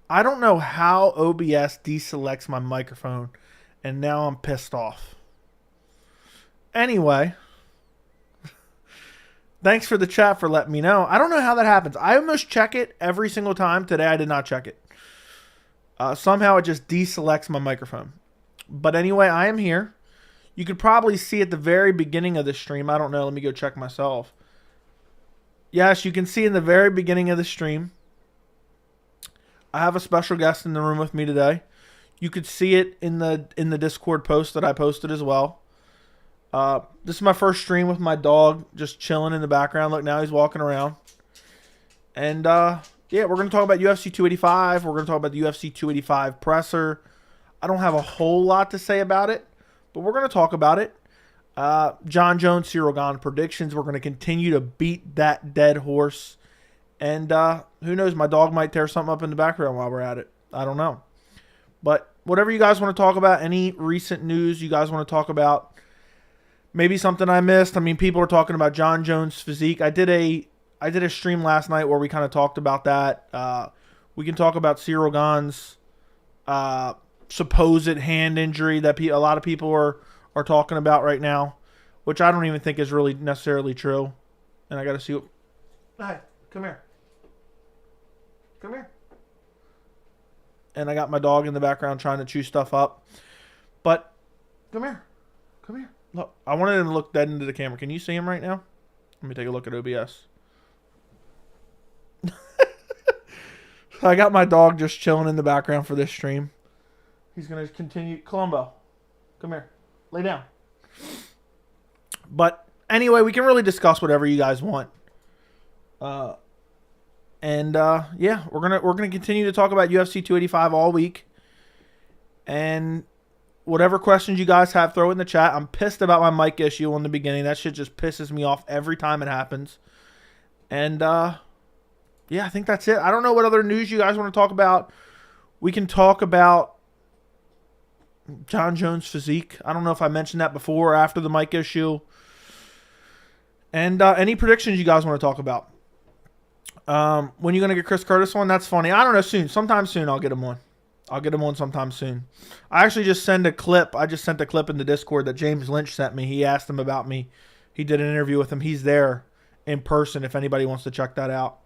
I don't know how OBS deselects my microphone, and now I'm pissed off. Anyway, thanks for the chat for letting me know. I don't know how that happens. I almost check it every single time. Today I did not check it. Somehow it just deselects my microphone. But anyway, I am here. You could probably see at the very beginning of the stream. I don't know. Let me go check myself. Yes, you can see in the very beginning of the stream. I have a special guest in the room with me today. You could see it in the Discord post that I posted as well. This is my first stream with my dog just chilling in the background. Look, now he's walking around. And yeah, we're going to talk about UFC 285. We're going to talk about the UFC 285 presser. I don't have a whole lot to say about it, but we're going to talk about it. Jon Jones, Ciryl Gane predictions. We're going to continue to beat that dead horse. And who knows, my dog might tear something up in the background while we're at it. I don't know. But whatever you guys want to talk about, any recent news you guys want to talk about, maybe something I missed. I mean, people are talking about Jon Jones' physique. I did a stream last night where we kind of talked about that. We can talk about Ciryl Gane's supposed hand injury that a lot of people are talking about right now, which I don't even think is really necessarily true. And I got to see what... Hey, come here. Come here. And I got my dog in the background trying to chew stuff up. But, come here. Come here. Look, I wanted him to look dead into the camera. Can you see him right now? Let me take a look at OBS. I got my dog just chilling in the background for this stream. He's going to continue. Columbo, come here. Lay down. But anyway, we can really discuss whatever you guys want. Yeah, we're gonna continue to talk about UFC 285 all week. And whatever questions you guys have, throw it in the chat. I'm pissed about my mic issue in the beginning. That shit just pisses me off every time it happens. And yeah, I think that's it. I don't know what other news you guys want to talk about. We can talk about Jon Jones' physique. I don't know if I mentioned that before or after the mic issue. And any predictions you guys want to talk about. When are you going to get Chris Curtis on? That's funny. I don't know, soon. Sometime soon I'll get him on. I'll get him on sometime soon. I actually just sent a clip. I just sent a clip in the Discord that James Lynch sent me. He asked him about me. He did an interview with him. He's there in person if anybody wants to check that out.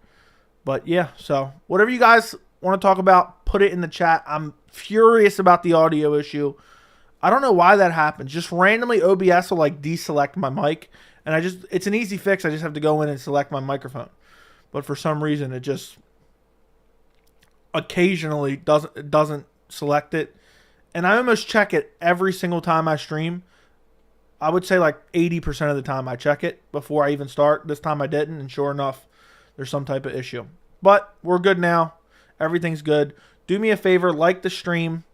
But yeah, so whatever you guys want to talk about, put it in the chat. I'm furious about the audio issue. I don't know why that happens. Just randomly OBS will like deselect my mic. And it's an easy fix. I just have to go in and select my microphone. But for some reason, it just occasionally doesn't select it. And I almost check it every single time I stream. I would say like 80% of the time I check it before I even start. This time I didn't, and sure enough, there's some type of issue. But we're good now. Everything's good. Do me a favor, like the stream.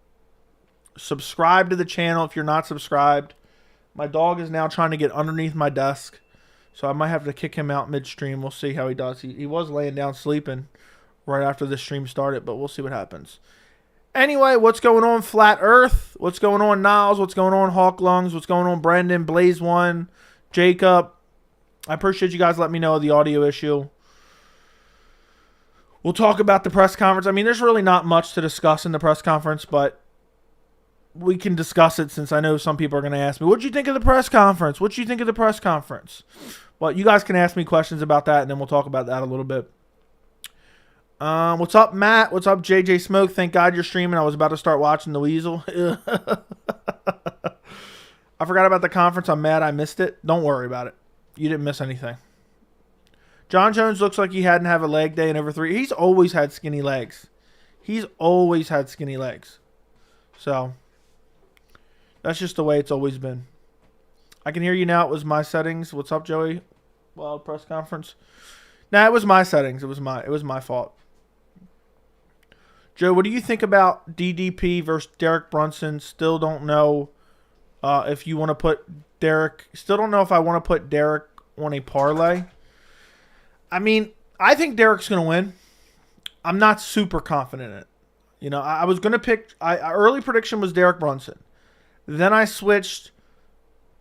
Subscribe to the channel if you're not subscribed. My dog is now trying to get underneath my desk. So I might have to kick him out midstream. We'll see how he does. He was laying down sleeping right after the stream started, but we'll see what happens. Anyway, what's going on, Flat Earth? What's going on, Niles? What's going on, Hawk Lungs? What's going on, Brendan, Blaze One, Jacob? I appreciate you guys letting me know of the audio issue. We'll talk about the press conference. I mean, there's really not much to discuss in the press conference, but we can discuss it since I know some people are going to ask me, what did you think of the press conference? What did you think of the press conference? Well, you guys can ask me questions about that, and then we'll talk about that a little bit. What's up, Matt? What's up, JJ Smoke? Thank God you're streaming. I was about to start watching The Weasel. I forgot about the conference. I'm mad I missed it. Don't worry about it. You didn't miss anything. Jon Jones looks like he hadn't had a leg day in over 3. He's always had skinny legs. He's always had skinny legs. So that's just the way it's always been. I can hear you now. It was my settings. What's up, Joey? Well, press conference. Nah, it was my settings. It was my fault. Joe, what do you think about DDP versus Derek Brunson? Still don't know if you want to put Derek. Still don't know if I want to put Derek on a parlay. I mean, I think Derek's going to win. I'm not super confident in it. You know, I was going to pick. Early prediction was Derek Brunson. Then I switched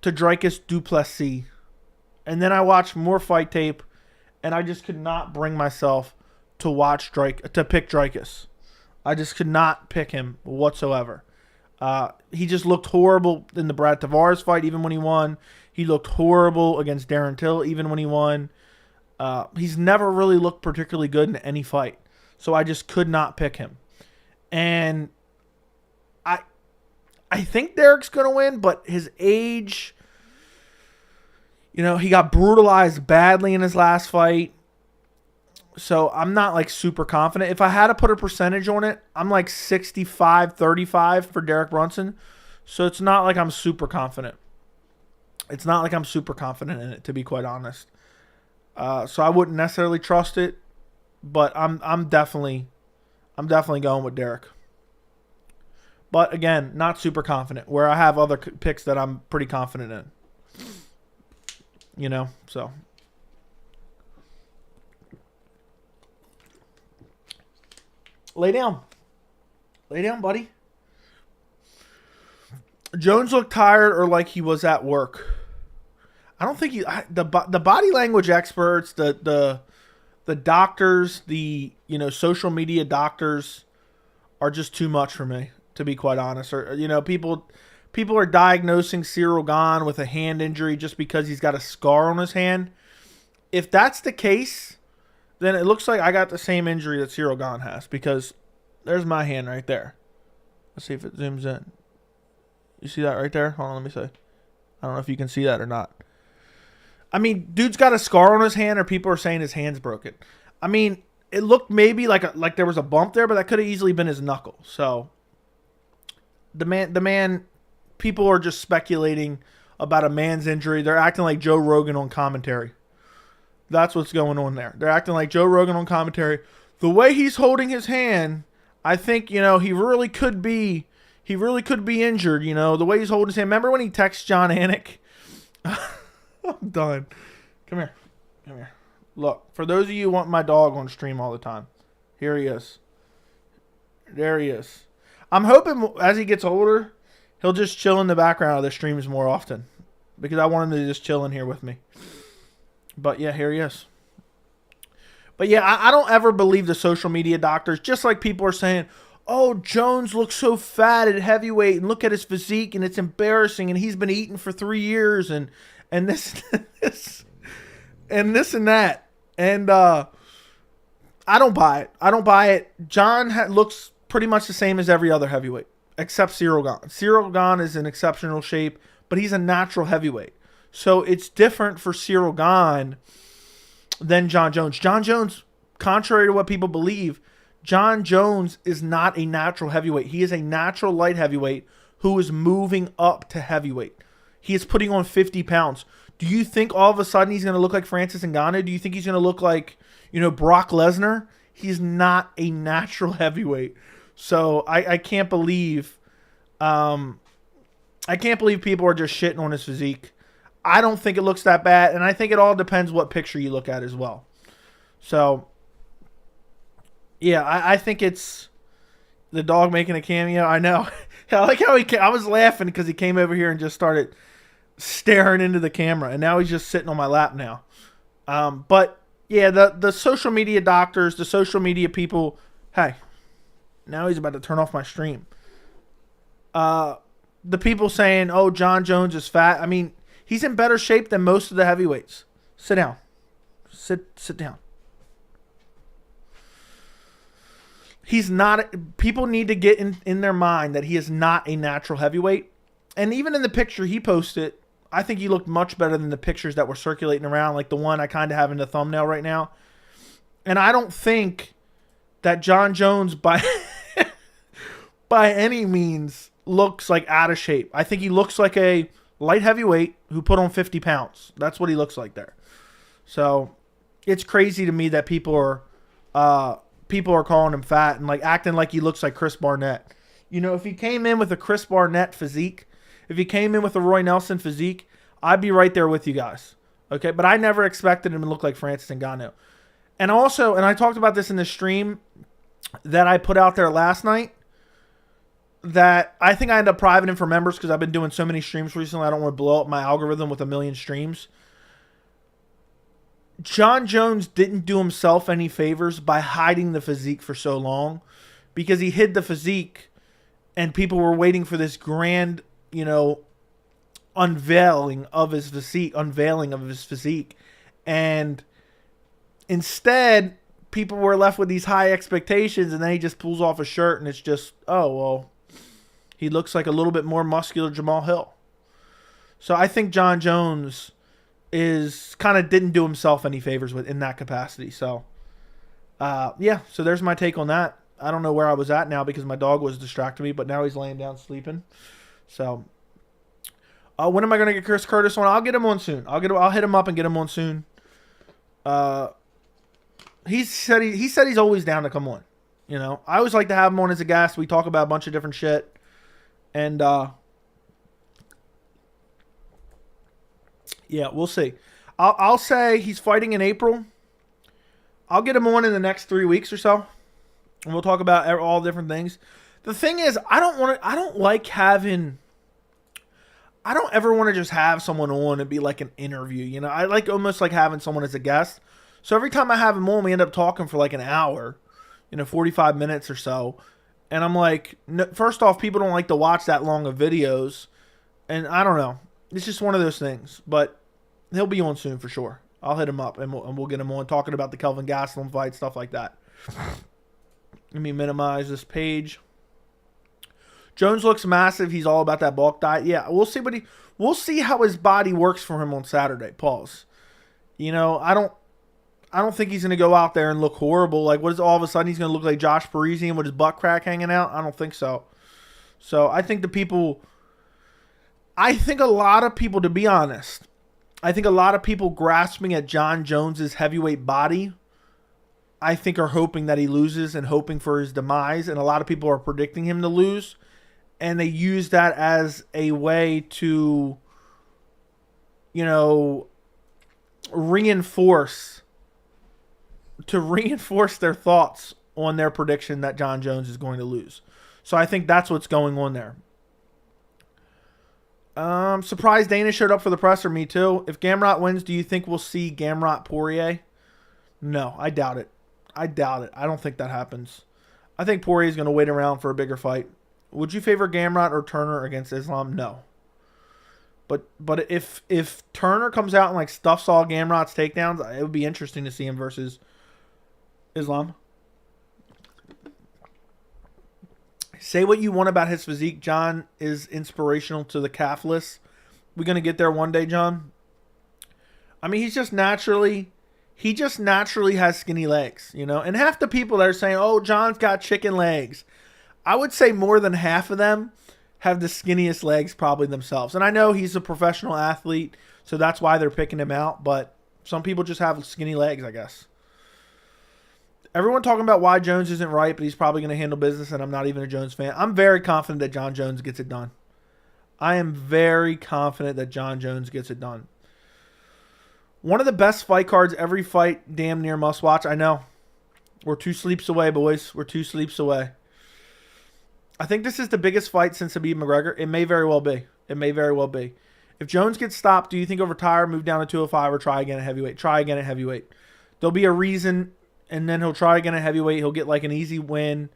to Dricus Du Plessis. And then I watched more fight tape, and I just could not bring myself to pick Dricus. I just could not pick him whatsoever. He just looked horrible in the Brad Tavares fight, even when he won. He looked horrible against Darren Till, even when he won. He's never really looked particularly good in any fight. So I just could not pick him. And I think Derek's going to win, but his age, he got brutalized badly in his last fight. So I'm not like super confident. If I had to put a percentage on it, I'm like 65-35 for Derek Brunson. So it's not like I'm super confident. It's not like I'm super confident in it, to be quite honest. So I wouldn't necessarily trust it, but I'm definitely going with Derek. But again, not super confident, where I have other picks that I'm pretty confident in. So. Lay down. Lay down, buddy. Jones looked tired or like he was at work. I don't think the body language experts, the doctors, the social media doctors are just too much for me, to be quite honest. Or people are diagnosing Ciryl Gane with a hand injury just because he's got a scar on his hand. If that's the case, then it looks like I got the same injury that Ciryl Gane has, because there's my hand right there. Let's see if it zooms in. You see that right there? Hold on, let me see. I don't know if you can see that or not. I mean, dude's got a scar on his hand, or people are saying his hand's broken. I mean, it looked maybe like there was a bump there, but that could have easily been his knuckle. So the man, people are just speculating about a man's injury. They're acting like Joe Rogan on commentary. That's what's going on there. They're acting like Joe Rogan on commentary. The way he's holding his hand, I think, he really could be injured, the way he's holding his hand. Remember when he texts John Anik? I'm done. Come here. Look, for those of you who want my dog on stream all the time, here he is. There he is. I'm hoping as he gets older, he'll just chill in the background of the streams more often, because I want him to just chill in here with me. But yeah, here he is. But yeah, I don't ever believe the social media doctors. Just like people are saying, oh, Jones looks so fat at heavyweight, and look at his physique, and it's embarrassing, and he's been eating for 3 years, and this and this and that. And I don't buy it. I don't buy it. John looks pretty much the same as every other heavyweight, except Ciryl Gane. Ciryl Gane is in exceptional shape, but he's a natural heavyweight. So it's different for Ciryl Gane than Jon Jones. Jon Jones, contrary to what people believe, Jon Jones is not a natural heavyweight. He is a natural light heavyweight who is moving up to heavyweight. He is putting on 50 pounds. Do you think all of a sudden he's going to look like Francis Ngannou? Do you think he's going to look like, Brock Lesnar? He's not a natural heavyweight. So I can't believe people are just shitting on his physique. I don't think it looks that bad, and I think it all depends what picture you look at as well. So, yeah, I think it's the dog making a cameo. I know. I like how I was laughing because he came over here and just started staring into the camera, and now he's just sitting on my lap now. But, yeah, the social media doctors, the social media people, hey, now he's about to turn off my stream. The people saying, oh, Jon Jones is fat. I mean, he's in better shape than most of the heavyweights. Sit down. Sit down. He's not. People need to get in their mind that he is not a natural heavyweight. And even in the picture he posted, I think he looked much better than the pictures that were circulating around, like the one I kind of have in the thumbnail right now. And I don't think that Jon Jones by any means looks like out of shape. I think he looks like a light heavyweight who put on 50 pounds. That's what he looks like there. So it's crazy to me that people are calling him fat and like acting like he looks like Chris Barnett. If he came in with a Chris Barnett physique, if he came in with a Roy Nelson physique, I'd be right there with you guys. Okay, but I never expected him to look like Francis Ngannou. And also, and I talked about this in the stream that I put out there last night, that I think I end up private for members because I've been doing so many streams recently. I don't want to blow up my algorithm with 1 million streams. Jon Jones didn't do himself any favors by hiding the physique for so long. because he hid the physique and people were waiting for this grand, unveiling of his physique. And instead, people were left with these high expectations, and then he just pulls off a shirt and it's just, oh, well, he looks like a little bit more muscular Jamal Hill. So I think Jon Jones didn't do himself any favors in that capacity. So, so there's my take on that. I don't know where I was at now because my dog was distracting me, but now he's laying down sleeping. So, when am I going to get Chris Curtis on? I'll get him on soon. I'll hit him up and get him on soon. He said he's always down to come on. I always like to have him on as a guest. We talk about a bunch of different shit. And, we'll see. I'll say he's fighting in April. I'll get him on in the next 3 weeks or so. And we'll talk about all different things. The thing is, I don't ever want to just have someone on and be like an interview. I like almost like having someone as a guest. So every time I have him on, we end up talking for like an hour, 45 minutes or so. And I'm like, first off, people don't like to watch that long of videos. And I don't know. It's just one of those things. But he'll be on soon for sure. I'll hit him up and we'll get him on talking about the Kelvin Gastelum fight, stuff like that. Let me minimize this page. Jones looks massive. He's all about that bulk diet. Yeah, we'll see. We'll see how his body works for him on Saturday. Pause. I don't think he's going to go out there and look horrible. Like, what is all of a sudden he's going to look like Josh Parisian with his butt crack hanging out? I don't think so. So I think a lot of people, to be honest, I think a lot of people grasping at Jon Jones's heavyweight body, I think are hoping that he loses and hoping for his demise. And a lot of people are predicting him to lose. And they use that as a way to, reinforce their thoughts on their prediction that Jon Jones is going to lose. So I think that's what's going on there. Surprised Dana showed up for the presser. Me too. If Gamrot wins, do you think we'll see Gamrot Poirier? No, I doubt it. I don't think that happens. I think Poirier is going to wait around for a bigger fight. Would you favor Gamrot or Turner against Islam? No. But if Turner comes out and like stuffs all Gamrot's takedowns, it would be interesting to see him versus Islam. Say what you want about his physique. John is inspirational to the calfless. We're going to get there one day, John. I mean, he just naturally has skinny legs, And half the people that are saying, oh, John's got chicken legs, I would say more than half of them have the skinniest legs probably themselves. And I know he's a professional athlete, so that's why they're picking him out. But some people just have skinny legs, I guess. Everyone talking about why Jones isn't right, but he's probably going to handle business, and I'm not even a Jones fan. I'm very confident that Jon Jones gets it done. I am very confident that Jon Jones gets it done. One of the best fight cards, every fight damn near must watch. I know. We're 2 sleeps away, boys. We're 2 sleeps away. I think this is the biggest fight since Khabib McGregor. It may very well be. If Jones gets stopped, do you think he'll retire, move down to 205, or try again at heavyweight? Try again at heavyweight. There'll be a reason, and then he'll try again at heavyweight. He'll get like an easy win.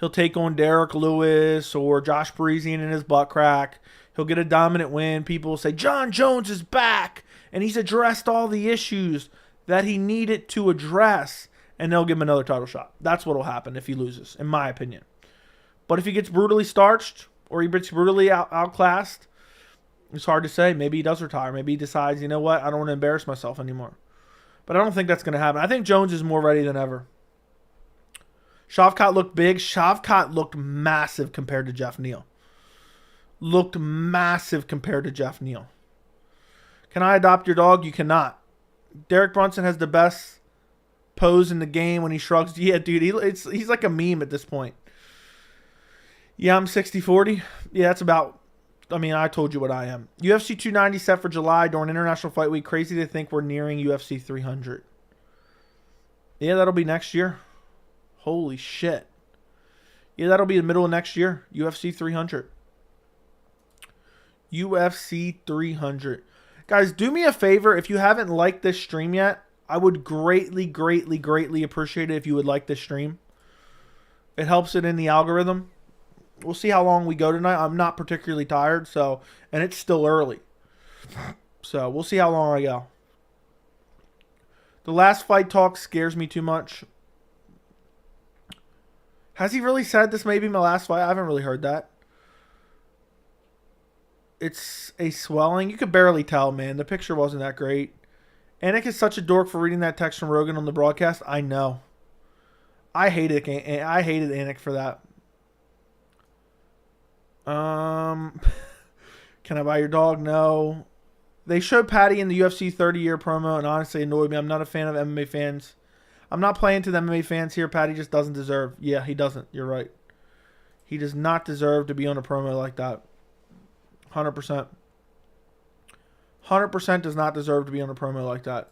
He'll take on Derek Lewis or Josh Parisian in his butt crack. He'll get a dominant win. People will say, Jon Jones is back, and he's addressed all the issues that he needed to address, and they'll give him another title shot. That's what will happen if he loses, in my opinion. But if he gets brutally starched or he gets brutally outclassed, it's hard to say. Maybe he does retire. Maybe he decides, you know what, I don't want to embarrass myself anymore. But I don't think that's going to happen. I think Jones is more ready than ever. Shavkat looked big. Shavkat looked massive compared to Jeff Neal. Can I adopt your dog? You cannot. Derek Brunson has the best pose in the game when he shrugs. Yeah, dude, he's like a meme at this point. Yeah, I'm 60-40. Yeah, that's about... I told you what I am. UFC 290 set for July during International Fight Week. Crazy to think we're nearing UFC 300. Yeah, that'll be next year. Holy shit. Yeah, that'll be the middle of next year. UFC 300. UFC 300. Guys, do me a favor. If you haven't liked this stream yet, I would greatly, greatly, greatly appreciate it if you would like this stream. It helps it in the algorithm. We'll see how long we go tonight. I'm not particularly tired, so, and it's still early. So we'll see how long I go. The last fight talk scares me too much. Has he really said this may be my last fight? I haven't really heard that. It's a swelling. You could barely tell, man. The picture wasn't that great. Anik is such a dork for reading that text from Rogan on the broadcast. I know. I hated Anik for that. Can I buy your dog? No. They showed Patty in the UFC 30-year promo and honestly annoyed me. I'm not a fan of MMA fans. I'm not playing to the MMA fans here. Patty just doesn't deserve. Yeah, he doesn't. You're right. He does not deserve to be on a promo like that. 100%. 100% does not deserve to be on a promo like that.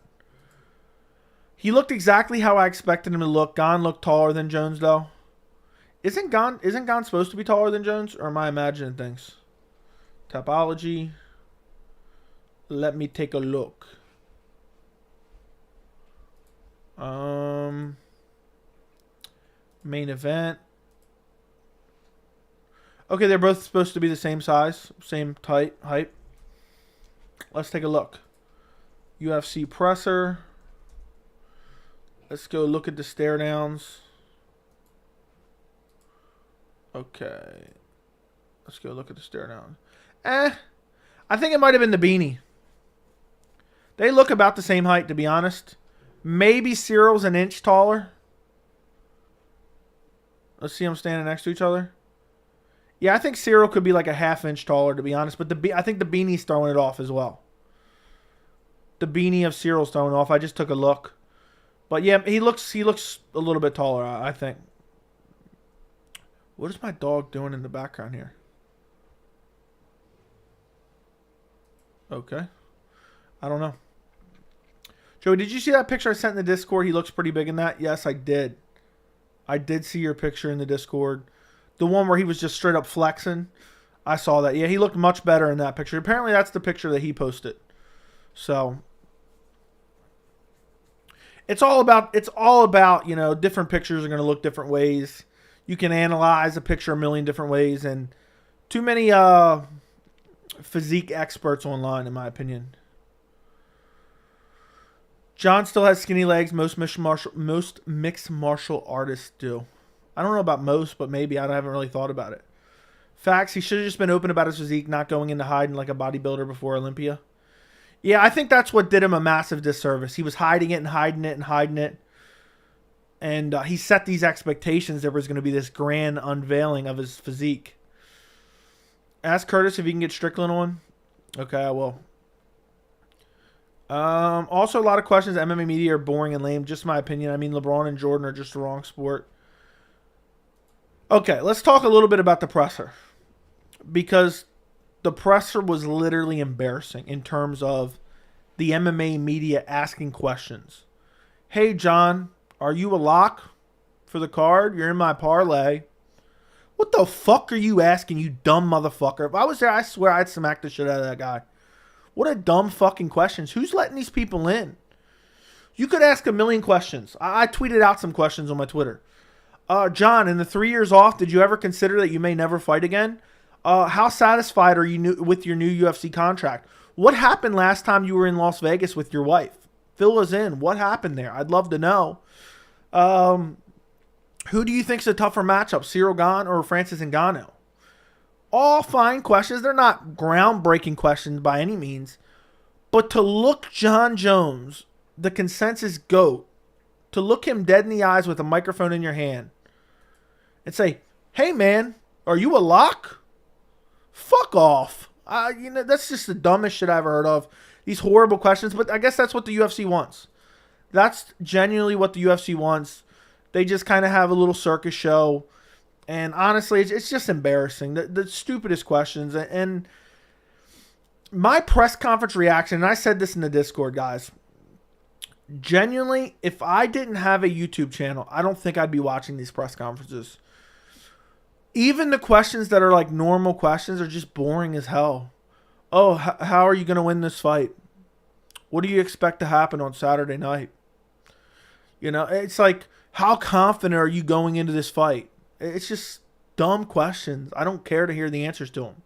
He looked exactly how I expected him to look. Gane looked taller than Jones, though. Isn't Gane supposed to be taller than Jones? Or am I imagining things? Topology. Let me take a look. Main event. Okay, they're both supposed to be the same size, same height. Let's take a look. UFC presser. Let's go look at the stare downs. Okay. Let's go look at the stare down. I think it might have been the beanie. They look about the same height, to be honest. Maybe Cyryl's an inch taller. Let's see them standing next to each other. Yeah, I think Ciryl could be like a half-inch taller, to be honest. But I think the beanie's throwing it off as well. The beanie of Cyryl's throwing it off. I just took a look. But yeah, he looks a little bit taller, I think. What is my dog doing in the background here? Okay. I don't know. Joey, did you see that picture I sent in the Discord? He looks pretty big in that. Yes, I did. I did see your picture in the Discord. The one where he was just straight up flexing. I saw that. Yeah, he looked much better in that picture. Apparently, that's the picture that he posted. So, it's all about, you know, different pictures are going to look different ways. You can analyze a picture a million different ways, and too many physique experts online, in my opinion. John still has skinny legs. Most mixed martial artists do. I don't know about most, but maybe. I haven't really thought about it. Facts, he should have just been open about his physique, not going into hiding like a bodybuilder before Olympia. Yeah, I think that's what did him a massive disservice. He was hiding it and hiding it and hiding it. And he set these expectations there was going to be this grand unveiling of his physique. Ask Curtis if he can get Strickland on. Okay, I will. Also, a lot of questions. MMA media are boring and lame. Just my opinion. I mean, LeBron and Jordan are just the wrong sport. Okay, let's talk a little bit about the presser. Because the presser was literally embarrassing in terms of the MMA media asking questions. Hey, John, are you a lock for the card? You're in my parlay. What the fuck are you asking, you dumb motherfucker? If I was there, I swear I'd smack the shit out of that guy. What a dumb fucking questions. Who's letting these people in? You could ask a million questions. I tweeted out some questions on my Twitter. John, in the 3 years off, did you ever consider that you may never fight again? How satisfied are you with your new UFC contract? What happened last time you were in Las Vegas with your wife? Fill us in. What happened there? I'd love to know. Who do you think's a tougher matchup, Ciryl Gane or Francis Ngannou? All fine questions. They're not groundbreaking questions by any means. But to look Jon Jones, the consensus GOAT, to look him dead in the eyes with a microphone in your hand and say, hey, man, are you a lock? Fuck off. You know, that's just the dumbest shit I ever heard of. These horrible questions. But I guess that's what the UFC wants. That's genuinely what the UFC wants. They just kind of have a little circus show. And honestly, it's just embarrassing. The stupidest questions. And my press conference reaction, and I said this in the Discord, guys. Genuinely, if I didn't have a YouTube channel, I don't think I'd be watching these press conferences. Even the questions that are like normal questions are just boring as hell. Oh, how are you going to win this fight? What do you expect to happen on Saturday night? You know, it's like, how confident are you going into this fight? It's just dumb questions. I don't care to hear the answers to them.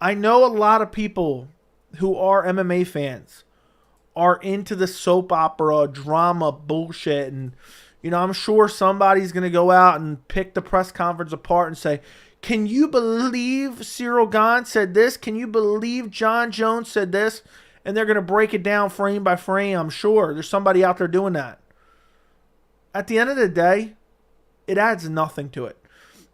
I know a lot of people who are MMA fans are into the soap opera, drama, bullshit. And, I'm sure somebody's going to go out and pick the press conference apart and say, can you believe Ciryl Gane said this? Can you believe Jon Jones said this? And they're going to break it down frame by frame. I'm sure there's somebody out there doing that. At the end of the day, it adds nothing to it.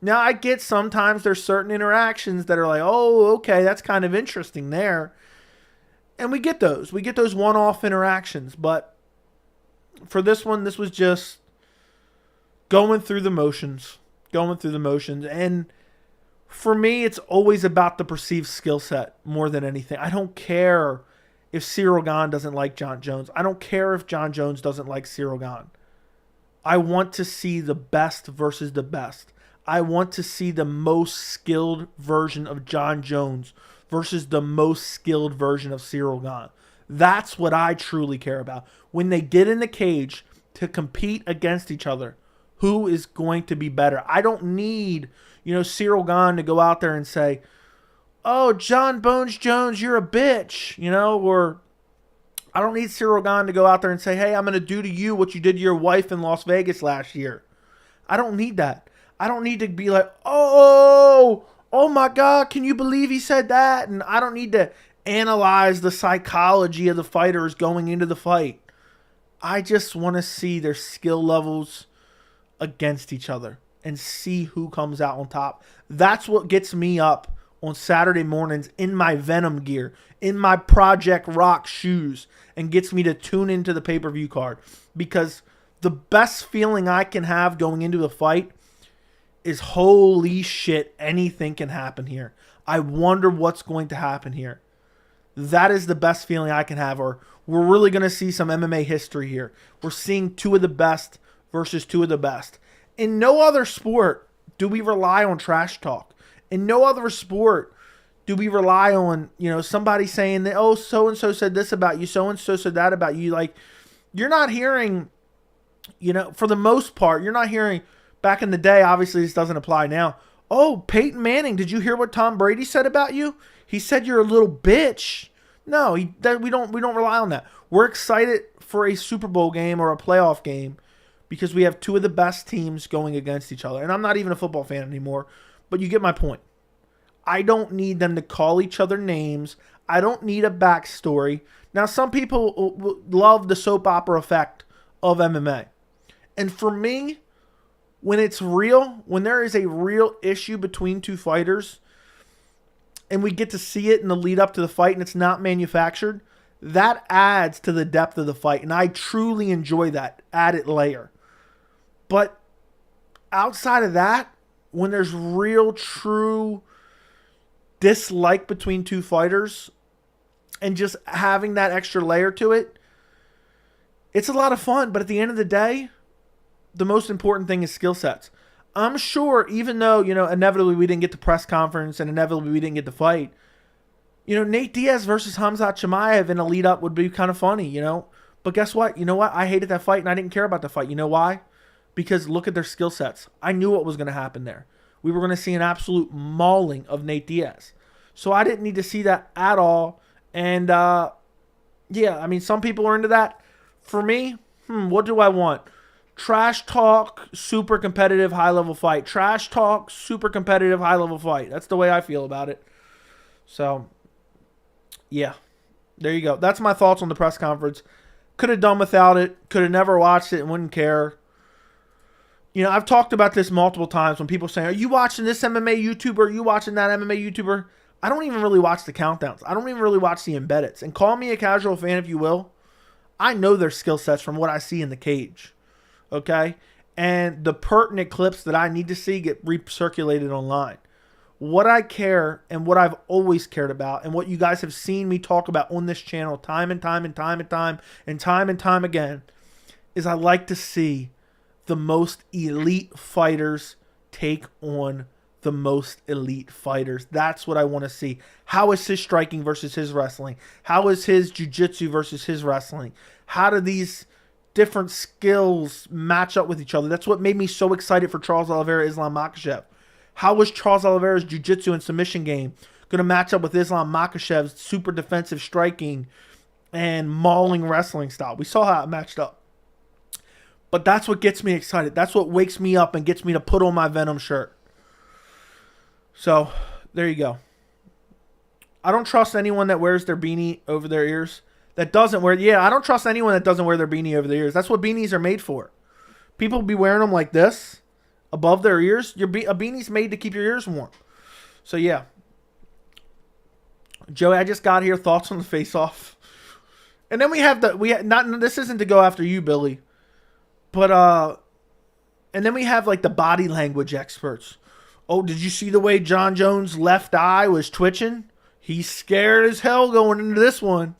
Now, I get sometimes there's certain interactions that are like, oh, okay, that's kind of interesting there. And we get those. We get those one-off interactions. But for this one, this was just going through the motions. And for me, it's always about the perceived skill set more than anything. I don't care if Ciryl Gane doesn't like Jon Jones. I don't care if Jon Jones doesn't like Ciryl Gane. I want to see the best versus the best. I want to see the most skilled version of Jon Jones versus the most skilled version of Ciryl Gane. That's what I truly care about. When they get in the cage to compete against each other, who is going to be better? I don't need, Ciryl Gane to go out there and say, oh, Jon Bones Jones, you're a bitch, or I don't need Ciryl Gane to go out there and say, hey, I'm going to do to you what you did to your wife in Las Vegas last year. I don't need that. I don't need to be like, oh my God, can you believe he said that? And I don't need to analyze the psychology of the fighters going into the fight. I just want to see their skill levels against each other and see who comes out on top. That's what gets me up on Saturday mornings in my Venom gear, in my Project Rock shoes, and gets me to tune into the pay-per-view card. Because the best feeling I can have going into a fight is, holy shit, anything can happen here. I wonder what's going to happen here. That is the best feeling I can have. Or we're really going to see some MMA history here. We're seeing two of the best versus two of the best. In no other sport do we rely on trash talk. In no other sport do we rely on, somebody saying that, oh, so-and-so said this about you, so-and-so said that about you. Like, you're not hearing, for the most part, you're not hearing, back in the day, obviously this doesn't apply now, oh, Peyton Manning, did you hear what Tom Brady said about you? He said you're a little bitch. No, we don't rely on that. We're excited for a Super Bowl game or a playoff game because we have two of the best teams going against each other. And I'm not even a football fan anymore, but you get my point. I don't need them to call each other names. I don't need a backstory. Now, some people love the soap opera effect of MMA. And for me, when it's real, when there is a real issue between two fighters, and we get to see it in the lead up to the fight and it's not manufactured, that adds to the depth of the fight. And I truly enjoy that added layer. But outside of that, when there's real, true dislike between two fighters and just having that extra layer to it, it's a lot of fun. But at the end of the day, the most important thing is skill sets. I'm sure, even though, inevitably we didn't get the press conference and inevitably we didn't get the fight, Nate Diaz versus Khamzat Chimaev in a lead up would be kind of funny, But guess what? You know what? I hated that fight and I didn't care about the fight. You know why? Because look at their skill sets. I knew what was going to happen there. We were going to see an absolute mauling of Nate Diaz. So I didn't need to see that at all. And, some people are into that. For me, what do I want? Trash talk, super competitive, high-level fight. Trash talk, super competitive, high-level fight. That's the way I feel about it. So, yeah. There you go. That's my thoughts on the press conference. Could have done without it. Could have never watched it and wouldn't care. I've talked about this multiple times when people say, are you watching this MMA YouTuber? Are you watching that MMA YouTuber? I don't even really watch the countdowns. I don't even really watch the embeddeds. And call me a casual fan if you will. I know their skill sets from what I see in the cage. Okay? And the pertinent clips that I need to see get recirculated online. What I care and what I've always cared about and what you guys have seen me talk about on this channel time and time again is I like to see the most elite fighters take on the most elite fighters. That's what I want to see. How is his striking versus his wrestling? How is his jiu-jitsu versus his wrestling? How do these different skills match up with each other. That's what made me so excited for Charles Oliveira, Islam Makhachev. How was Charles Oliveira's jiu-jitsu and submission game going to match up with Islam Makhachev's super defensive striking and mauling wrestling style? We saw how it matched up. But that's what gets me excited. That's what wakes me up and gets me to put on my Venom shirt. So, there you go. I don't trust anyone that wears their beanie over their ears. That doesn't wear... Yeah, I don't trust anyone that doesn't wear their beanie over their ears. That's what beanies are made for. People be wearing them like this, above their ears. A beanie's made to keep your ears warm. So, yeah. Joey, I just got here. Thoughts on the face-off. And then we have the... This isn't to go after you, Billy. But, and then we have, like, the body language experts. Oh, did you see the way Jon Jones' left eye was twitching? He's scared as hell going into this one.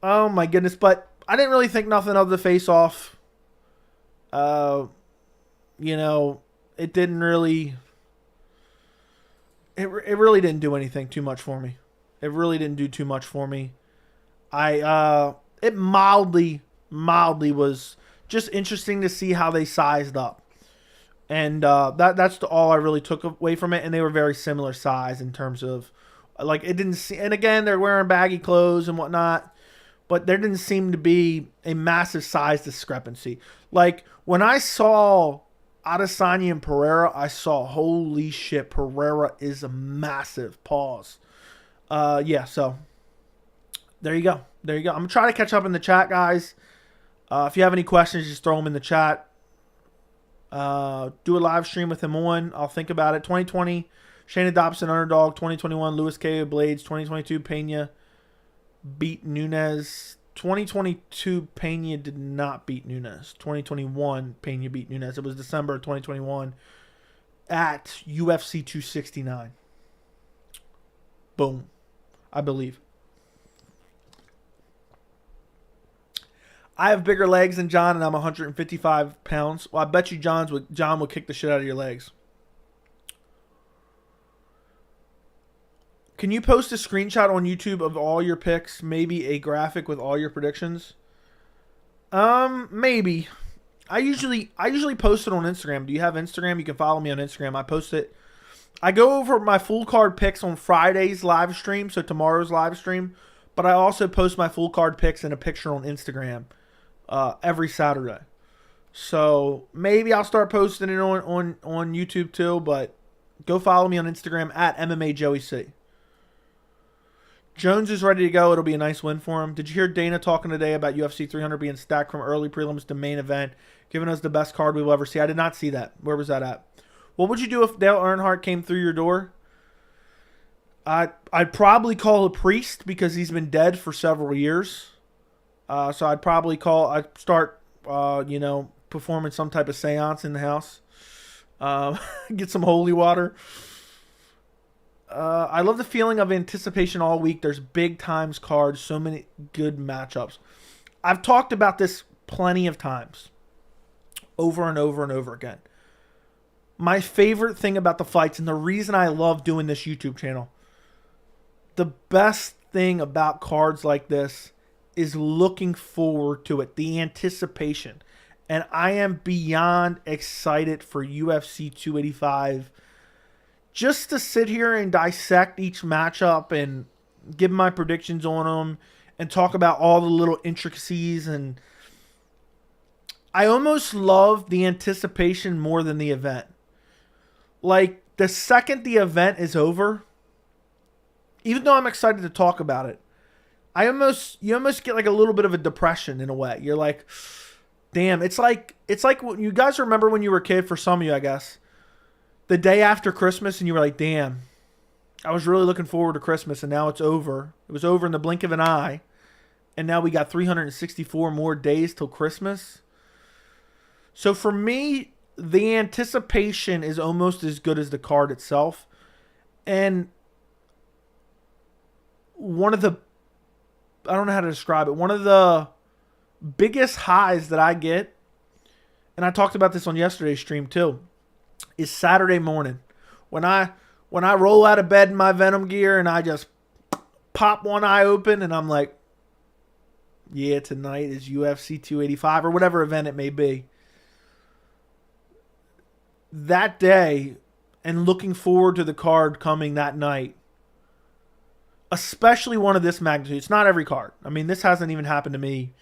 Oh, my goodness. But I didn't really think nothing of the face-off. You know, it didn't really... It really didn't do anything too much for me. It really didn't do too much for me. It mildly was just interesting to see how they sized up. And that's all I really took away from it. And they were very similar size in terms of, like, it didn't see, and again, they're wearing baggy clothes and whatnot, but there didn't seem to be a massive size discrepancy. Like, when I saw Adesanya and Pereira, I saw, holy shit, Pereira is a massive. Pause. Yeah, so there you go. There you go. I'm going to try to catch up in the chat, guys. If you have any questions, just throw them in the chat. Do a live stream with him on. I'll think about it. 2020, Shayna Dobson underdog. 2021, Louis K. Blades. 2022, Pena beat Nunes. 2022, Pena did not beat Nunes. 2021, Pena beat Nunes. It was December of 2021 at UFC 269. Boom. I believe. I have bigger legs than John, and I'm 155 pounds. Well, I bet you John would kick the shit out of your legs. Can you post a screenshot on YouTube of all your picks? Maybe a graphic with all your predictions? Maybe. I usually post it on Instagram. Do you have Instagram? You can follow me on Instagram. I post it. I go over my full card picks on Friday's live stream, so tomorrow's live stream. But I also post my full card picks in a picture on Instagram every Saturday. So maybe I'll start posting it on YouTube too. But go follow me on Instagram at MMAJoeyC. Jones is ready to go. It'll be a nice win for him. Did you hear Dana talking today about UFC 300 being stacked from early prelims to main event, giving us the best card we will ever see? I did not see that. Where was that at? What would you do if Dale Earnhardt came through your door? I'd probably call a priest because he's been dead for several years. So I'd start performing some type of seance in the house. Get some holy water. I love the feeling of anticipation all week. There's big times cards, so many good matchups. I've talked about this plenty of times, over and over and over again. My favorite thing about the fights, and the reason I love doing this YouTube channel, the best thing about cards like this is looking forward to it, the anticipation. And I am beyond excited for UFC 285. Just to sit here and dissect each matchup and give my predictions on them and talk about all the little intricacies. And I almost love the anticipation more than the event. Like, the second the event is over, even though I'm excited to talk about it, you almost get like a little bit of a depression in a way. You're like, damn, it's like what you guys remember when you were a kid, for some of you, I guess, the day after Christmas, and you were like, damn, I was really looking forward to Christmas, and now it's over. It was over in the blink of an eye, and now we got 364 more days till Christmas. So for me, the anticipation is almost as good as the card itself. And one of the, I don't know how to describe it, one of the biggest highs that I get, and I talked about this on yesterday's stream too, is Saturday morning. When I roll out of bed in my Venom gear and I just pop one eye open and I'm like, Yeah, tonight is UFC 285 or whatever event it may be. That day, and looking forward to the card coming that night, especially one of this magnitude. It's not every card. I mean, this hasn't even happened to me,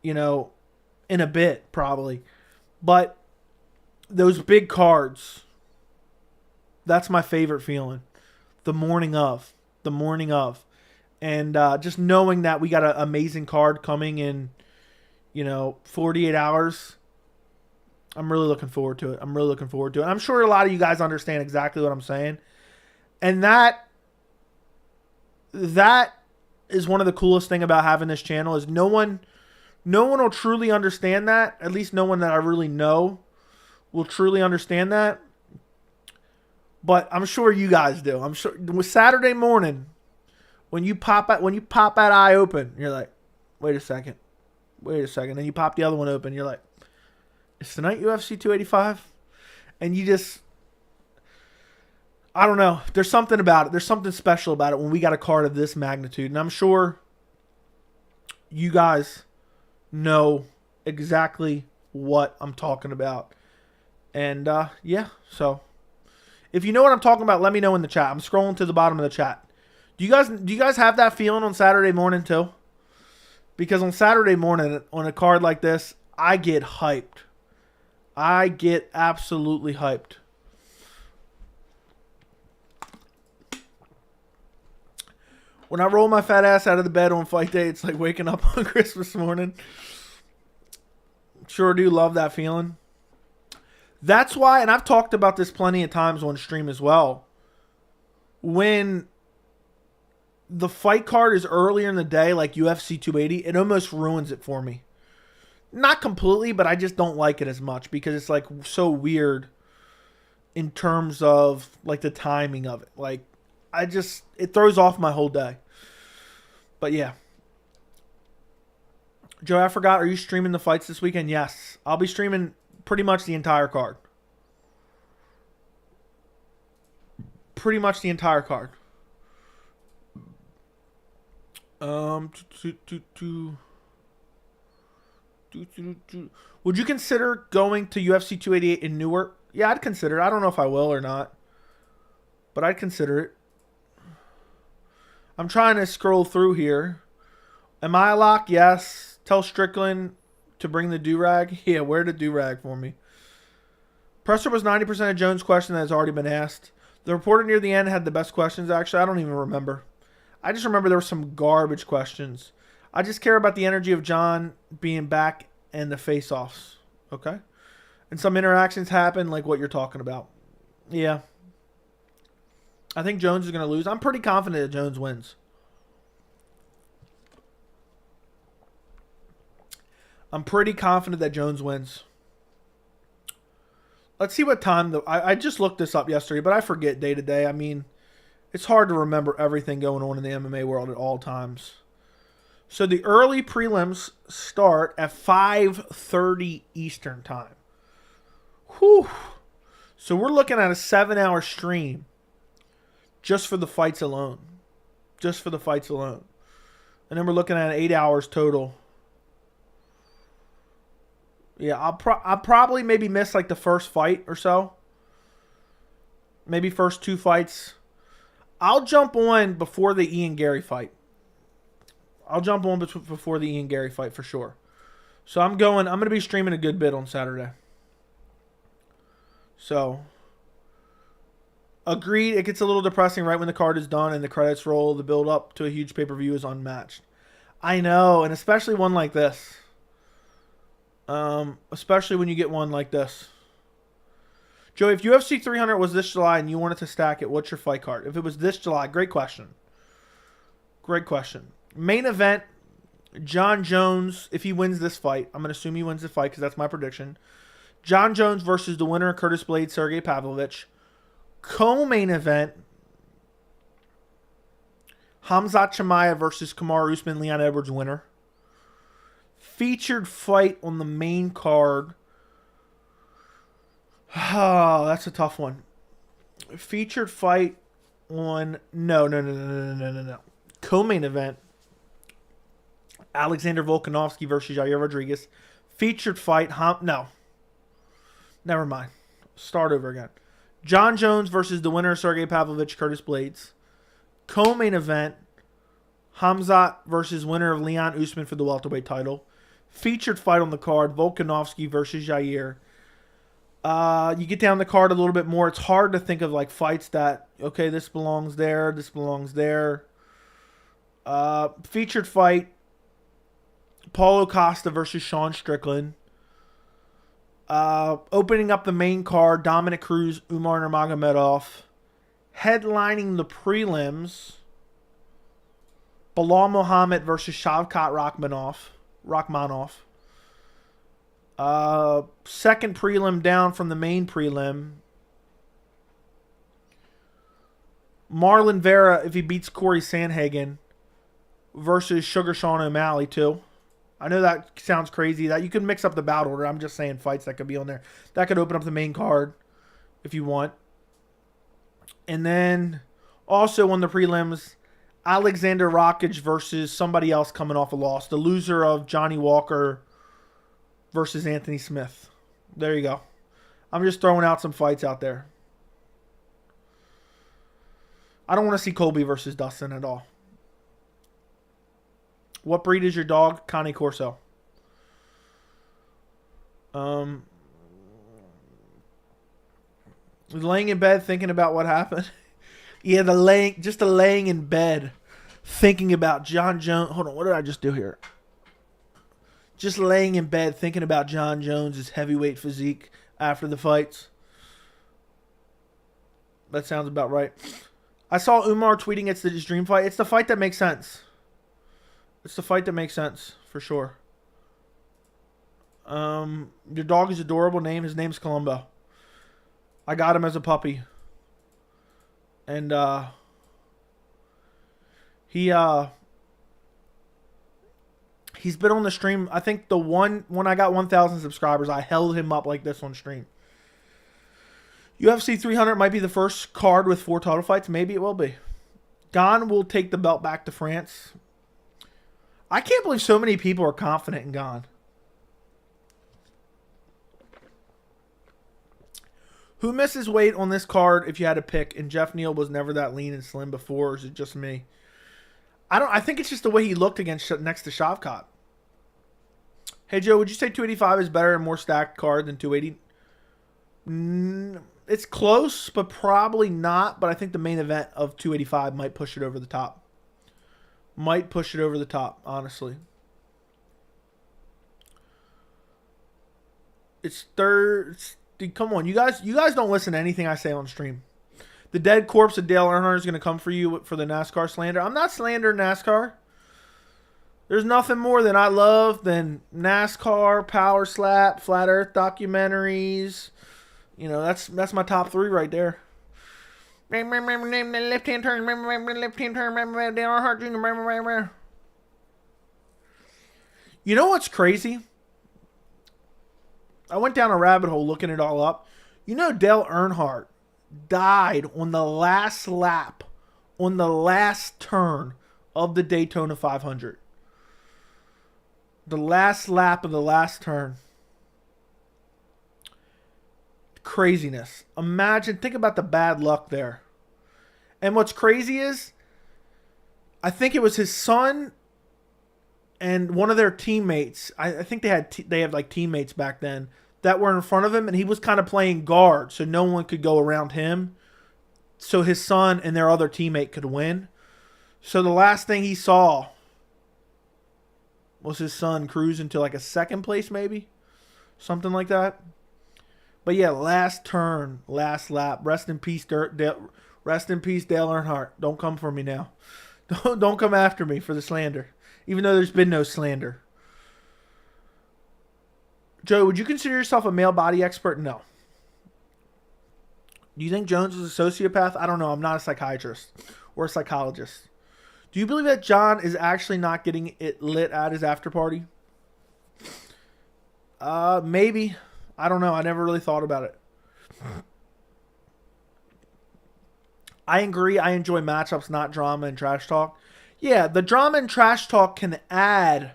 in a bit, probably. But those big cards, that's my favorite feeling. The morning of. And just knowing that we got an amazing card coming in, 48 hours. I'm really looking forward to it. I'm sure a lot of you guys understand exactly what I'm saying. And that is one of the coolest thing about having this channel is no one will truly understand that. At least no one that I really know will truly understand that. But I'm sure you guys do. I'm sure with Saturday morning, when you pop that eye open, you're like, wait a second. Then you pop the other one open, you're like, is tonight UFC 285? And you just, I don't know. There's something about it. There's something special about it when we got a card of this magnitude. And I'm sure you guys know exactly what I'm talking about. And yeah, so if you know what I'm talking about, let me know in the chat. I'm scrolling to the bottom of the chat. Do you guys have that feeling on Saturday morning too? Because on Saturday morning on a card like this, I get hyped. I get absolutely hyped. When I roll my fat ass out of the bed on fight day, it's like waking up on Christmas morning. Sure do love that feeling. That's why, and I've talked about this plenty of times on stream as well. When the fight card is earlier in the day, like UFC 280, it almost ruins it for me. Not completely, but I just don't like it as much because it's like so weird in terms of like the timing of it. Like it throws off my whole day. But yeah. Joe, I forgot, are you streaming the fights this weekend? Yes. I'll be streaming pretty much the entire card. Would you consider going to UFC 288 in Newark? Yeah, I'd consider it. I don't know if I will or not, but I'd consider it. I'm trying to scroll through here. Am I a lock? Yes. Tell Strickland to bring the do-rag. Yeah, wear the do-rag for me. Presser was 90% of Jones' question that has already been asked. The reporter near the end had the best questions, actually. I don't even remember. I just remember there were some garbage questions. I just care about the energy of Jon being back and the face-offs. Okay? And some interactions happen like what you're talking about. Yeah. I think Jones is going to lose. I'm pretty confident that Jones wins. Let's see what time. I just looked this up yesterday, but I forget day to day. I mean, it's hard to remember everything going on in the MMA world at all times. So the early prelims start at 5:30 Eastern time. Whew. So we're looking at a 7-hour stream just for the fights alone. And then we're looking at 8 hours total. Yeah, I'll probably maybe miss like the first fight or so. Maybe first 2 fights. I'll jump on before the Ian Gary fight. For sure. So I'm going to be streaming a good bit on Saturday. So, agreed, it gets a little depressing right when the card is done and the credits roll. The build up to a huge pay-per-view is unmatched. I know, and especially one like this. Especially when you get one like this. Joey, if UFC 300 was this July and you wanted to stack it, what's your fight card? If it was this July, great question. Main event, Jon Jones, if he wins this fight. I'm going to assume he wins the fight because that's my prediction. Jon Jones versus the winner of Curtis Blade, Sergey Pavlovich. Co-main event, Khamzat Chimaev versus Kamaru Usman, Leon Edwards winner. Featured fight on the main card. Oh, that's a tough one. Featured fight on... No. Co-main event. Alexander Volkanovski versus Yair Rodriguez. Featured fight. No. Never mind. Start over again. Jon Jones versus the winner of Sergey Pavlovich, Curtis Blades. Co-main event. Hamzat versus winner of Leon Usman for the welterweight title. Featured fight on the card. Volkanovski versus Yair. You get down the card a little bit more. It's hard to think of like fights that, okay, this belongs there. This belongs there. Featured fight. Paulo Costa versus Sean Strickland. Opening up the main card, Dominic Cruz, Umar Nurmagomedov. Headlining the prelims, Bilal Muhammad versus Shavkat Rakhmonov. Second prelim down from the main prelim. Marlon Vera, if he beats Corey Sandhagen, versus Sugar Sean O'Malley too. I know that sounds crazy. That you could mix up the bout order. I'm just saying fights that could be on there. That could open up the main card if you want. And then also on the prelims, Alexander Rakic versus somebody else coming off a loss. The loser of Johnny Walker versus Anthony Smith. There you go. I'm just throwing out some fights out there. I don't want to see Colby versus Dustin at all. What breed is your dog? Cane Corso. Laying in bed thinking about what happened. Yeah, the laying in bed thinking about Jon Jones. Hold on, what did I just do here? Just laying in bed thinking about Jon Jones' heavyweight physique after the fights. That sounds about right. I saw Umar tweeting it's his dream fight. It's the fight that makes sense. It's the fight that makes sense, for sure. Your dog is adorable name. His name's Columbo. I got him as a puppy. And he's been on the stream. I think when I got 1,000 subscribers, I held him up like this on stream. UFC 300 might be the first card with 4 title fights. Maybe it will be. Gane will take the belt back to France. I can't believe so many people are confident in Gane. Who misses weight on this card if you had to pick? And Jeff Neal was never that lean and slim before, or is it just me? I think it's just the way he looked next to Shavkat. Hey Joe, would you say 285 is better and more stacked card than 280? It's close, but probably not. But I think the main event of 285 might push it over the top. Might push it over the top, honestly. It's third. Dude, come on, you guys don't listen to anything I say on stream. The dead corpse of Dale Earnhardt is going to come for you for the NASCAR slander. I'm not slandering NASCAR. There's nothing more that I love than NASCAR, Power Slap, Flat Earth documentaries. You know, that's my top 3 right there. Remember the left-hand turn. Remember the left-hand turn. Remember Dale Earnhardt Jr. Remember. You know what's crazy? I went down a rabbit hole looking it all up. You know Dale Earnhardt died on the last lap, on the last turn of the Daytona 500. The last lap of the last turn. Craziness. Think about the bad luck there. And what's crazy is, I think it was his son and one of their teammates. I think they had like teammates back then that were in front of him, and he was kind of playing guard, so no one could go around him. So his son and their other teammate could win. So the last thing he saw was his son cruising to like a second place, maybe, something like that. But yeah, last turn, last lap. Rest in peace, Dale Earnhardt. Don't come for me now. Don't come after me for the slander, even though there's been no slander. Joe, would you consider yourself a male body expert? No. Do you think Jones is a sociopath? I don't know. I'm not a psychiatrist or a psychologist. Do you believe that Jon is actually not getting it lit at his after party? Maybe. I don't know. I never really thought about it. I agree. I enjoy matchups, not drama and trash talk. Yeah, the drama and trash talk can add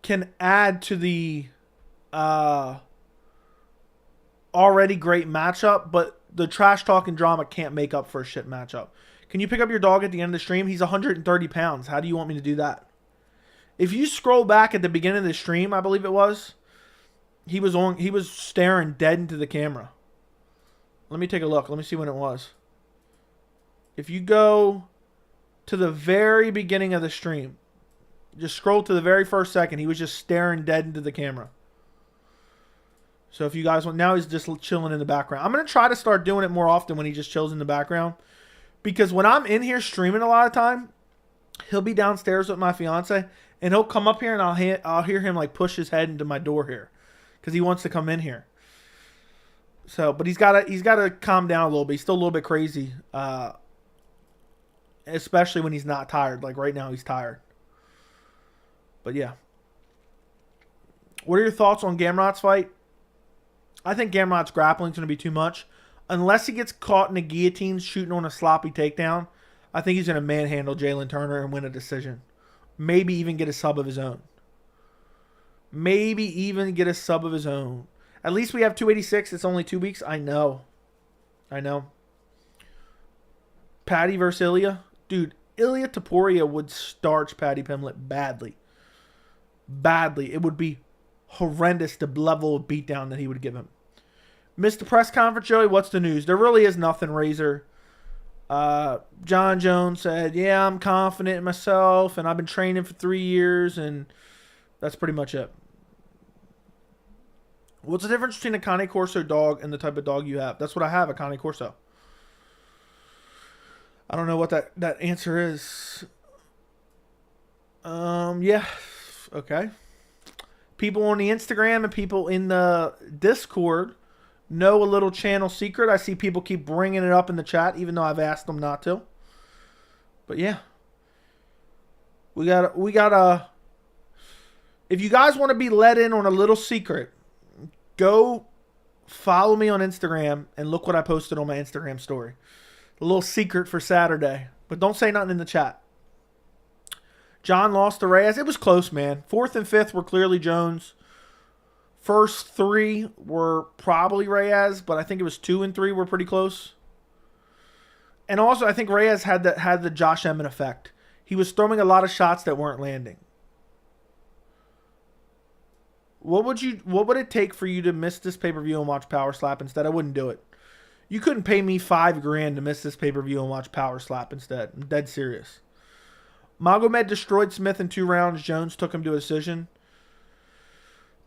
can add to the already great matchup, but the trash talk and drama can't make up for a shit matchup. Can you pick up your dog at the end of the stream? He's 130 pounds. How do you want me to do that? If you scroll back at the beginning of the stream, I believe it was, he was staring dead into the camera. Let me take a look. Let me see when it was. If you go to the very beginning of the stream, just scroll to the very first second, he was just staring dead into the camera. So if you guys want, now he's just chilling in the background. I'm going to try to start doing it more often when he just chills in the background. Because when I'm in here streaming a lot of time, he'll be downstairs with my fiance, and he'll come up here and I'll hear him like push his head into my door here. Because he wants to come in here. So, but he's got to calm down a little bit. He's still a little bit crazy. Especially when he's not tired. Like right now he's tired. But yeah. What are your thoughts on Gamrot's fight? I think Gamrot's grappling is going to be too much. Unless he gets caught in a guillotine shooting on a sloppy takedown, I think he's going to manhandle Jalen Turner and win a decision. Maybe even get a sub of his own. Maybe even get a sub of his own. At least we have 286. It's only 2 weeks. I know. Paddy versus Ilya. Dude, Ilya Taporia would starch Paddy Pimblett badly. Badly. It would be horrendous, the level of beatdown that he would give him. Missed the press conference, Joey. What's the news? There really is nothing, Razor. Jon Jones said, yeah, I'm confident in myself, and I've been training for 3 years, and that's pretty much it. What's the difference between a Cane Corso dog and the type of dog you have? That's what I have, a Cane Corso. I don't know what that answer is. Yeah. Okay. People on the Instagram and people in the Discord know a little channel secret. I see people keep bringing it up in the chat, even though I've asked them not to. But yeah. We got if you guys want to be let in on a little secret, go follow me on Instagram and look what I posted on my Instagram story. A little secret for Saturday. But don't say nothing in the chat. John lost to Reyes. It was close, man. 4th and 5th were clearly Jones. First 3 were probably Reyes, but I think it was 2 and 3 were pretty close. And also, I think Reyes had the Josh Emmett effect. He was throwing a lot of shots that weren't landing. What would it take for you to miss this pay-per-view and watch Power Slap instead? I wouldn't do it. You couldn't pay me $5,000 to miss this pay-per-view and watch Power Slap instead. I'm dead serious. Magomed destroyed Smith in 2 rounds. Jones took him to a decision.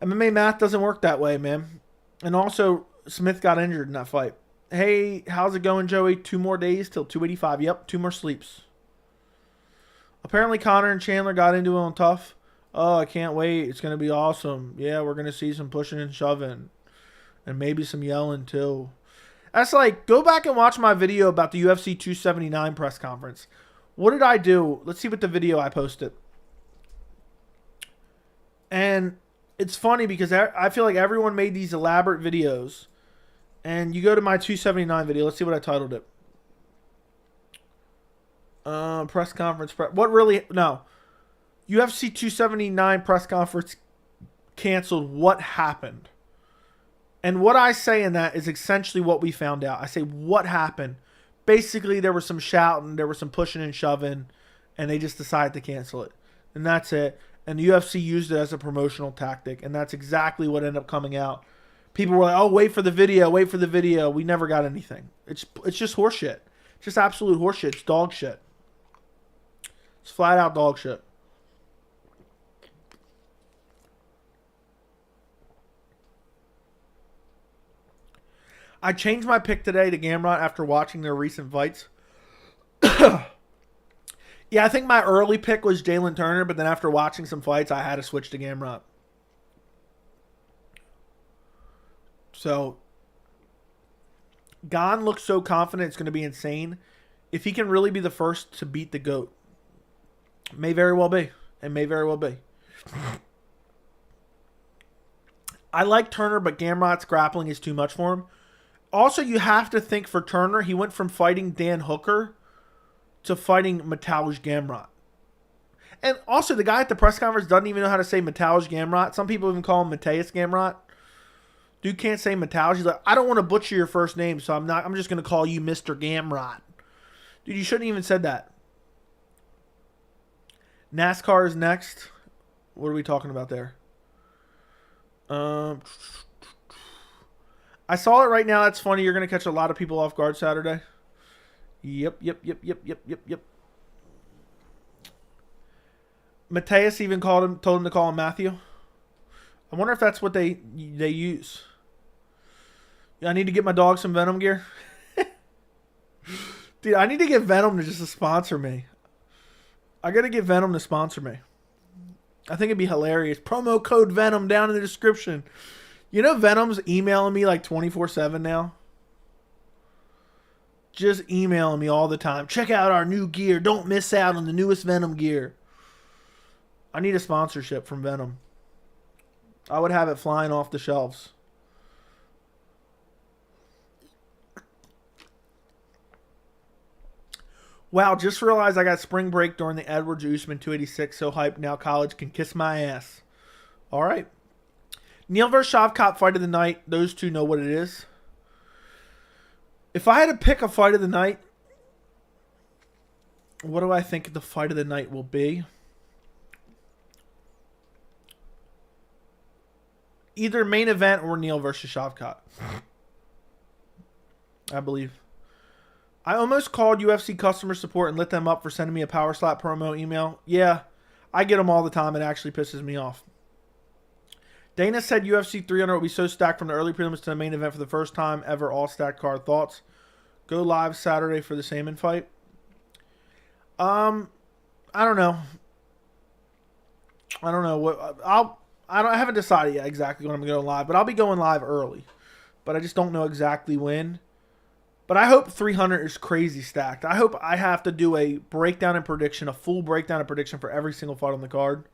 MMA math doesn't work that way, man. And also, Smith got injured in that fight. Hey, how's it going, Joey? 2 more days till 285. Yep, 2 more sleeps. Apparently, Connor and Chandler got into it on Tough. Oh, I can't wait. It's going to be awesome. Yeah, we're going to see some pushing and shoving. And maybe some yelling, too. That's like, go back and watch my video about the UFC 279 press conference. What did I do? Let's see what the video I posted. And it's funny because I feel like everyone made these elaborate videos. And you go to my 279 video. Let's see what I titled it. Press conference. What really? No. UFC 279 press conference canceled. What happened? And what I say in that is essentially what we found out. I say, what happened? Basically, there was some shouting, there was some pushing and shoving, and they just decided to cancel it. And that's it. And the UFC used it as a promotional tactic, and that's exactly what ended up coming out. People were like, oh, wait for the video, wait for the video. We never got anything. It's just horseshit. It's just absolute horseshit. It's dog shit. It's flat out dog shit. I changed my pick today to Gamrot after watching their recent fights. Yeah, I think my early pick was Jalen Turner, but then after watching some fights, I had to switch to Gamrot. So, Gane looks so confident it's going to be insane. If he can really be the first to beat the GOAT, may very well be. It may very well be. I like Turner, but Gamrot's grappling is too much for him. Also, you have to think for Turner, he went from fighting Dan Hooker to fighting Mateusz Gamrot. And also, the guy at the press conference doesn't even know how to say Mateusz Gamrot. Some people even call him Mateusz Gamrot. Dude can't say Mateusz. He's like, I don't want to butcher your first name, so I'm just going to call you Mr. Gamrot. Dude, you shouldn't even said that. NASCAR is next. What are we talking about there? I saw it right now. That's funny. You're going to catch a lot of people off guard Saturday. Yep. Mateus even told him to call him Matthew. I wonder if that's what they use. Yeah, I need to get my dog some Venom gear. Dude, I need to get Venom to just sponsor me. I got to get Venom to sponsor me. I think it'd be hilarious. Promo code Venom down in the description. You know Venom's emailing me like 24/7 now? Just emailing me all the time. Check out our new gear. Don't miss out on the newest Venom gear. I need a sponsorship from Venom. I would have it flying off the shelves. Wow, just realized I got spring break during the Edwards Usman 286. So hyped now college can kiss my ass. All right. Neil versus Shavkat fight of the night. Those two know what it is. If I had to pick a fight of the night, what do I think the fight of the night will be? Either main event or Neil versus Shavkat. I believe. I almost called UFC customer support and lit them up for sending me a power slap promo email. Yeah, I get them all the time. It actually pisses me off. Dana said UFC 300 will be so stacked from the early prelims to the main event for the first time ever. All stacked card. Thoughts? Go live Saturday for the Saman fight. I don't know. I haven't decided yet exactly when I'm going live, but I'll be going live early. But I just don't know exactly when. But I hope 300 is crazy stacked. I hope I have to do a breakdown and prediction, a full breakdown and prediction for every single fight on the card.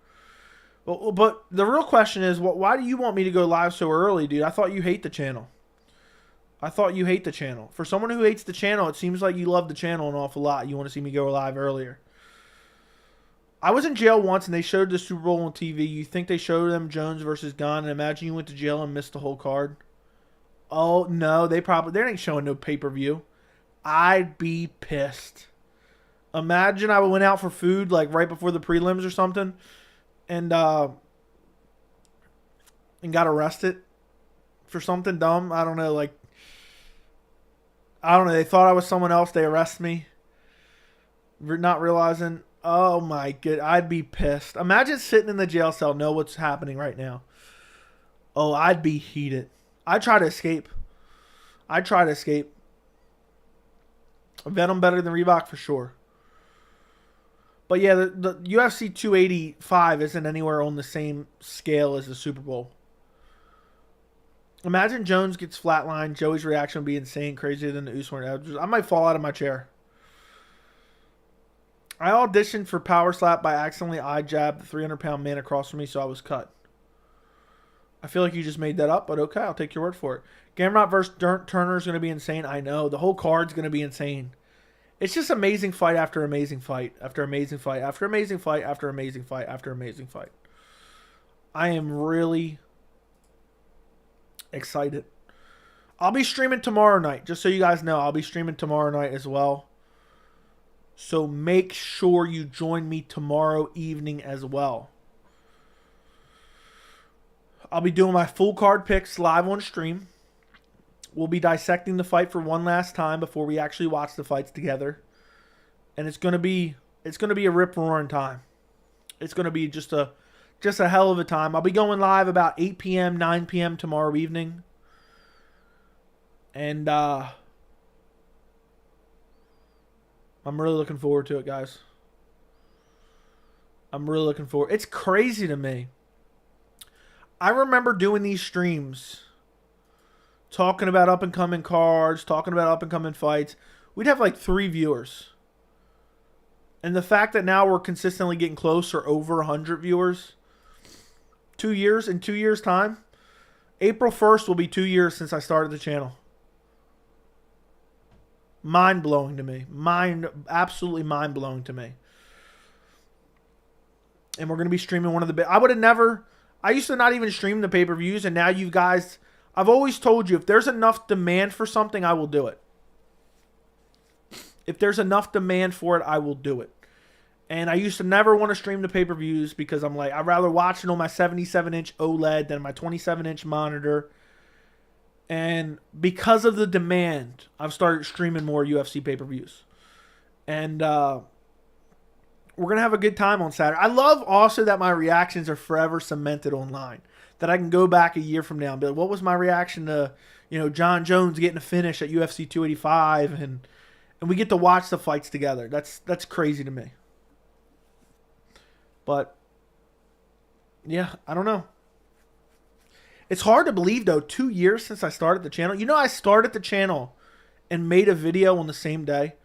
But the real question is, why do you want me to go live so early, dude? I thought you hate the channel. For someone who hates the channel, it seems like you love the channel an awful lot. You want to see me go live earlier. I was in jail once and they showed the Super Bowl on TV. You think they showed them Jones versus Gane, and imagine you went to jail and missed the whole card? Oh, no, they ain't showing no pay-per-view. I'd be pissed. Imagine I went out for food like right before the prelims or something and got arrested for something dumb. I don't know, they thought I was someone else. They arrest me. Not realizing. Oh, my God. I'd be pissed. Imagine sitting in the jail cell, know what's happening right now. Oh, I'd be heated. I'd try to escape. Venom better than Reebok for sure. But yeah, the UFC 285 isn't anywhere on the same scale as the Super Bowl. Imagine Jones gets flatlined. Joey's reaction would be insane, crazier than the Usman. I might fall out of my chair. I auditioned for Power Slap by accidentally eye jabbed the 300-pound man across from me, so I was cut. I feel like you just made that up, but okay, I'll take your word for it. Gamrot versus Turner is going to be insane. I know. The whole card's going to be insane. It's just amazing fight after amazing fight after amazing fight after amazing fight after amazing fight after amazing fight. I am really excited. I'll be streaming tomorrow night. Just so you guys know, I'll be streaming tomorrow night as well. So make sure you join me tomorrow evening as well. I'll be doing my full card picks live on stream. We'll be dissecting the fight for one last time before we actually watch the fights together. And it's gonna be a rip-roaring time. It's gonna be just a hell of a time. I'll be going live about 8 p.m., 9 p.m. tomorrow evening. And I'm really looking forward to it, guys. I'm really looking forward. It's crazy to me. I remember doing these streams, talking about up-and-coming cards, talking about up-and-coming fights. We'd have like 3 viewers. And the fact that now we're consistently getting closer, over 100 viewers. 2 years, in 2 years' time. April 1st will be 2 years since I started the channel. Mind-blowing to me. Absolutely mind-blowing to me. and we're going to be streaming one of the I would have never, I used to not even stream the pay-per-views, and now you guys, I've always told you, if there's enough demand for something, I will do it. If there's enough demand for it, I will do it. And I used to never want to stream the pay-per-views because I'm like, I'd rather watch it on my 77-inch OLED than my 27-inch monitor. And because of the demand, I've started streaming more UFC pay-per-views. And we're going to have a good time on Saturday. I love also that my reactions are forever cemented online. That I can go back a year from now and be like, what was my reaction to, Jon Jones getting a finish at UFC 285? And we get to watch the fights together. That's crazy to me. But, yeah, I don't know. It's hard to believe, though, 2 years since I started the channel. I started the channel and made a video on the same day.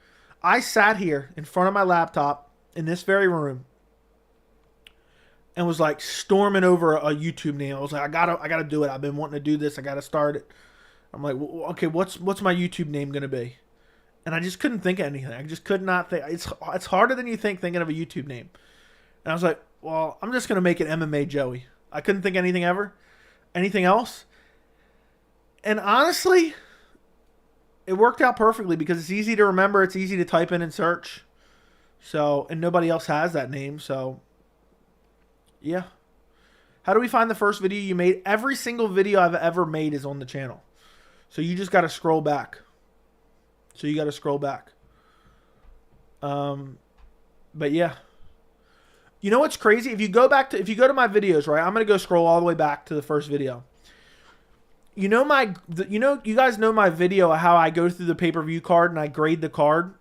I sat here in front of my laptop in this very room and was like storming over a YouTube name. I was like, I gotta do it. I've been wanting to do this. I gotta start it. I'm like, well, okay, what's my YouTube name gonna be? And I just couldn't think of anything. I just could not think. It's harder than you think thinking of a YouTube name. And I was like, well, I'm just going to make it MMA Joey. I couldn't think of anything else. And honestly, it worked out perfectly because it's easy to remember. It's easy to type in and search. So, and nobody else has that name. So, yeah. How do we find the first video you made? Every single video I've ever made is on the channel. So you just got to scroll back. But yeah. You know what's crazy? If you go to my videos, right? I'm going to go scroll all the way back to the first video. You guys know my video of how I go through the pay-per-view card and I grade the card.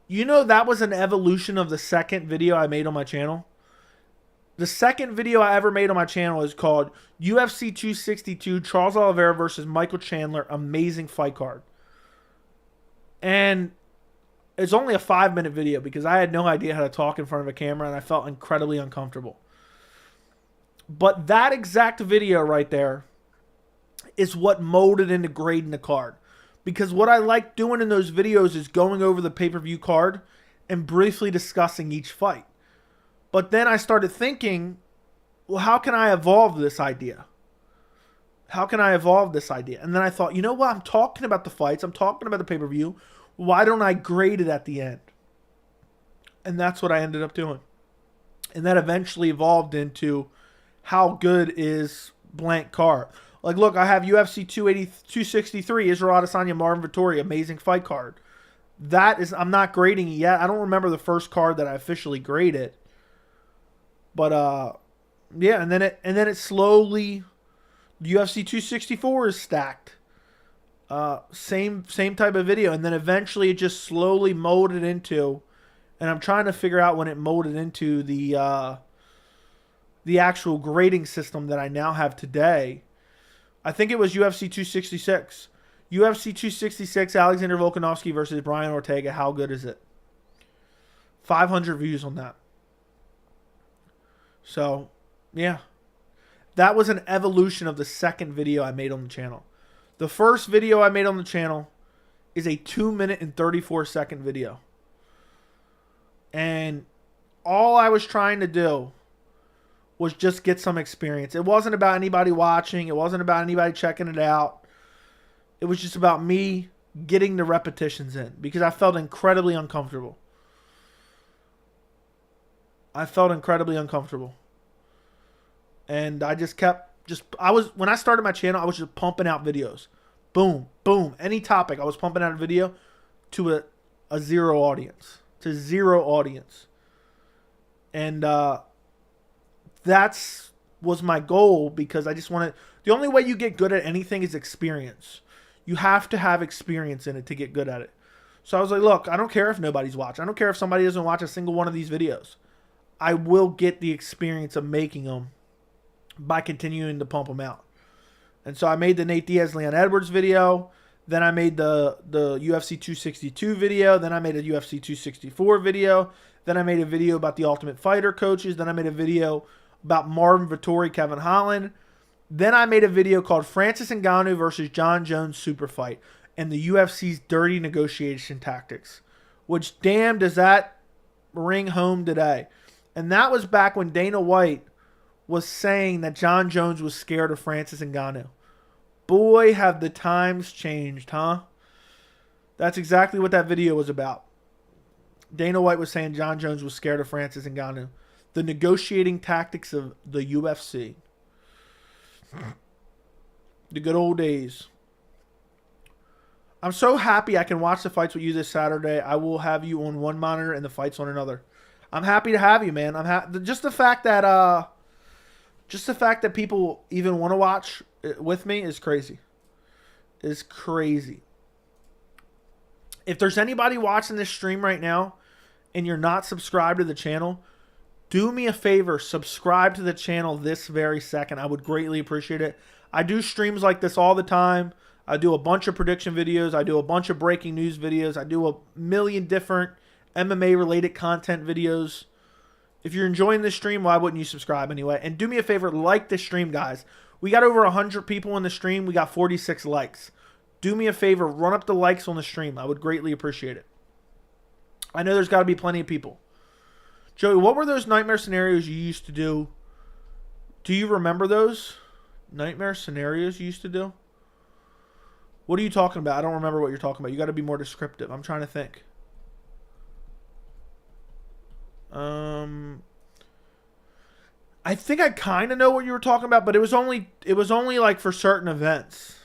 That was an evolution of the second video I made on my channel. The second video I ever made on my channel is called UFC 262 Charles Oliveira versus Michael Chandler Amazing Fight Card. And it's only a 5-minute video because I had no idea how to talk in front of a camera and I felt incredibly uncomfortable. But that exact video right there is what molded into grading the card. Because what I like doing in those videos is going over the pay-per-view card and briefly discussing each fight. But then I started thinking, well, how can I evolve this idea? And then I thought, you know what? I'm talking about the fights. I'm talking about the pay-per-view. Why don't I grade it at the end? And that's what I ended up doing. And that eventually evolved into how good is blank card. Like, look, I have UFC 263, Israel Adesanya, Marvin Vettori, amazing fight card. That is, I'm not grading it yet. I don't remember the first card that I officially graded. But, yeah, and then it slowly, UFC 264 is stacked. Same type of video. And then eventually it just slowly molded into, and I'm trying to figure out when it molded into the actual grading system that I now have today. I think it was UFC 266. UFC 266, Alexander Volkanovski versus Brian Ortega. How good is it? 500 views on that. So, yeah. That was an evolution of the second video I made on the channel. The first video I made on the channel is a 2-minute and 34-second video. And all I was trying to do was just get some experience. It wasn't about anybody watching. It wasn't about anybody checking it out. It was just about me getting the repetitions in because I felt incredibly uncomfortable. And I just kept, when I started my channel, I was just pumping out videos. Boom, boom. Any topic, I was pumping out a video to a zero audience. And that's was my goal because I just wanted, the only way you get good at anything is experience. You have to have experience in it to get good at it. So I was like, look, I don't care if nobody's watching. I don't care if somebody doesn't watch a single one of these videos. I will get the experience of making them by continuing to pump them out. And so I made the Nate Diaz, Leon Edwards video. Then I made the UFC 262 video. Then I made a UFC 264 video. Then I made a video about the Ultimate Fighter coaches. Then I made a video about Marvin Vettori, Kevin Holland. Then I made a video called Francis Ngannou versus Jon Jones Super Fight and the UFC's dirty negotiation tactics. Which, damn, does that ring home today. And that was back when Dana White was saying that Jon Jones was scared of Francis Ngannou. Boy, have the times changed, huh? That's exactly what that video was about. Dana White was saying Jon Jones was scared of Francis Ngannou. The negotiating tactics of the UFC. The good old days. I'm so happy I can watch the fights with you this Saturday. I will have you on one monitor and the fights on another. I'm happy to have you, man. Just the fact that people even want to watch with me is crazy. Is crazy. If there's anybody watching this stream right now and you're not subscribed to the channel, do me a favor, subscribe to the channel this very second. I would greatly appreciate it. I do streams like this all the time. I do a bunch of prediction videos. I do a bunch of breaking news videos. I do a million different MMA-related content videos. If you're enjoying this stream, why wouldn't you subscribe anyway? And do me a favor, like this stream, guys. We got over 100 people in the stream. We got 46 likes. Do me a favor, run up the likes on the stream. I would greatly appreciate it. I know there's got to be plenty of people. Joey, what were those nightmare scenarios you used to do? Do you remember those nightmare scenarios you used to do? What are you talking about? I don't remember what you're talking about. You got to be more descriptive. I'm trying to think. I think I kind of know what you were talking about, but it was only like for certain events.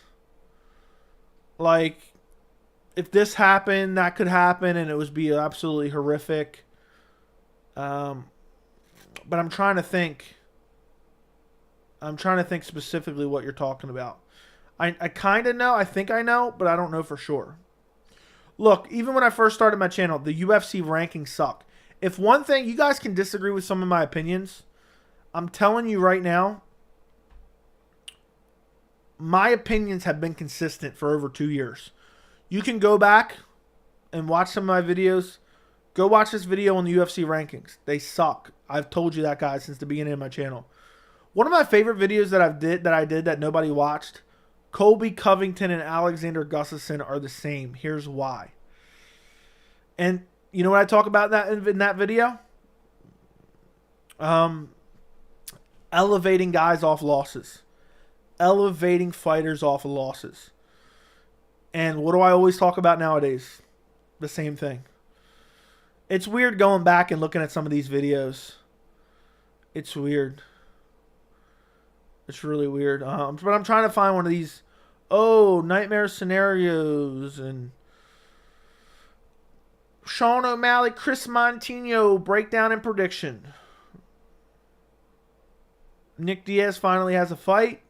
Like if this happened, that could happen, and it would be absolutely horrific. But I'm trying to think. I'm trying to think specifically what you're talking about. I kind of know. I think I know, but I don't know for sure. Look, even when I first started my channel, the UFC rankings suck. If one thing, you guys can disagree with some of my opinions. I'm telling you right now, my opinions have been consistent for over 2 years. You can go back and watch some of my videos. Go watch this video on the UFC rankings. They suck. I've told you that, guys, since the beginning of my channel. One of my favorite videos that I did that nobody watched, Colby Covington and Alexander Gustafsson are the same. Here's why. And you know what I talk about in that video? Elevating guys off losses. Elevating fighters off of losses. And what do I always talk about nowadays? The same thing. It's weird going back and looking at some of these videos. It's weird. It's really weird. But I'm trying to find one of these, nightmare scenarios, and Sean O'Malley, Chris Montino, breakdown and prediction. Nick Diaz finally has a fight.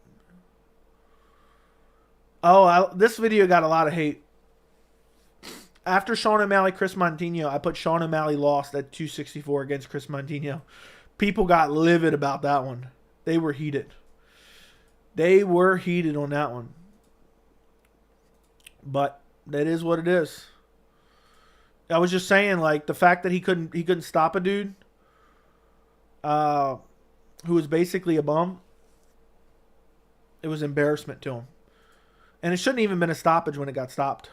This video got a lot of hate. After Sean O'Malley, Chris Montino, I put Sean O'Malley lost at 264 against Chris Montino. People got livid about that one. They were heated. They were heated on that one. But that is what it is. I was just saying, like, the fact that he couldn't stop a dude who was basically a bum, it was embarrassment to him. And it shouldn't even been a stoppage when it got stopped.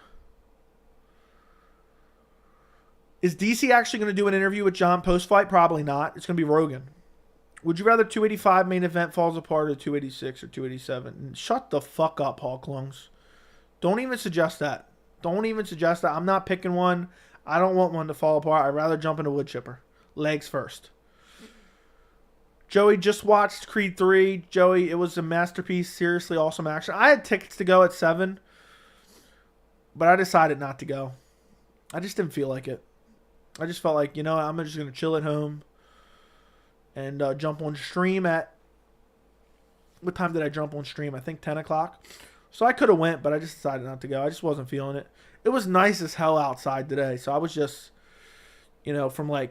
Is DC actually going to do an interview with John post-fight? Probably not. It's going to be Rogan. Would you rather 285 main event falls apart or 286 or 287? Shut the fuck up, Hulk Lungs. Don't even suggest that. Don't even suggest that. I'm not picking one. I don't want one to fall apart. I'd rather jump in a wood chipper. Legs first. Joey just watched Creed 3. Joey, it was a masterpiece. Seriously awesome action. I had tickets to go at 7, but I decided not to go. I just didn't feel like it. I just felt like, I'm just going to chill at home and jump on stream at... What time did I jump on stream? I think 10 o'clock. So I could have went, but I just decided not to go. I just wasn't feeling it. It was nice as hell outside today. So I was just, from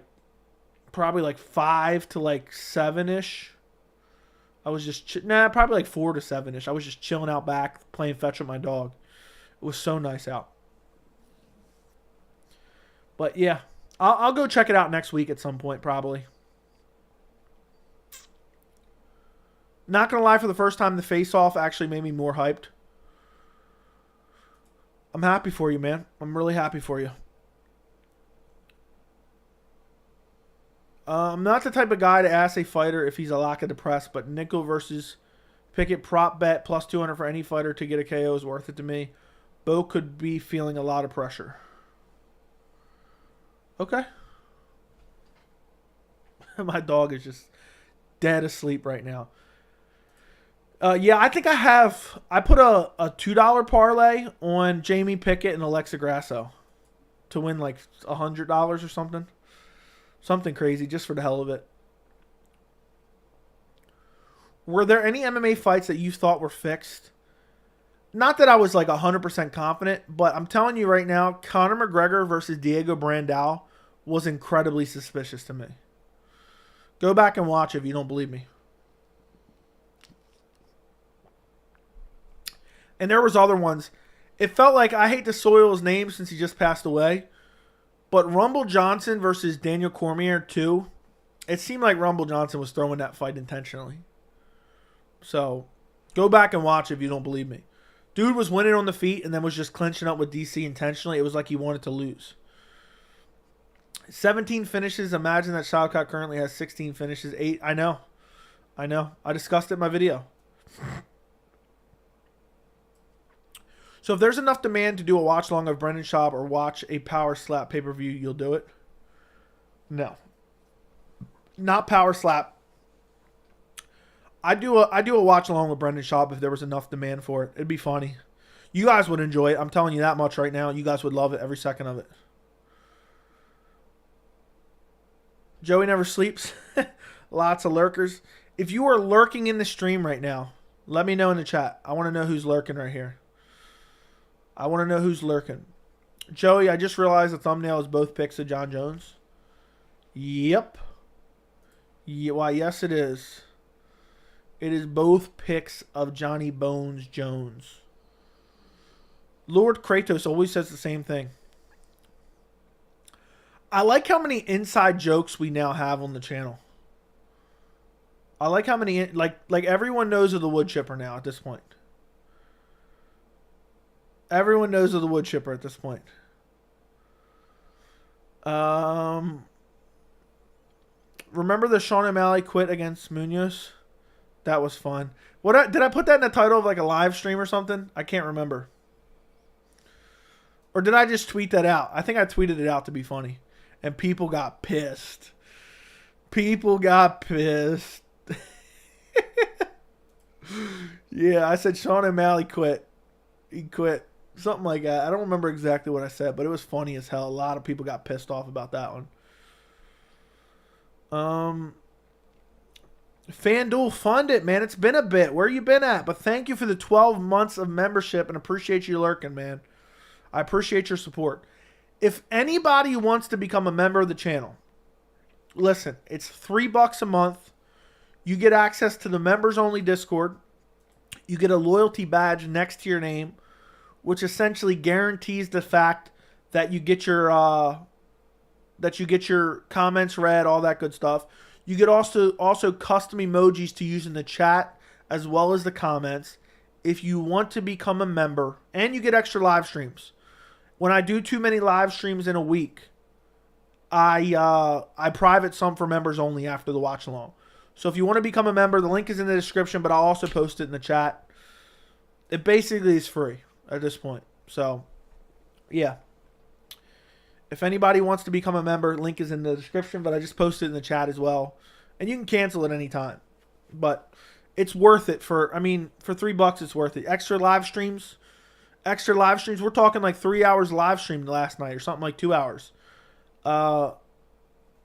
probably 5 to 7-ish. I was just, probably 4 to 7-ish. I was just chilling out back, playing fetch with my dog. It was so nice out. But yeah, I'll go check it out next week at some point, probably. Not going to lie, for the first time, the face-off actually made me more hyped. I'm happy for you, man. I'm really happy for you. I'm not the type of guy to ask a fighter if he's a lock of the press, but nickel versus Pickett prop bet plus 200 for any fighter to get a KO is worth it to me. Bo could be feeling a lot of pressure. Okay. My dog is just dead asleep right now. Yeah, I think I put a $2 parlay on Jamie Pickett and Alexa Grasso to win like $100 or something. Something crazy just for the hell of it. Were there any MMA fights that you thought were fixed? Not that I was like 100% confident, but I'm telling you right now, Conor McGregor versus Diego Brandao was incredibly suspicious to me. Go back and watch if you don't believe me. And there was other ones. It felt like, I hate to soil his name since he just passed away, but Rumble Johnson versus Daniel Cormier 2, it seemed like Rumble Johnson was throwing that fight intentionally. So, go back and watch if you don't believe me. Dude was winning on the feet and then was just clinching up with DC intentionally. It was like he wanted to lose. 17 finishes. Imagine that Shalkat currently has 16 finishes. 8. I know. I discussed it in my video. So if there's enough demand to do a watch long of Brendan Schaub or watch a Power Slap pay-per-view, you'll do it? No. Not Power Slap. I do a watch along with Brendan Schaub if there was enough demand for it. It'd be funny. You guys would enjoy it. I'm telling you that much right now. You guys would love it, every second of it. Joey never sleeps. Lots of lurkers. If you are lurking in the stream right now, let me know in the chat. I want to know who's lurking right here. I want to know who's lurking. Joey, I just realized the thumbnail is both pics of Jon Jones. Yep. Yeah, why, yes, it is. It is both pics of Johnny Bones Jones. Lord Kratos always says the same thing. I like how many inside jokes we now have on the channel. I like how many, like everyone knows of the wood chipper now at this point. Everyone knows of the wood chipper at this point. Remember the Sean O'Malley quit against Munoz? That was fun. Did I put that in the title of like a live stream or something? I can't remember. Or did I just tweet that out? I think I tweeted it out to be funny. And people got pissed. People got pissed. Yeah, I said Sean O'Malley quit. He quit. Something like that. I don't remember exactly what I said, but it was funny as hell. A lot of people got pissed off about that one. FanDuel, fund it, man. It's been a bit. Where you been at? But thank you for the 12 months of membership and appreciate you lurking, man. I appreciate your support. If anybody wants to become a member of the channel, listen, it's $3 a month. You get access to the members-only Discord. You get a loyalty badge next to your name, which essentially guarantees the fact that you get your comments read, all that good stuff. You get also custom emojis to use in the chat as well as the comments if you want to become a member, and you get extra live streams. When I do too many live streams in a week, I private some for members only after the watch along. So if you want to become a member, the link is in the description, but I'll also post it in the chat. It basically is free at this point. So, yeah. If anybody wants to become a member, link is in the description, but I just posted it in the chat as well. And you can cancel at any time. But it's worth it for $3, it's worth it. Extra live streams. We're talking like 3 hours live streamed last night or something like 2 hours.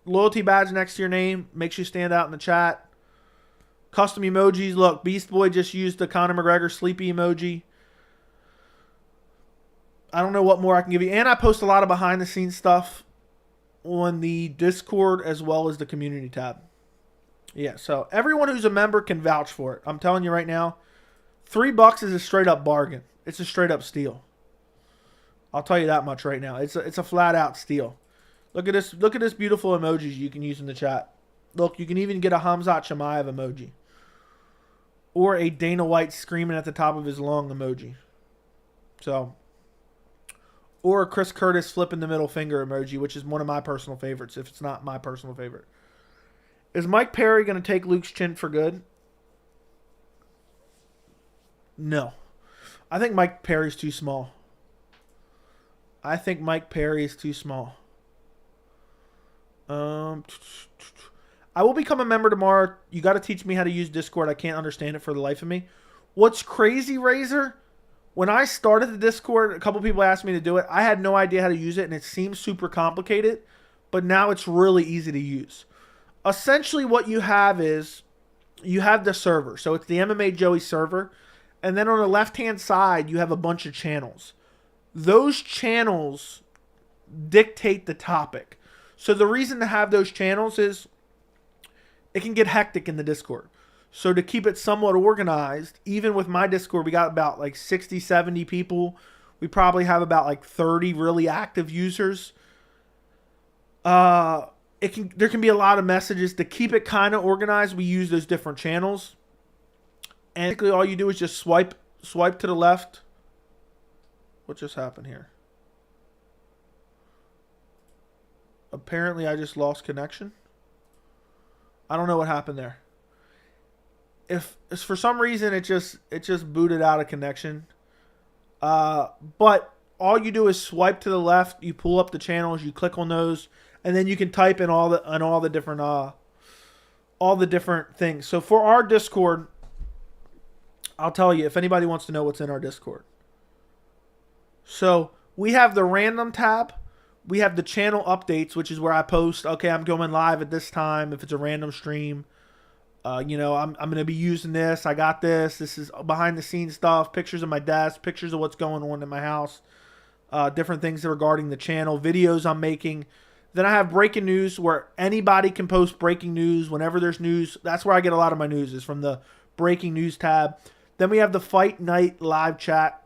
Loyalty badge next to your name makes you stand out in the chat. Custom emojis. Look, Beast Boy just used the Conor McGregor sleepy emoji. I don't know what more I can give you. And I post a lot of behind the scenes stuff on the Discord as well as the community tab. Yeah, so everyone who's a member can vouch for it. I'm telling you right now, $3 is a straight up bargain. It's a straight up steal. I'll tell you that much right now. It's a flat out steal. Look at this. Look at this beautiful emojis you can use in the chat. Look, you can even get a Hamzat Chimaev emoji. Or a Dana White screaming at the top of his lung emoji. So, or a Chris Curtis flipping the middle finger emoji, which is one of my personal favorites, if it's not my personal favorite. Is Mike Perry going to take Luke's chin for good? No. I think Mike Perry's too small. I think Mike Perry is too small. I will become a member tomorrow. You got to teach me how to use Discord. I can't understand it for the life of me. What's crazy, Razor? When I started the Discord, a couple people asked me to do it. I had no idea how to use it, and it seems super complicated. But now it's really easy to use. Essentially, what you have is you have the server. So it's the MMA Joey server. And then on the left-hand side, you have a bunch of channels. Those channels dictate the topic. So the reason to have those channels is it can get hectic in the Discord. So to keep it somewhat organized, even with my Discord, we got about like 60, 70 people. We probably have about like 30 really active users. There can be a lot of messages. To keep it kind of organized, we use those different channels. And basically all you do is just swipe to the left. What just happened here? Apparently I just lost connection. I don't know what happened there. If for some reason it just booted out of connection. But all you do is swipe to the left, you pull up the channels, you click on those, and then you can type in all the different things. So for our Discord, I'll tell you if anybody wants to know what's in our Discord. So we have the random tab. We have the channel updates, which is where I post, okay, I'm going live at this time if it's a random stream. I'm going to be using this. I got this. This is behind the scenes stuff, pictures of my desk, pictures of what's going on in my house, different things regarding the channel, videos I'm making. Then I have breaking news where anybody can post breaking news whenever there's news. That's where I get a lot of my news is from the breaking news tab. Then we have the fight night live chat.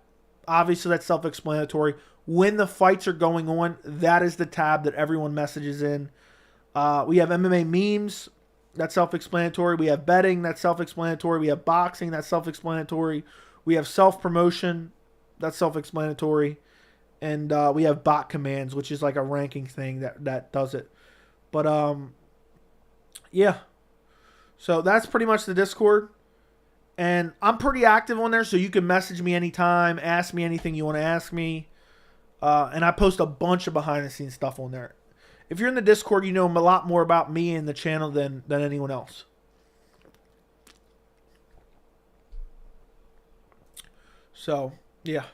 Obviously, that's self-explanatory. When the fights are going on, that is the tab that everyone messages in. We have MMA memes. That's self-explanatory. We have betting. That's self-explanatory. We have boxing. That's self-explanatory. We have self-promotion. That's self-explanatory. And we have bot commands, which is like a ranking thing that does it. But, yeah. So that's pretty much the Discord. And I'm pretty active on there, so you can message me anytime, ask me anything you want to ask me. And I post a bunch of behind-the-scenes stuff on there. If you're in the Discord, you know a lot more about me and the channel than anyone else. So, yeah.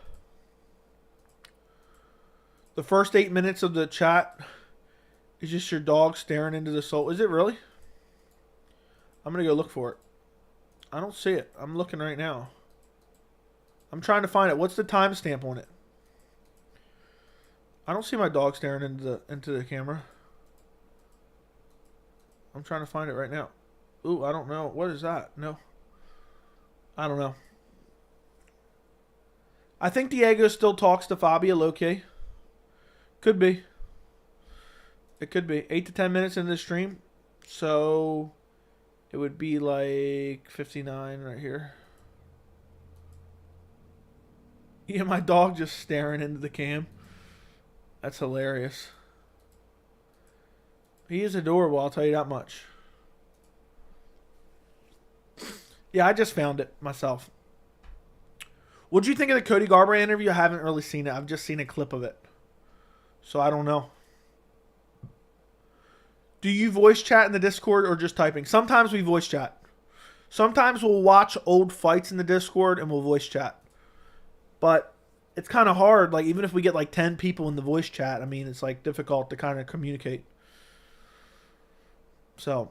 The first 8 minutes of the chat is just your dog staring into the soul. Is it really? I'm going to go look for it. I don't see it. I'm looking right now. I'm trying to find it. What's the timestamp on it? I don't see my dog staring into the camera. I'm trying to find it right now. Ooh, I don't know. What is that? No. I don't know. I think Diego still talks to Fabio Loki. Could be. It could be. 8 to 10 minutes into the stream. So it would be like 59 right here. Yeah, my dog just staring into the cam. That's hilarious. He is adorable, I'll tell you that much. Yeah, I just found it myself. What did you think of the Cody Garbrandt interview? I haven't really seen it. I've just seen a clip of it. So I don't know. Do you voice chat in the Discord or just typing? Sometimes we voice chat. Sometimes we'll watch old fights in the Discord and we'll voice chat. But it's kind of hard. Like, even if we get like 10 people in the voice chat, I mean, it's like difficult to kind of communicate. So,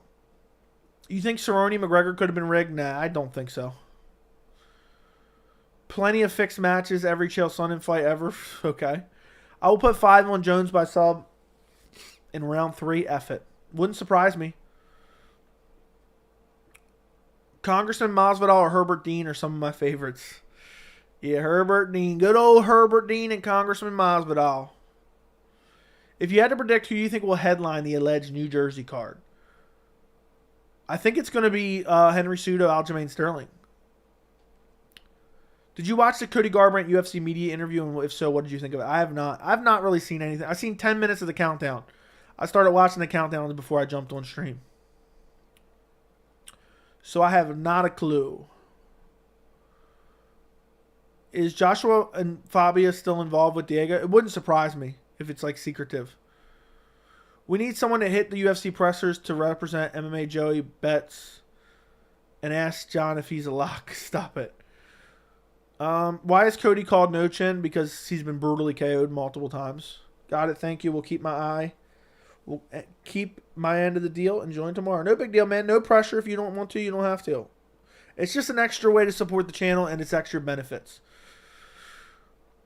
you think Cerrone McGregor could have been rigged? Nah, I don't think so. Plenty of fixed matches, every Chael Sonnen fight ever. Okay. I will put 5 on Jones by sub in round 3. F it. Wouldn't surprise me. Congressman Masvidal or Herbert Dean are some of my favorites. Yeah, Herbert Dean. Good old Herbert Dean and Congressman Masvidal. If you had to predict who you think will headline the alleged New Jersey card, I think it's going to be Henry Cejudo, Aljamain Sterling. Did you watch the Cody Garbrandt UFC media interview? And if so, what did you think of it? I have not. I've not really seen anything. I've seen 10 minutes of the countdown. I started watching the countdown before I jumped on stream. So I have not a clue. Is Joshua and Fabia still involved with Diego? It wouldn't surprise me if it's like secretive. We need someone to hit the UFC pressers to represent MMA Joey Betts and ask John if he's a lock. Stop it. Why is Cody called No Chin? Because he's been brutally KO'd multiple times. Got it. Thank you. We'll keep my eye. We'll keep my end of the deal and join tomorrow. No big deal, man. No pressure. If you don't want to, you don't have to. It's just an extra way to support the channel and it's extra benefits.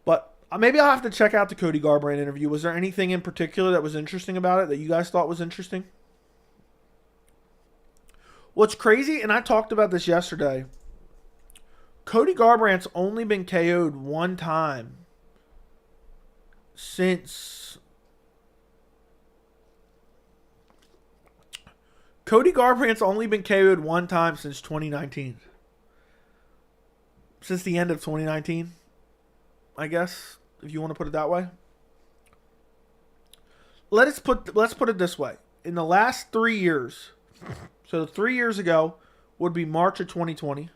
But maybe I'll have to check out the Cody Garbrandt interview. Was there anything in particular that was interesting about it that you guys thought was interesting? What's crazy, and I talked about this yesterday, Cody Garbrandt's only been KO'd one time since... Cody Garbrandt's only been KO'd one time since 2019. Since the end of 2019, I guess, if you want to put it that way. Let's put it this way. In the last 3 years, so 3 years ago would be March of 2020.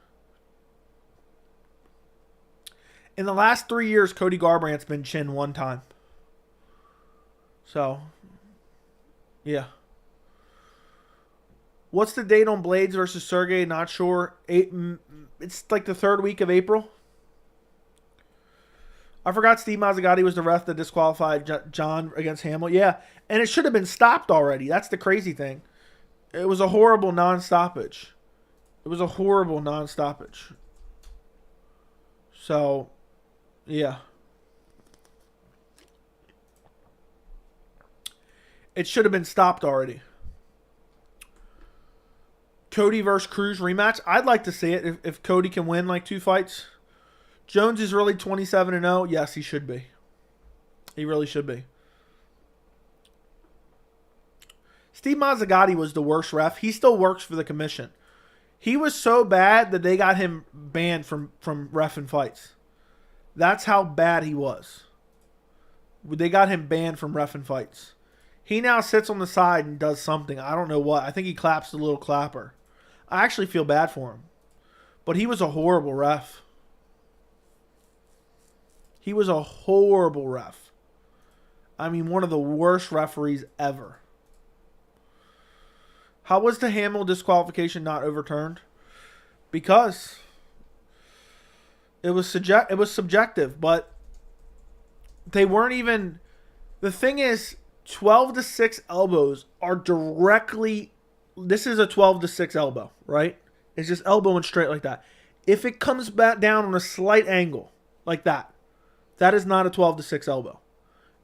In the last 3 years, Cody Garbrandt's been chinned one time. So, yeah. What's the date on Blades versus Sergey? Not sure. It's like the third week of April. I forgot Steve Mazzagatti was the ref that disqualified John against Hamill. Yeah, and it should have been stopped already. That's the crazy thing. It was a horrible non-stoppage. It was a horrible non-stoppage. So, yeah. It should have been stopped already. Cody versus Cruz rematch. I'd like to see it if Cody can win like 2 fights. Jones is really 27-0. Yes, he should be. He really should be. Steve Mazzagatti was the worst ref. He still works for the commission. He was so bad that they got him banned from reffing fights. That's how bad he was. They got him banned from reffing fights. He now sits on the side and does something. I don't know what. I think he claps the little clapper. I actually feel bad for him. But he was a horrible ref. He was a horrible ref. I mean, one of the worst referees ever. How was the Hamill disqualification not overturned? Because it was subjective, but they weren't even... The thing is, 12-6 elbows are directly... This is a 12-6 elbow, right? It's just elbowing straight like that. If it comes back down on a slight angle, like that, that is not a 12-6 elbow.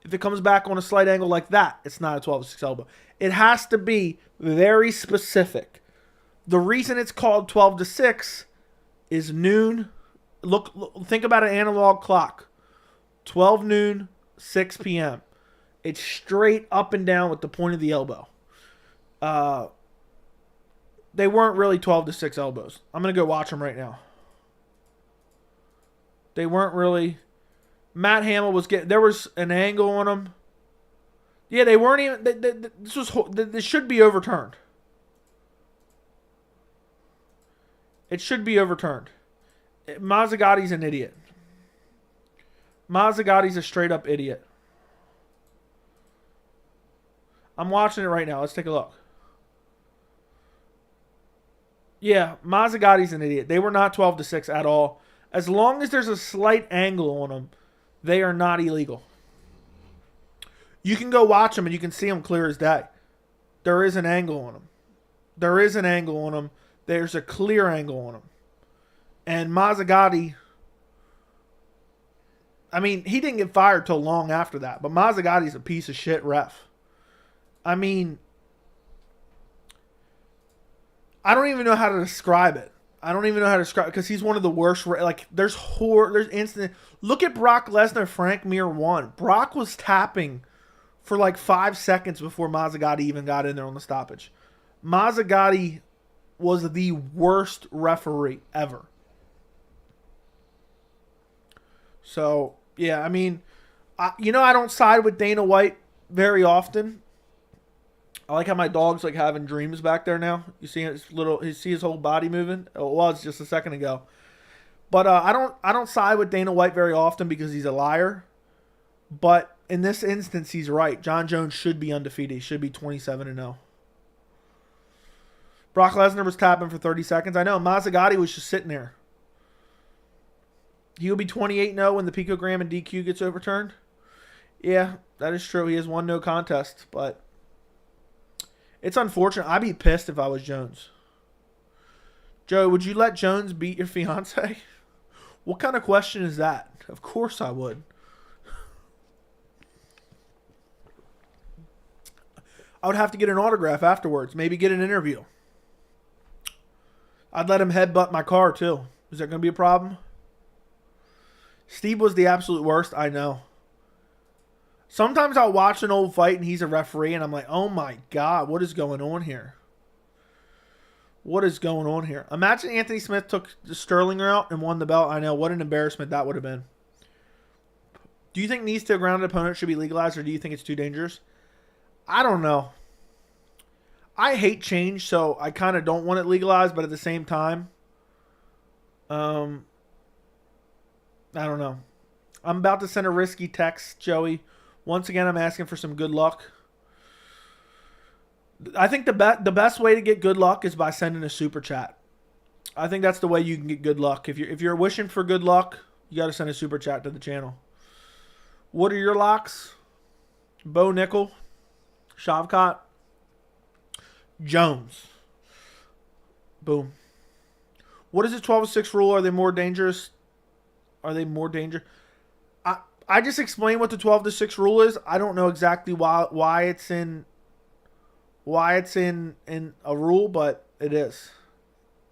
If it comes back on a slight angle like that, it's not a 12-6 elbow. It has to be very specific. The reason it's called 12-6 is noon. Look, think about an analog clock. 12 noon, 6 p.m. It's straight up and down with the point of the elbow. They weren't really 12-6 elbows. I'm going to go watch them right now. They weren't really... Matt Hamill was getting... There was an angle on him. Yeah, they weren't even... This should be overturned. It should be overturned. Mazzagatti's an idiot. Mazzagatti's a straight up idiot. I'm watching it right now. Let's take a look. Yeah, Mazzagatti's an idiot. They were not 12-6 at all. As long as there's a slight angle on them, they are not illegal. You can go watch them and you can see them clear as day. There is an angle on them. There is an angle on them. There's a clear angle on them. And Mazzagatti, I mean, he didn't get fired till long after that. But Mazzagatti's a piece of shit ref. I mean, I don't even know how to describe it. I don't even know how to describe it because he's one of the worst. Like, there's instant. Look at Brock Lesnar, Frank Mir 1. Brock was tapping for like 5 seconds before Mazzagatti even got in there on the stoppage. Mazzagatti was the worst referee ever. So, yeah, I mean, I don't side with Dana White very often. I like how my dog's like having dreams back there now. You see you see his whole body moving. It was just a second ago. But I don't side with Dana White very often because he's a liar. But in this instance, he's right. Jon Jones should be undefeated. He should be 27-0. Brock Lesnar was tapping for 30 seconds. I know. Mazzagatti was just sitting there. He'll be 28-0 when the picogram and DQ gets overturned. Yeah, that is true. He has won no contest. But it's unfortunate. I'd be pissed if I was Jones. Joe, would you let Jones beat your fiance? What kind of question is that? Of course I would. I would have to get an autograph afterwards. Maybe get an interview. I'd let him headbutt my car too. Is that going to be a problem? Steve was the absolute worst. I know. Sometimes I'll watch an old fight and he's a referee and I'm like, oh my God, what is going on here? What is going on here? Imagine Anthony Smith took the Sterling route and won the belt. I know. What an embarrassment that would have been. Do you think knees to a grounded opponent should be legalized or do you think it's too dangerous? I don't know. I hate change, so I kind of don't want it legalized, but at the same time, I don't know. I'm about to send a risky text, Joey. Once again, I'm asking for some good luck. I think the best way to get good luck is by sending a super chat. I think that's the way you can get good luck. If you're wishing for good luck, you got to send a super chat to the channel. What are your locks? Bo Nickel, Shavkat, Jones. Boom. What is the 12-6 rule? Are they more dangerous? Are they more dangerous? I just explained what the 12-6 rule is. I don't know exactly why it's in a rule, but it is.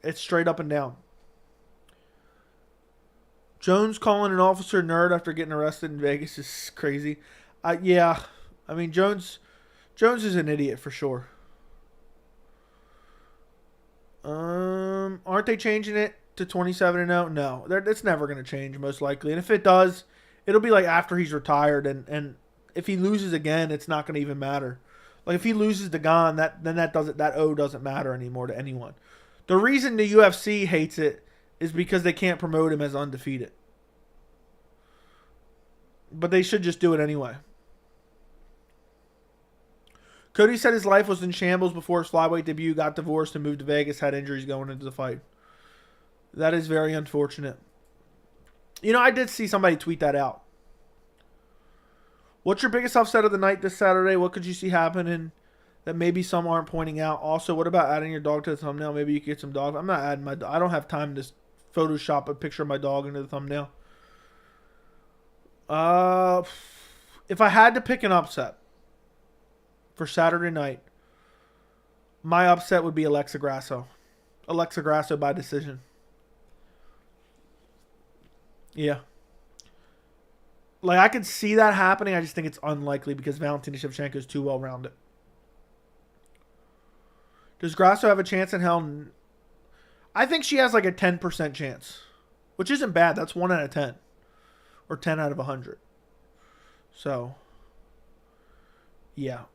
It's straight up and down. Jones calling an officer nerd after getting arrested in Vegas is crazy. Yeah, I mean Jones is an idiot for sure. Aren't they changing it to 27-0? No, it's never going to change most likely. And if it does, it'll be like after he's retired. And if he loses again, it's not going to even matter. Like if he loses to Gane, that O doesn't matter anymore to anyone. The reason the UFC hates it is because they can't promote him as undefeated. But they should just do it anyway. Cody said his life was in shambles before his flyweight debut, got divorced and moved to Vegas, had injuries going into the fight. That is very unfortunate. You know, I did see somebody tweet that out. What's your biggest upset of the night this Saturday? What could you see happening that maybe some aren't pointing out? Also, what about adding your dog to the thumbnail? Maybe you could get some dogs. I'm not adding my dog. I don't have time to Photoshop a picture of my dog into the thumbnail. If I had to pick an upset for Saturday night, my upset would be Alexa Grasso. Alexa Grasso by decision. Yeah. Like, I could see that happening. I just think it's unlikely because Valentina Shevchenko is too well-rounded. Does Grasso have a chance in hell? I think she has like a 10% chance, which isn't bad. That's 1 out of 10 or 10 out of 100. So, yeah.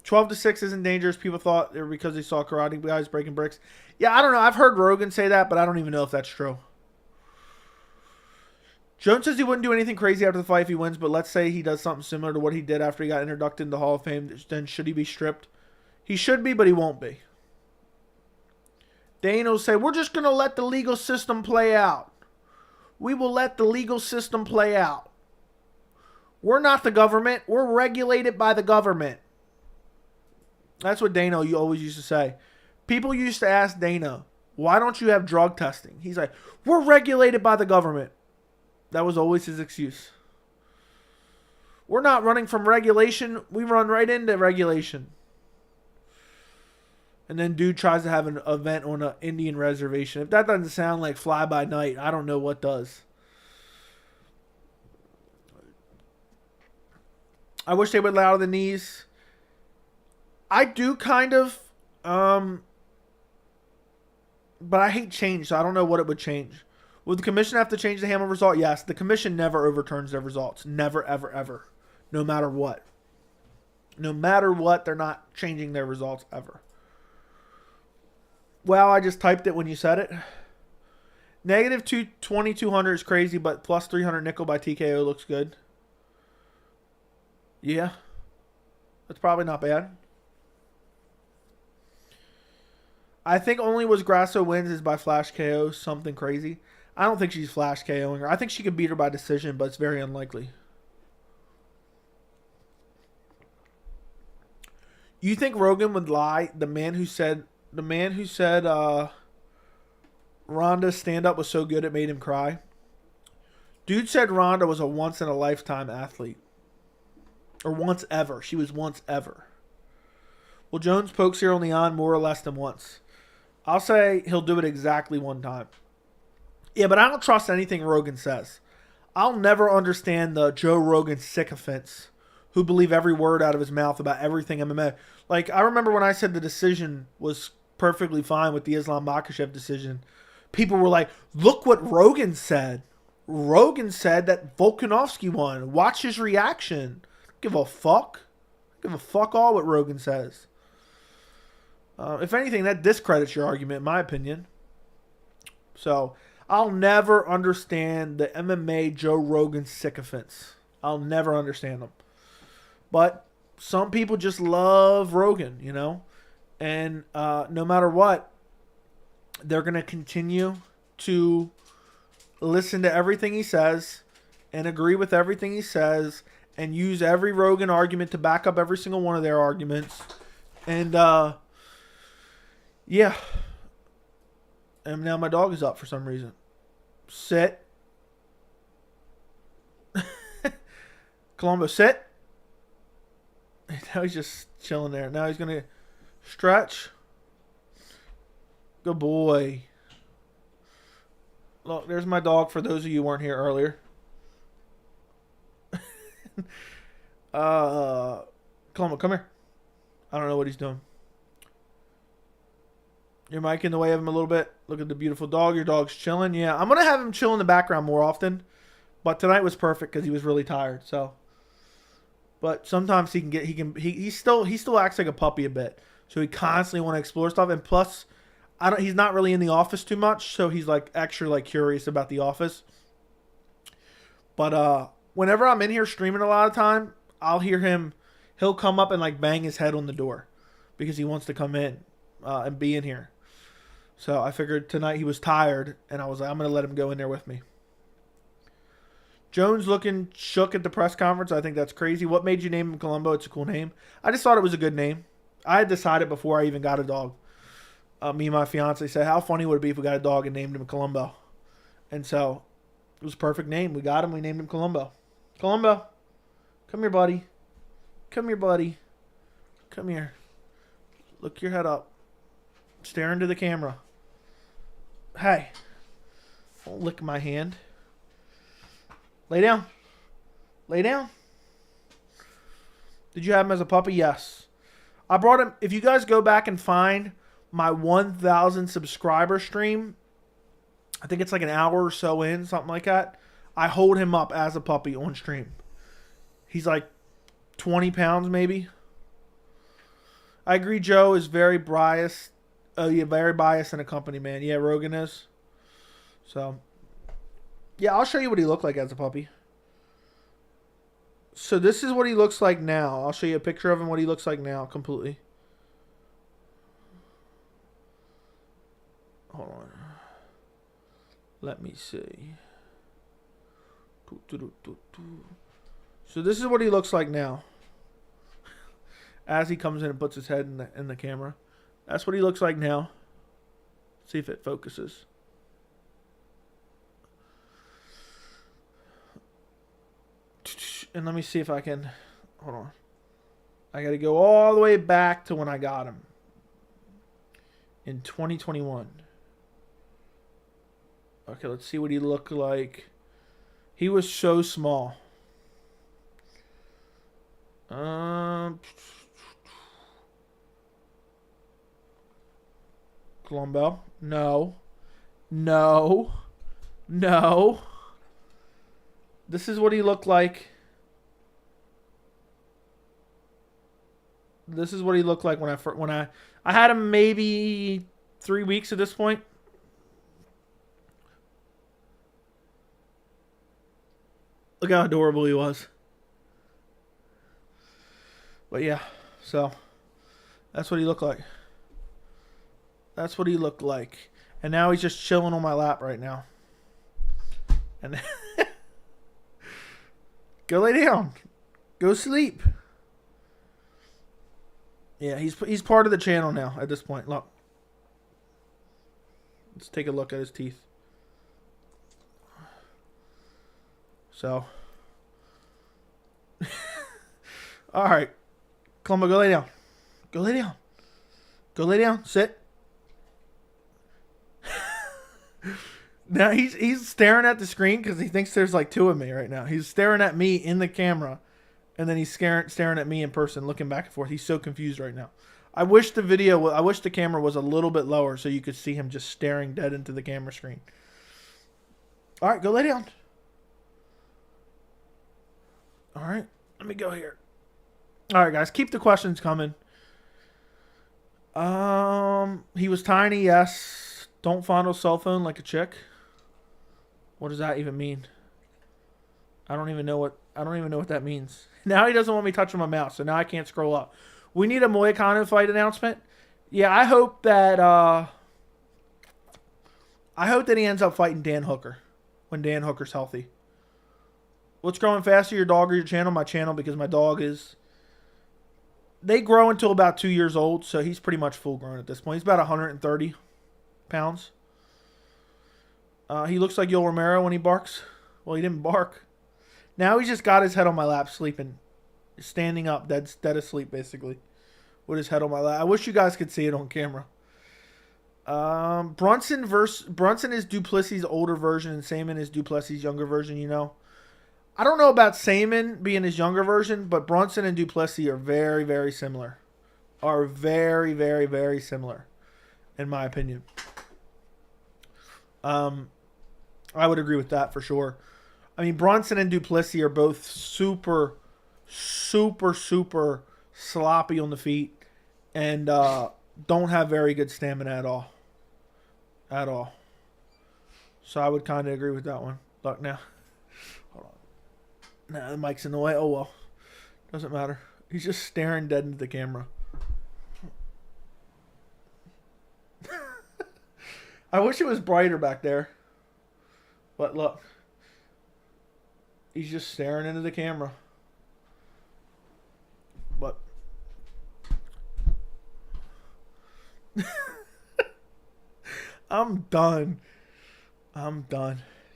12-6 isn't dangerous. People thought they were because they saw karate guys breaking bricks. Yeah, I don't know. I've heard Rogan say that, but I don't even know if that's true. Jones says he wouldn't do anything crazy after the fight if he wins, but let's say he does something similar to what he did after he got inducted into the Hall of Fame. Then should he be stripped? He should be, but he won't be. Dana will say, we're just going to let the legal system play out. We will let the legal system play out. We're not the government. We're regulated by the government. That's what Dana always used to say. People used to ask Dana, why don't you have drug testing? He's like, we're regulated by the government. That was always his excuse. We're not running from regulation. We run right into regulation. And then dude tries to have an event on an Indian reservation. If that doesn't sound like fly by night, I don't know what does. I wish they would allow the knees. I do kind of. But I hate change, so I don't know what it would change. Would the commission have to change the Hamlin result? Yes. The commission never overturns their results. Never, ever, ever. No matter what. No matter what, they're not changing their results ever. Well, I just typed it when you said it. Negative 2,200 is crazy, but plus 300 nickel by TKO looks good. Yeah. That's probably not bad. I think only was Grasso wins is by flash KO, something crazy. I don't think she's flash KOing her. I think she could beat her by decision, but it's very unlikely. You think Rogan would lie? The man who said Ronda's stand-up was so good it made him cry. Dude said Ronda was a once-in-a-lifetime athlete. Or once ever. She was once ever. Well, Jones pokes Ciryl Gane more or less than once. I'll say he'll do it exactly one time. Yeah, but I don't trust anything Rogan says. I'll never understand the Joe Rogan sycophants who believe every word out of his mouth about everything MMA. Like, I remember when I said the decision was perfectly fine with the Islam Makhachev decision. People were like, look what Rogan said. Rogan said that Volkanovski won. Watch his reaction. Give a fuck. Give a fuck all what Rogan says. If anything, that discredits your argument, in my opinion. So, I'll never understand the MMA Joe Rogan sycophants. I'll never understand them. But some people just love Rogan, you know? And no matter what, they're going to continue to listen to everything he says and agree with everything he says and use every Rogan argument to back up every single one of their arguments. And, yeah. And now my dog is up for some reason. Sit. Colombo, sit. Now he's just chilling there. Now he's going to stretch. Good boy. Look, there's my dog for those of you who weren't here earlier. Colombo, come here. I don't know what he's doing. Your mic in the way of him a little bit. Look at the beautiful dog. Your dog's chilling. Yeah, I'm gonna have him chill in the background more often. But tonight was perfect because he was really tired. So, but sometimes he still acts like a puppy a bit. So he constantly want to explore stuff. And plus, he's not really in the office too much. So he's like extra like curious about the office. But whenever I'm in here streaming a lot of time, I'll hear him. He'll come up and like bang his head on the door because he wants to come in and be in here. So I figured tonight he was tired, and I was like, I'm going to let him go in there with me. Jones looking shook at the press conference. I think that's crazy. What made you name him Colombo? It's a cool name. I just thought it was a good name. I had decided before I even got a dog. Me and my fiance said, how funny would it be if we got a dog and named him Colombo? And so it was a perfect name. We got him. We named him Colombo. Colombo, come here, buddy. Come here, buddy. Come here. Look your head up. Stare into the camera. Hey. Don't lick my hand. Lay down. Lay down. Did you have him as a puppy? Yes. I brought him. If you guys go back and find my 1,000 subscriber stream, I think it's like an hour or so in, something like that. I hold him up as a puppy on stream. He's like 20 pounds maybe. I agree Joe is very biased. Oh, yeah, very biased in a company, man. Yeah, Rogan is. So, yeah, I'll show you what he looked like as a puppy. So this is what he looks like now. I'll show you a picture of him, what he looks like now, completely. Hold on. Let me see. So this is what he looks like now. As he comes in and puts his head in the camera. That's what he looks like now. See if it focuses. And let me see if I can... Hold on. I got to go all the way back to when I got him. In 2021. Okay, let's see what he looked like. He was so small. Colombo. No. No. No. This is what he looked like. This is what he looked like when I had him maybe 3 weeks at this point. Look how adorable he was. But yeah, so that's what he looked like. That's what he looked like. And now he's just chilling on my lap right now. And go lay down. Go sleep. Yeah, he's part of the channel now at this point. Look. Let's take a look at his teeth. So. All right. Columbo, go lay down. Go lay down. Go lay down. Sit. Now he's staring at the screen because he thinks there's like two of me right now. He's staring at me in the camera, and then he's staring at me in person, looking back and forth. He's so confused right now. I wish the camera was a little bit lower so you could see him just staring dead into the camera screen. All right, go lay down. All right, let me go here. All right, guys, keep the questions coming. He was tiny, yes. Don't fondle cell phone like a chick. What does that even mean? I don't even know what that means. Now he doesn't want me touching my mouse, so now I can't scroll up. We need a Moicano fight announcement. Yeah, I hope that he ends up fighting Dan Hooker when Dan Hooker's healthy. What's growing faster, your dog or your channel? My channel, because my dog is... They grow until about 2 years old, so he's pretty much full grown at this point. He's about 130 pounds. He looks like Yoel Romero when he barks. Well, he didn't bark. Now he's just got his head on my lap, sleeping, standing up, dead asleep, basically, with his head on my lap. I wish you guys could see it on camera. Brunson is Duplessis' older version, and Saman is Duplessis' younger version. You know, I don't know about Saman being his younger version, but Brunson and Duplessis are very, very similar. Are very, very, very similar, in my opinion. I would agree with that for sure. I mean, Brunson and Duplessis are both super, super, super sloppy on the feet and don't have very good stamina at all. At all. So I would kind of agree with that one. Look now. Hold on. Nah, the mic's in the way. Oh, well. Doesn't matter. He's just staring dead into the camera. I wish it was brighter back there. But look. He's just staring into the camera. But I'm done.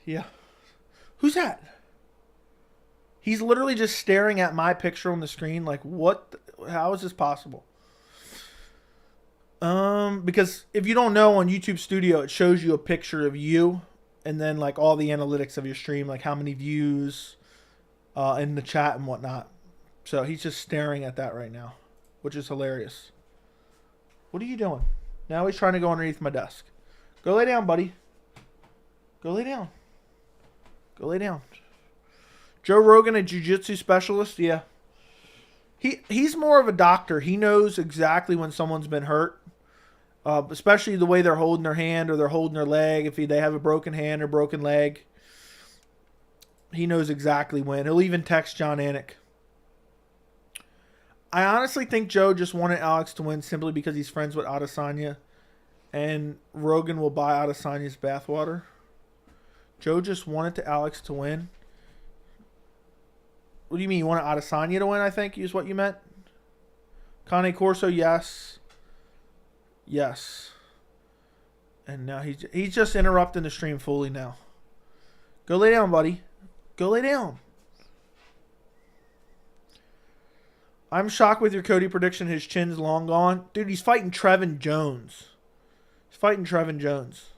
Yeah. Who's that? He's literally just staring at my picture on the screen like, what? How is this possible? Because if you don't know, on YouTube Studio, it shows you a picture of you and then like all the analytics of your stream, like how many views in the chat and whatnot. So he's just staring at that right now, which is hilarious. What are you doing? Now he's trying to go underneath my desk. Go lay down, buddy. Go lay down. Go lay down. Joe Rogan, a jiu-jitsu specialist? Yeah. He's more of a doctor. He knows exactly when someone's been hurt. Especially the way they're holding their hand or they're holding their leg. If they have a broken hand or broken leg. He knows exactly when. He'll even text John Anik. I honestly think Joe just wanted Alex to win simply because he's friends with Adesanya. And Rogan will buy Adesanya's bathwater. Joe just wanted Alex to win. What do you mean? You wanted Adesanya to win, I think, is what you meant? Cane Corso, yes. Yes. And now he's just interrupting the stream fully now. Go lay down, buddy. Go lay down. I'm shocked with your Cody prediction. His chin's long gone. Dude, he's fighting Trevin Jones. He's fighting Trevin Jones.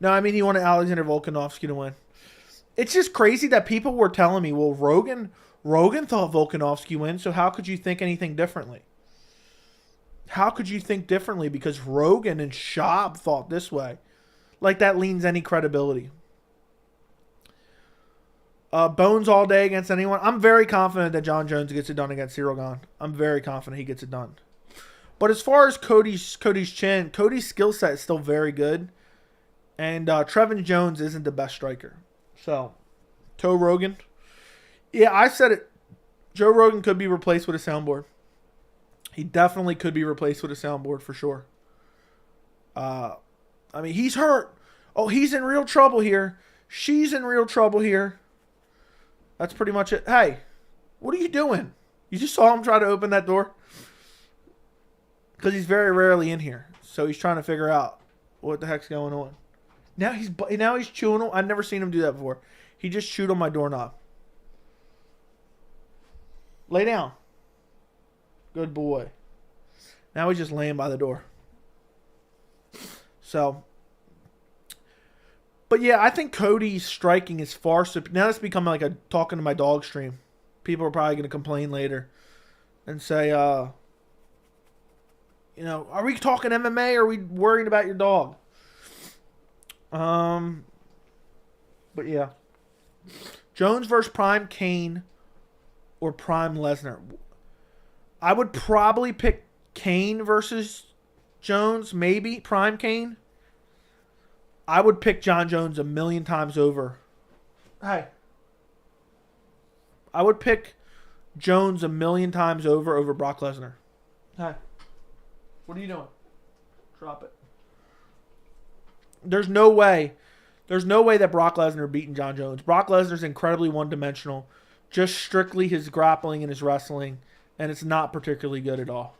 No, I mean, he wanted Alexander Volkanovski to win. It's just crazy that people were telling me, well, Rogan thought Volkanovski win, so how could you think anything differently? How could you think differently? Because Rogan and Schaub thought this way. Like that leans any credibility. Bones all day against anyone. I'm very confident that Jon Jones gets it done against Ciryl Gane. I'm very confident he gets it done. But as far as Cody's chin, Cody's skill set is still very good. And Trevin Jones isn't the best striker. So, Joe Rogan. Yeah, I said it. Joe Rogan could be replaced with a soundboard. He definitely could be replaced with a soundboard for sure. I mean, he's hurt. Oh, he's in real trouble here. She's in real trouble here. That's pretty much it. Hey, what are you doing? You just saw him try to open that door? Because he's very rarely in here. So he's trying to figure out what the heck's going on. Now he's chewing on. I've never seen him do that before. He just chewed on my doorknob. Lay down. Good boy. Now he's just laying by the door. So, but yeah, I think Cody's striking is far superior. Now it's become like a talking to my dog stream. People are probably going to complain later and say, are we talking MMA or are we worried about your dog? But yeah. Jones versus Prime Kane or Prime Lesnar. I would probably pick Kane versus Jones, maybe Prime Kane. I would pick Jon Jones a million times over. Hey. I would pick Jones a million times over Brock Lesnar. Hey. What are you doing? Drop it. There's no way that Brock Lesnar beating Jon Jones. Brock Lesnar's incredibly one-dimensional. Just strictly his grappling and his wrestling. And it's not particularly good at all.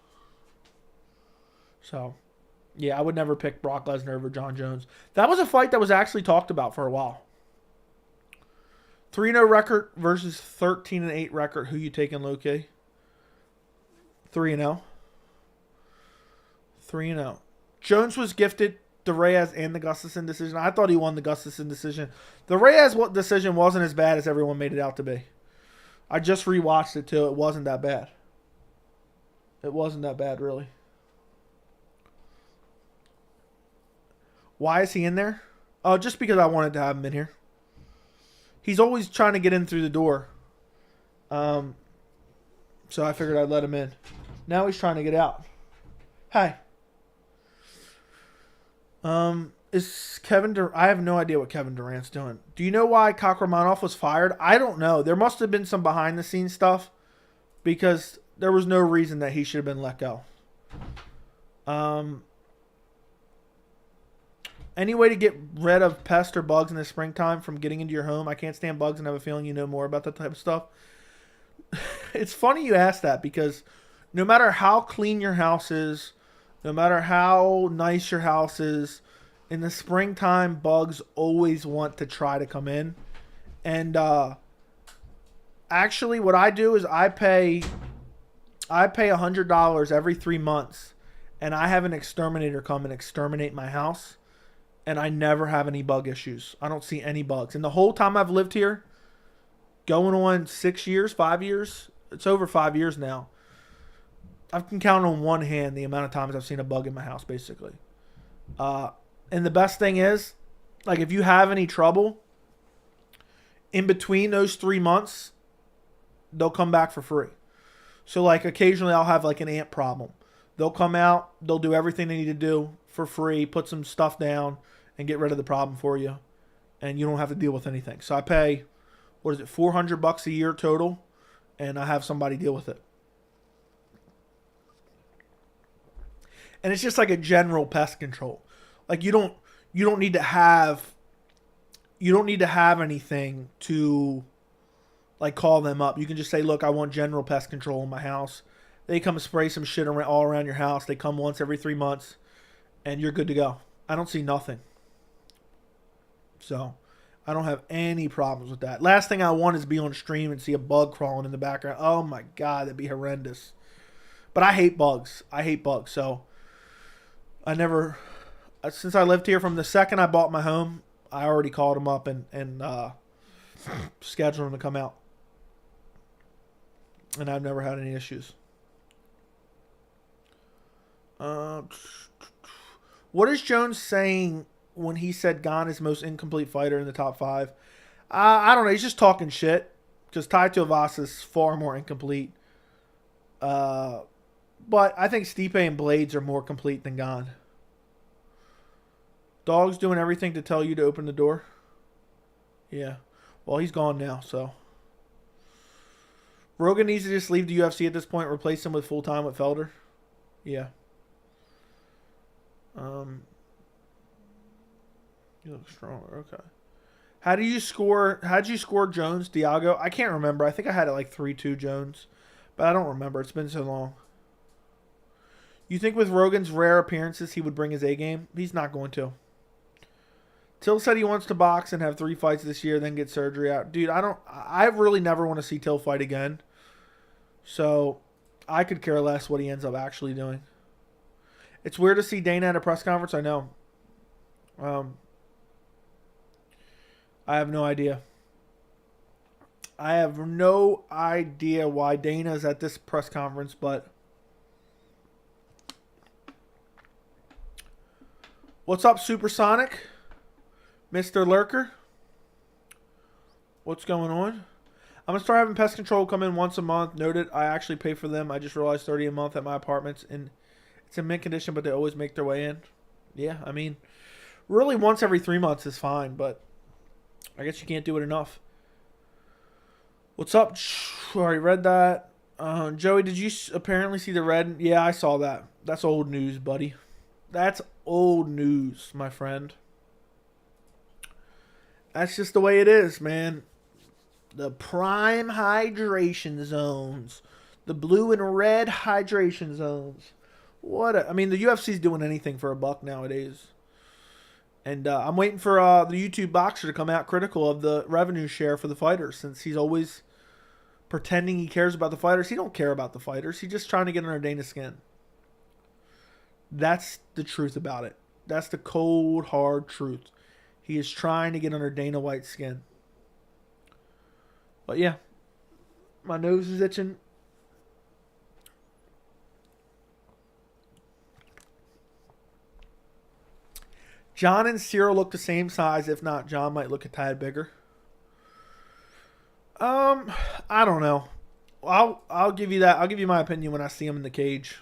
So, yeah, I would never pick Brock Lesnar over Jon Jones. That was a fight that was actually talked about for a while. 3-0 record versus 13-8 record. Who you taking, Loki? 3-0. 3-0. Jones was gifted the Reyes and the Gustafsson decision. I thought he won the Gustafsson decision. The Reyes decision wasn't as bad as everyone made it out to be. I just rewatched it too. It wasn't that bad. It wasn't that bad, really. Why is he in there? Oh, just because I wanted to have him in here. He's always trying to get in through the door. So I figured I'd let him in. Now he's trying to get out. Hi. Is Kevin Durant... I have no idea what Kevin Durant's doing. Do you know why Kakramanov was fired? I don't know. There must have been some behind-the-scenes stuff because there was no reason that he should have been let go. Any way to get rid of pests or bugs in the springtime from getting into your home? I can't stand bugs and have a feeling you know more about that type of stuff. It's funny you ask that because no matter how clean your house is, no matter how nice your house is, in the springtime, bugs always want to try to come in. And actually what I do is I pay $100 every 3 months, and I have an exterminator come and exterminate my house. And I never have any bug issues. I don't see any bugs. And the whole time I've lived here, going on 6 years, 5 years, it's over 5 years now. I can count on one hand the amount of times I've seen a bug in my house, basically. And the best thing is, like, if you have any trouble, in between those 3 months, they'll come back for free. So, like, occasionally I'll have, like, an ant problem. They'll come out, they'll do everything they need to do for free, put some stuff down, and get rid of the problem for you. And you don't have to deal with anything. So I pay, $400 a year total, and I have somebody deal with it. And it's just like a general pest control. Like you don't need to have anything to like call them up. You can just say, look, I want general pest control in my house. They come spray some shit all around your house. They come once every 3 months, and you're good to go. I don't see nothing. So, I don't have any problems with that. Last thing I want is be on stream and see a bug crawling in the background. Oh my God, that'd be horrendous. But I hate bugs. So, since I lived here, from the second I bought my home, I already called them up and scheduled them to come out. And I've never had any issues. What is Jones saying when he said Gane is the most incomplete fighter in the top 5? I don't know. He's just talking shit because Tai Tuivasa is far more incomplete. Uh, but I think Stipe and Blades are more complete than Gane. Dog's doing everything to tell you to open the door. Yeah. Well, he's gone now, so. Rogan needs to just leave the UFC at this point, replace him with full time with Felder. Yeah. You look stronger. Okay. How'd you score Jones, Diago? I can't remember. I think I had it like 3-2 Jones. But I don't remember. It's been so long. You think with Rogan's rare appearances he would bring his A game? He's not going to. Till said he wants to box and have 3 fights this year, then get surgery out. Dude, I really never want to see Till fight again. So I could care less what he ends up actually doing. It's weird to see Dana at a press conference, I know. I have no idea. I have no idea why Dana's at this press conference, but what's up, Supersonic? Mr. Lurker? What's going on? I'm going to start having pest control come in once a month. Noted, I actually pay for them. I just realized 30 a month at my apartments, and it's in mint condition, but they always make their way in. Yeah, I mean, really once every 3 months is fine, but I guess you can't do it enough. What's up? Already read that. Joey, did you apparently see the red? Yeah, I saw that. That's old news, buddy. That's old news, my friend. That's just the way it is, man. The prime hydration zones. The blue and red hydration zones. I mean, the UFC's doing anything for a buck nowadays. And I'm waiting for the YouTube boxer to come out critical of the revenue share for the fighters, since he's always pretending he cares about the fighters. He don't care about the fighters. He's just trying to get under Dana's skin. That's the truth about it. That's the cold, hard truth. He is trying to get under Dana White's skin. But yeah, my nose is itching. Jon and Ciryl look the same size. If not, Jon might look a tad bigger. I don't know. I'll give you that. I'll give you my opinion when I see them in the cage.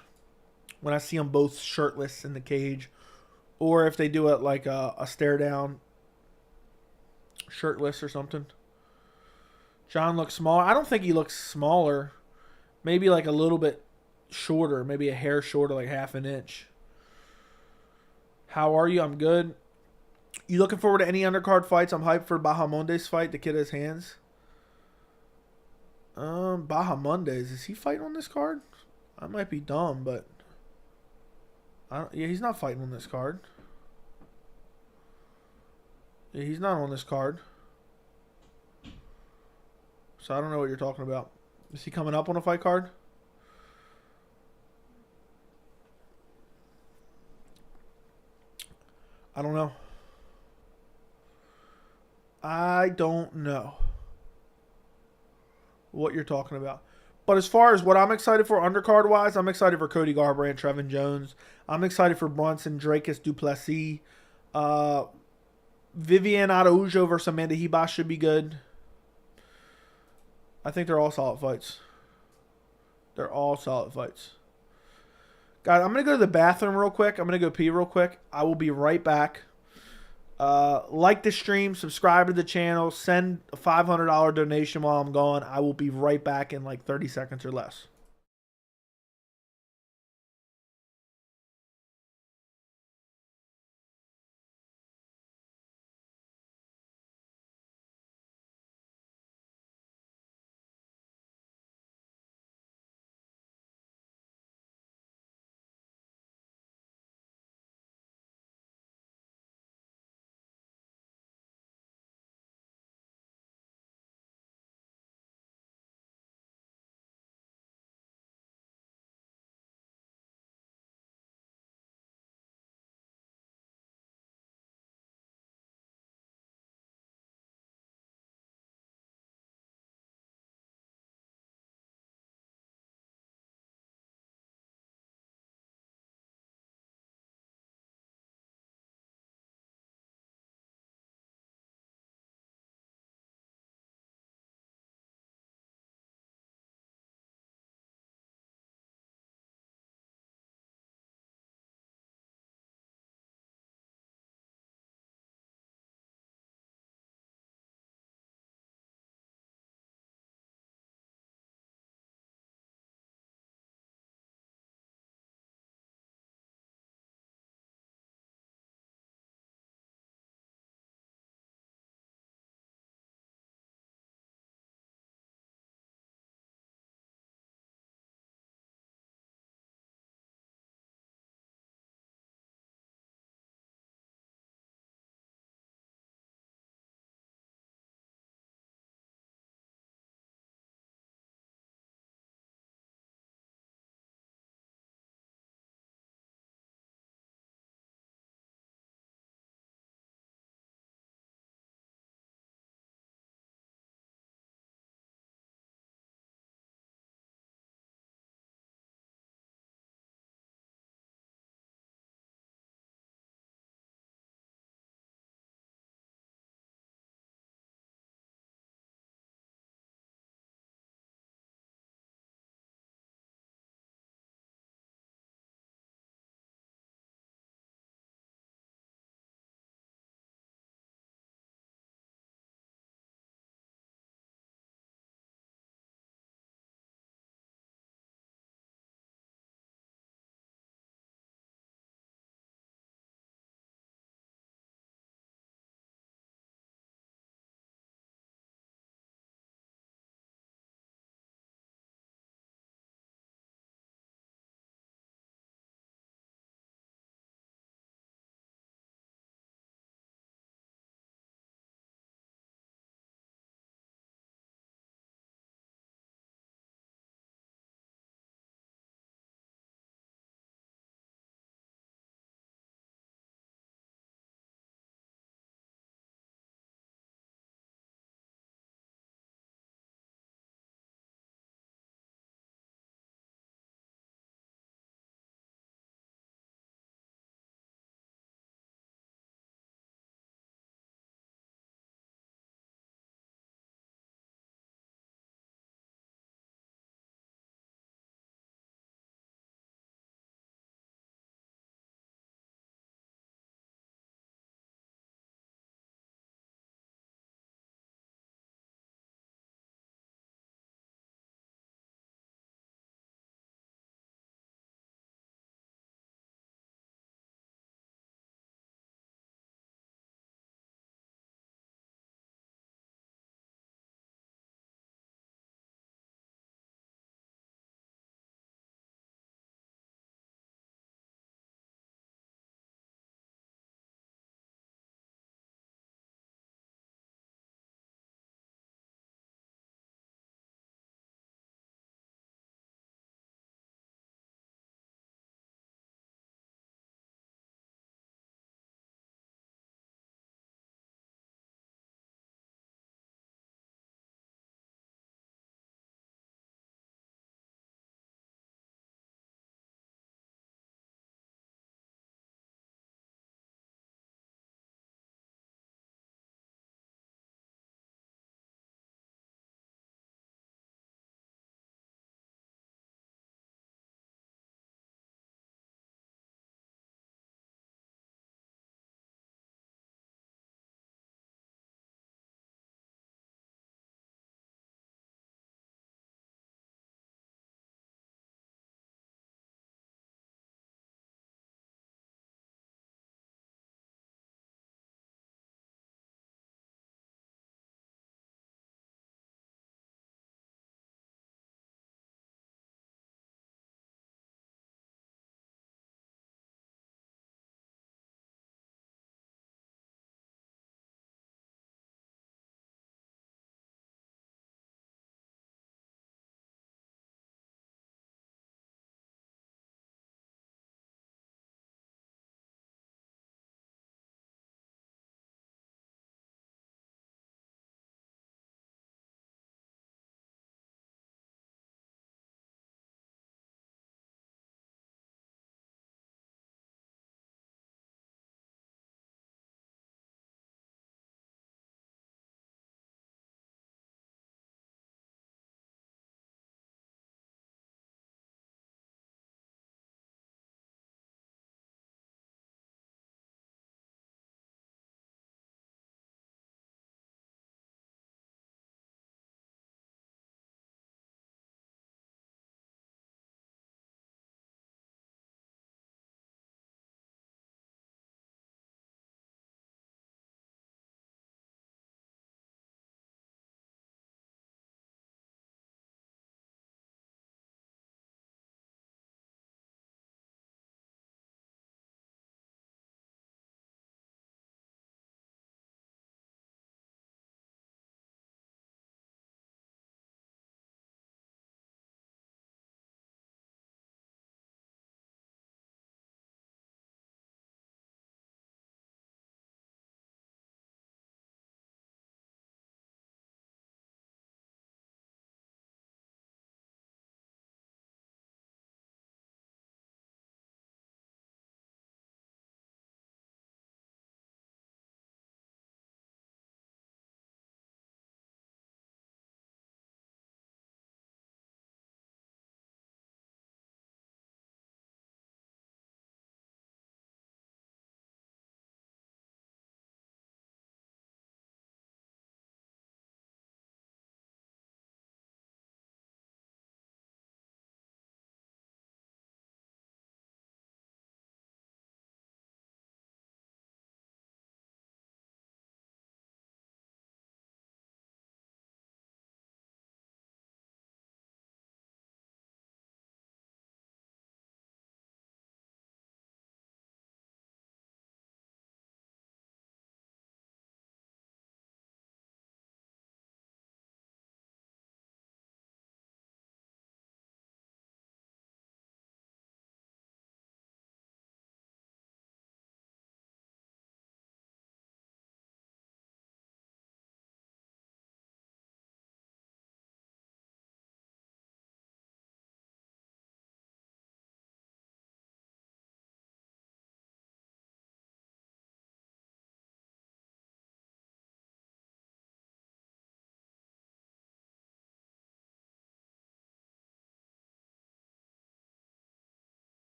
When I see them both shirtless in the cage, or if they do it like a stare down, shirtless or something. Jon looks smaller. I don't think he looks smaller. Maybe like a little bit shorter. Maybe a hair shorter, like half an inch. How are you? I'm good. You looking forward to any undercard fights? I'm hyped for Bahamondes fight. The kid has hands. Bahamondes. Is he fighting on this card? I might be dumb, but yeah, he's not fighting on this card. Yeah, he's not on this card. So I don't know what you're talking about. Is he coming up on a fight card? I don't know. I don't know what you're talking about. But as far as what I'm excited for undercard wise, I'm excited for Cody Garbrandt, Trevin Jones. I'm excited for Brunson, Dracus Duplessis. Viviane Araújo versus Amanda Ribas should be good. I think they're all solid fights. They're all solid fights. Guys, I'm going to go to the bathroom real quick. I'm going to go pee real quick. I will be right back. Like the stream, subscribe to the channel, send a $500 donation while I'm gone. I will be right back in like 30 seconds or less.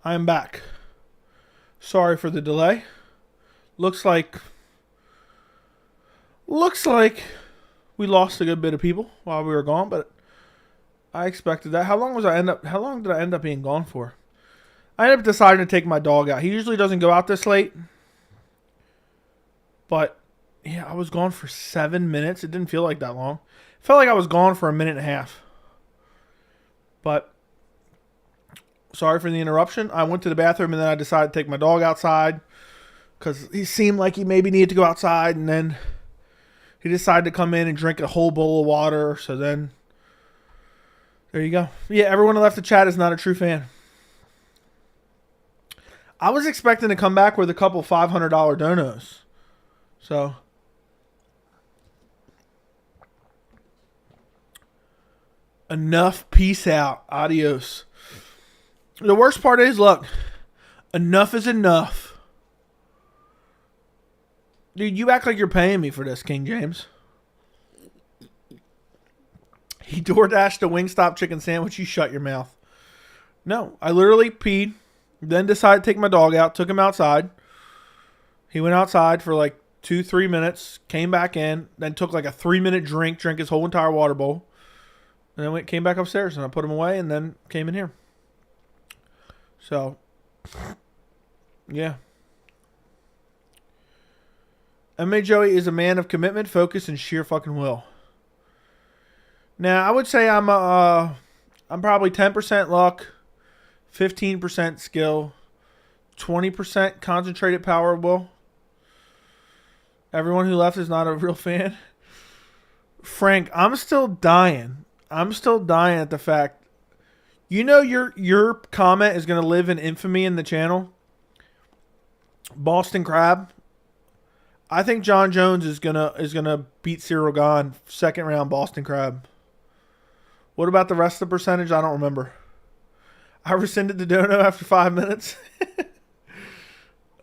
I am back. Sorry for the delay. Looks like we lost a good bit of people while we were gone, but I expected that. How long did I end up being gone for? I ended up deciding to take my dog out. He usually doesn't go out this late. But yeah, I was gone for 7 minutes. It didn't feel like that long. It felt like I was gone for a minute and a half. But sorry for the interruption. I went to the bathroom and then I decided to take my dog outside because he seemed like he maybe needed to go outside, and then he decided to come in and drink a whole bowl of water. So then, there you go. Yeah, everyone who left the chat is not a true fan. I was expecting to come back with a couple $500 donos. So, enough. Peace out. Adios. The worst part is, look, enough is enough. Dude, you act like you're paying me for this, King James. He DoorDashed a Wingstop chicken sandwich. You shut your mouth. No, I literally peed, then decided to take my dog out, took him outside. He went outside for like 2-3 minutes, came back in, then took like a 3-minute drink, drank his whole entire water bowl, and then came back upstairs, and I put him away, and then came in here. So, yeah. MMA Joey is a man of commitment, focus, and sheer fucking will. Now, I would say I'm probably 10% luck, 15% skill, 20% concentrated power of will. Everyone who left is not a real fan. Frank, I'm still dying. I'm still dying at the fact. You know your comment is going to live in infamy in the channel. Boston Crab. I think Jon Jones is gonna beat Ciryl Gane second round Boston Crab. What about the rest of the percentage? I don't remember. I rescinded the dono after 5 minutes.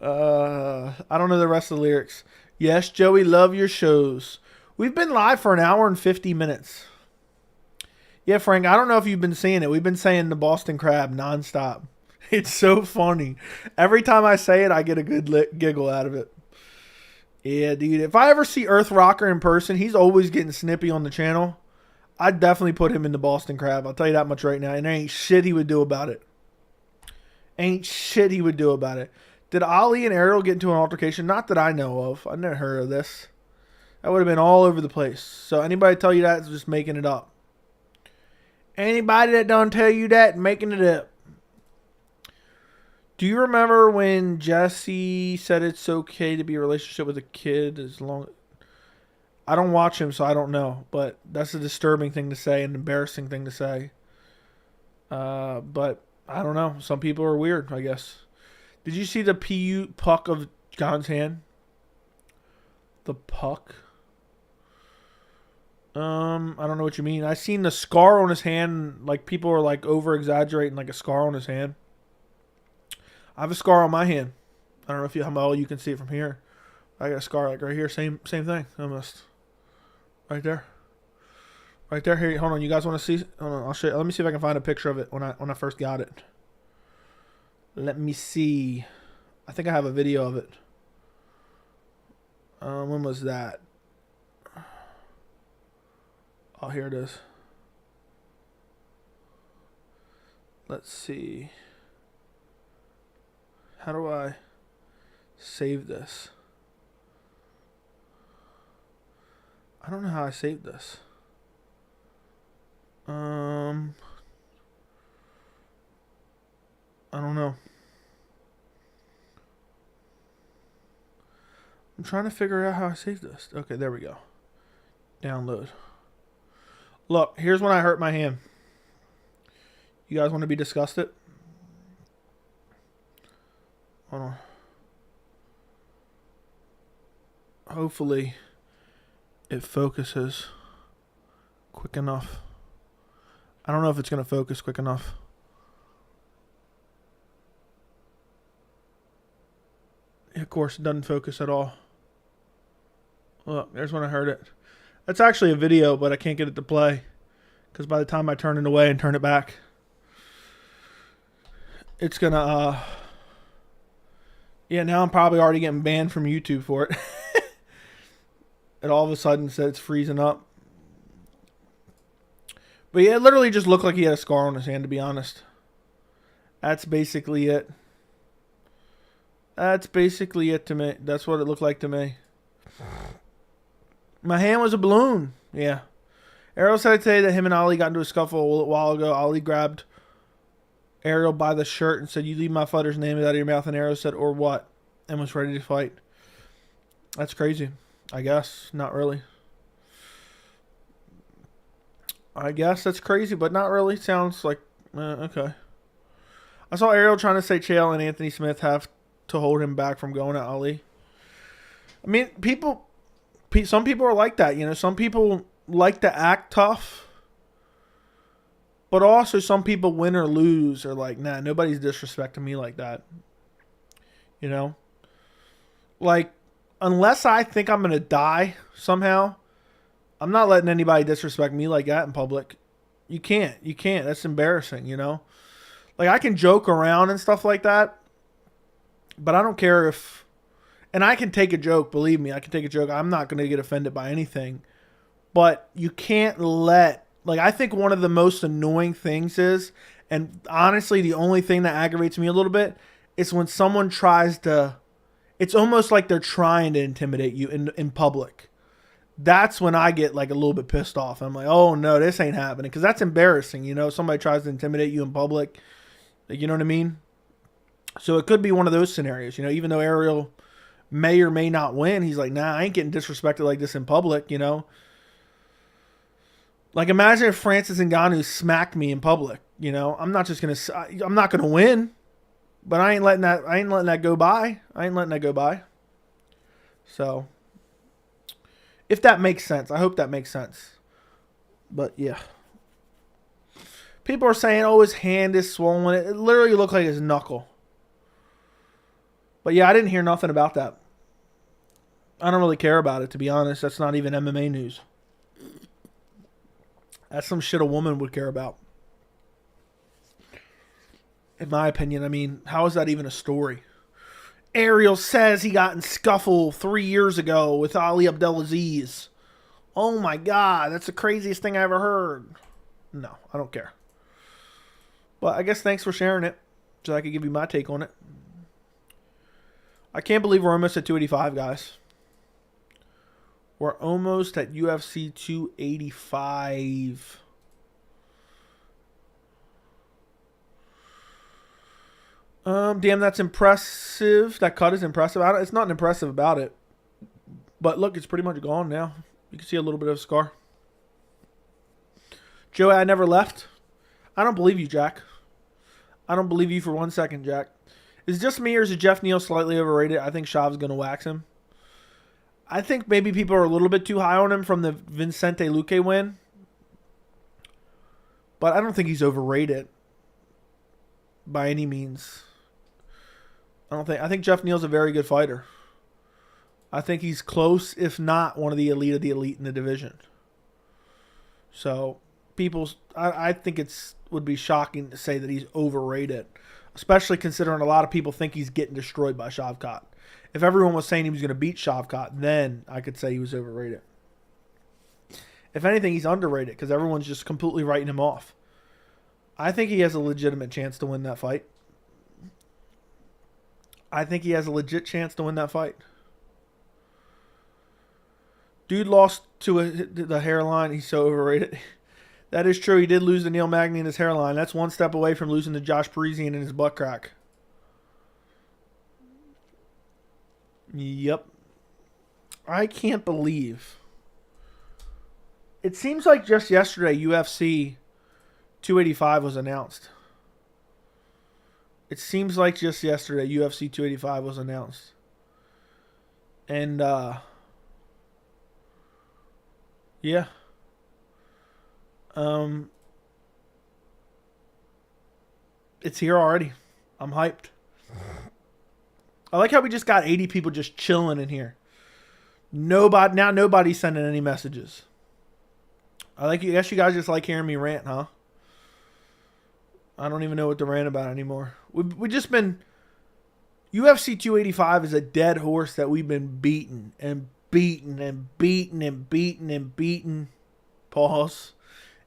I don't know the rest of the lyrics. Yes, Joey, love your shows. We've been live for an hour and 50 minutes. Yeah, Frank, I don't know if you've been seeing it. We've been saying the Boston Crab nonstop. It's so funny. Every time I say it, I get a good giggle out of it. Yeah, dude. If I ever see Earth Rocker in person, he's always getting snippy on the channel. I'd definitely put him in the Boston Crab. I'll tell you that much right now. And there ain't shit he would do about it. Ain't shit he would do about it. Did Ali and Ariel get into an altercation? Not that I know of. I've never heard of this. That would have been all over the place. So anybody tell you that is just making it up. Anybody that don't tell you that, making it up. Do you remember when Jesse said it's okay to be in a relationship with a kid as long... I don't watch him, so I don't know. But that's a disturbing thing to say, an embarrassing thing to say. But I don't know. Some people are weird, I guess. Did you see the puck of Gane's hand? The puck? I don't know what you mean. I seen the scar on his hand. Like, people are like over-exaggerating like a scar on his hand. I have a scar on my hand. I don't know how well you can see it from here. I got a scar like right here. Same thing almost. Right there. Right there. Here, hold on. You guys want to see? Hold on. I'll show you. Let me see if I can find a picture of it when I first got it. Let me see. I think I have a video of it. When was that? Oh, here it is. Let's see. How do I save this? I don't know how I saved this. I don't know. I'm trying to figure out how I saved this. Okay, there we go. Download. Look, here's when I hurt my hand. You guys want to be disgusted? Hold on. Hopefully it focuses quick enough. I don't know if it's going to focus quick enough. Yeah, of course, it doesn't focus at all. Look, there's when I heard it. That's actually a video, but I can't get it to play because by the time I turn it away and turn it back, it's going to, yeah, now I'm probably already getting banned from YouTube for it. It all of a sudden said it's freezing up. But yeah, it literally just looked like he had a scar on his hand, to be honest. That's basically it. That's basically it to me. That's what it looked like to me. My hand was a balloon. Yeah. Ariel said today that him and Ali got into a scuffle a little while ago. Ali grabbed Ariel by the shirt and said, "You leave my fighter's name out of your mouth." And Ariel said, "Or what?" And was ready to fight. That's crazy. I guess. Not really. I guess that's crazy, but not really. Sounds like, okay. I saw Ariel trying to say Chael and Anthony Smith have to hold him back from going at Ali. I mean, some people are like that, you know. Some people like to act tough, but also some people win or lose are like, nah, nobody's disrespecting me like that. You know? Like, unless I think I'm going to die somehow, I'm not letting anybody disrespect me like that in public. You can't. That's embarrassing, you know? Like, I can joke around and stuff like that, but I don't care if... And I can take a joke, believe me. I can take a joke. I'm not going to get offended by anything. But you can't let... Like, I think one of the most annoying things is, and honestly, the only thing that aggravates me a little bit, is when someone tries to... It's almost like they're trying to intimidate you in public. That's when I get, like, a little bit pissed off. I'm like, oh, no, this ain't happening. Because that's embarrassing, you know? Somebody tries to intimidate you in public. You know what I mean? So it could be one of those scenarios, you know, even though Ariel may or may not win, he's like, nah, I ain't getting disrespected like this in public, you know? Like, imagine if Francis Ngannou smacked me in public, you know? I'm not going to win, but I ain't letting that go by. So, if that makes sense, I hope that makes sense. But yeah. People are saying, oh, his hand is swollen. It literally looked like his knuckle. But yeah, I didn't hear nothing about that. I don't really care about it, to be honest. That's not even MMA news. That's some shit a woman would care about. In my opinion, I mean, how is that even a story? Ariel says he got in scuffle 3 years ago with Ali Abdelaziz. Oh my God, that's the craziest thing I ever heard. No, I don't care. But I guess thanks for sharing it so I could give you my take on it. I can't believe we're almost at 285, guys. We're almost at UFC 285. Damn, that's impressive. That cut is impressive. It's not impressive about it. But look, it's pretty much gone now. You can see a little bit of a scar. Joey, I never left. I don't believe you, Jack. I don't believe you for 1 second, Jack. Is it just me or is it Jeff Neal slightly overrated? I think Shav's going to wax him. I think maybe people are a little bit too high on him from the Vicente Luque win. But I don't think he's overrated by any means. I think Jeff Neal's a very good fighter. I think he's close, if not one of the elite in the division. So, I think would be shocking to say that he's overrated, especially considering a lot of people think he's getting destroyed by Shavkat. If everyone was saying he was going to beat Shavkat, then I could say he was overrated. If anything, he's underrated because everyone's just completely writing him off. I think he has a legitimate chance to win that fight. Dude lost to the hairline. He's so overrated. That is true. He did lose to Neil Magny in his hairline. That's one step away from losing to Josh Parisian in his butt crack. Yep. I can't believe. It seems like just yesterday UFC 285 was announced. And, yeah. It's here already. I'm hyped. I like how we just got 80 people just chilling in here. Nobody's sending any messages. I guess you guys just like hearing me rant, huh? I don't even know what to rant about anymore. We just been... UFC 285 is a dead horse that we've been beating and beating and beating and beating and beating. Pause.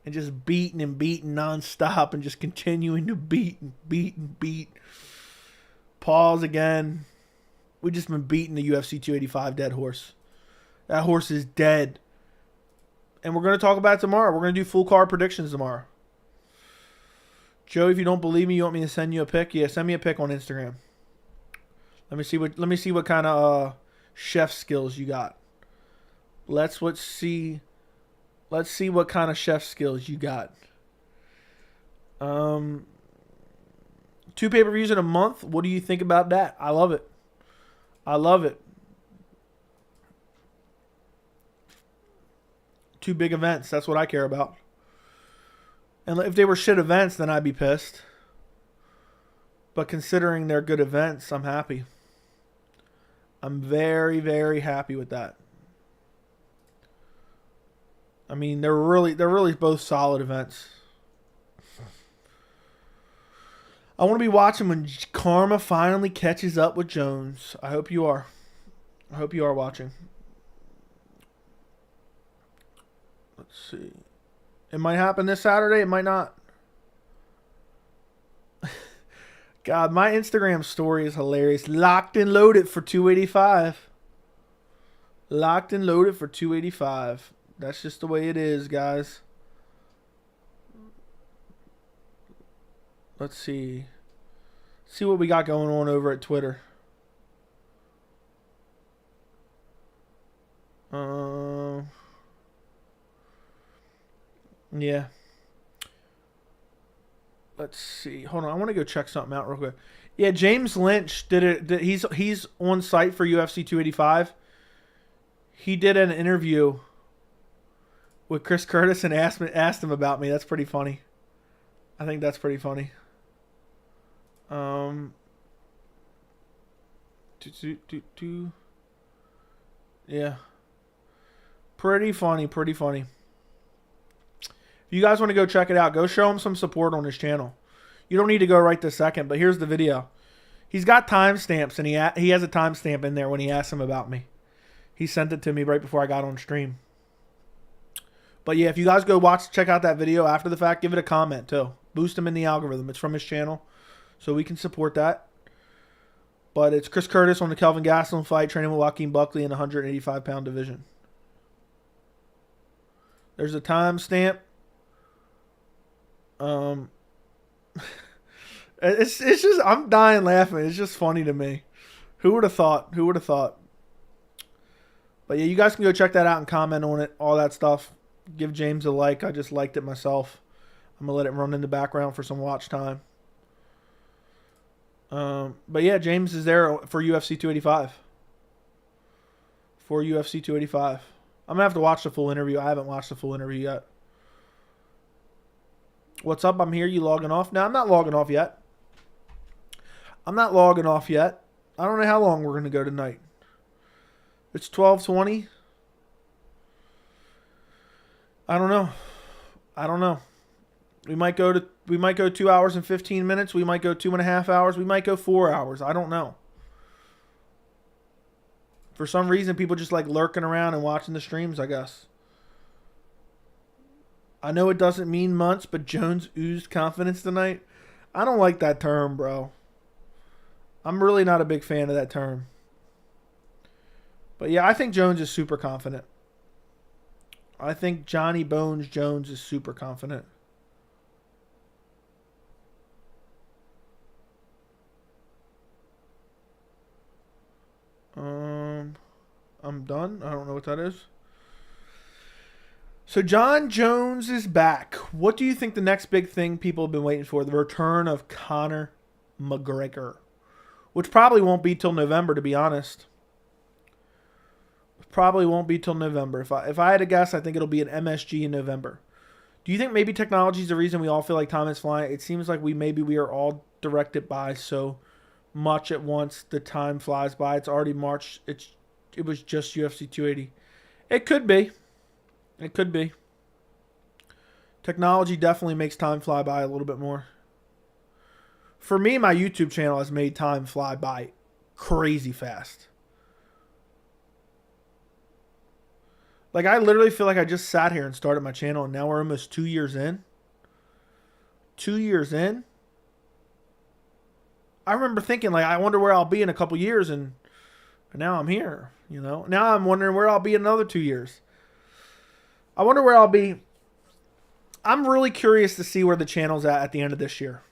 And just beating and beating nonstop and just continuing to beat and beat and beat. Pause again. We just been beating the UFC 285 dead horse. That horse is dead. And we're going to talk about it tomorrow. We're going to do full card predictions tomorrow. Joe, if you don't believe me, you want me to send you a pic? Yeah, send me a pic on Instagram. Let me see what kind of chef skills you got. Let's see what kind of chef skills you got. 2 pay-per-views in a month. What do you think about that? I love it. I love it. 2 big events. That's what I care about. And if they were shit events, then I'd be pissed. But considering they're good events, I'm happy. I'm very, very happy with that. I mean, they're really both solid events. I want to be watching when Karma finally catches up with Jones. I hope you are. I hope you are watching. Let's see. It might happen this Saturday. It might not. God, my Instagram story is hilarious. Locked and loaded for 285. Locked and loaded for 285. That's just the way it is, guys. Let's see. See what we got going on over at Twitter. Yeah. Let's see. Hold on. I want to go check something out real quick. Yeah, James Lynch did it. He's on site for UFC 285. He did an interview with Chris Curtis and asked him about me. That's pretty funny. I think that's pretty funny. Yeah. Pretty funny. Pretty funny. If you guys want to go check it out, go show him some support on his channel. You don't need to go right this second, but here's the video. He's got timestamps, and he has a timestamp in there when he asked him about me. He sent it to me right before I got on stream. But yeah, if you guys go check out that video after the fact, give it a comment too. Boost him in the algorithm. It's from his channel, so we can support that. But it's Chris Curtis on the Kelvin Gastelum fight, training with Joaquin Buckley in the 185-pound division. There's a timestamp. It's just, I'm dying laughing. It's just funny to me. Who would have thought? Who would have thought? But yeah, you guys can go check that out and comment on it, all that stuff. Give James a like. I just liked it myself. I'm gonna let it run in the background for some watch time. But yeah, James is there for UFC 285. For UFC 285. I'm gonna have to watch the full interview. I haven't watched the full interview yet. What's up? I'm here. You logging off? No, I'm not logging off yet. I'm not logging off yet. I don't know how long we're going to go tonight. It's 12:20. I don't know. I don't know. We might go 2 hours and 15 minutes. We might go 2.5 hours. We might go 4 hours. I don't know. For some reason, people just like lurking around and watching the streams, I guess. I know it doesn't mean months, but Jones oozed confidence tonight. I don't like that term, bro. I'm really not a big fan of that term. But yeah, I think Jones is super confident. I think Johnny Bones Jones is super confident. I'm done. I don't know what that is. So Jon Jones is back. What do you think the next big thing people have been waiting for? The return of Conor McGregor. Which probably won't be till November, to be honest. Probably won't be till November. If I had to guess, I think it'll be an MSG in November. Do you think maybe technology is the reason we all feel like time is flying? It seems like we are all directed by so much at once. The time flies by. It's already March. It was just UFC 280. It could be. It could be. Technology definitely makes time fly by a little bit more. For me, my YouTube channel has made time fly by crazy fast. Like, I literally feel like I just sat here and started my channel, and now we're almost 2 years in. 2 years in. I remember thinking, like, I wonder where I'll be in a couple years, and now I'm here, you know. Now I'm wondering where I'll be in another 2 years. I wonder where I'll be. I'm really curious to see where the channel's at the end of this year.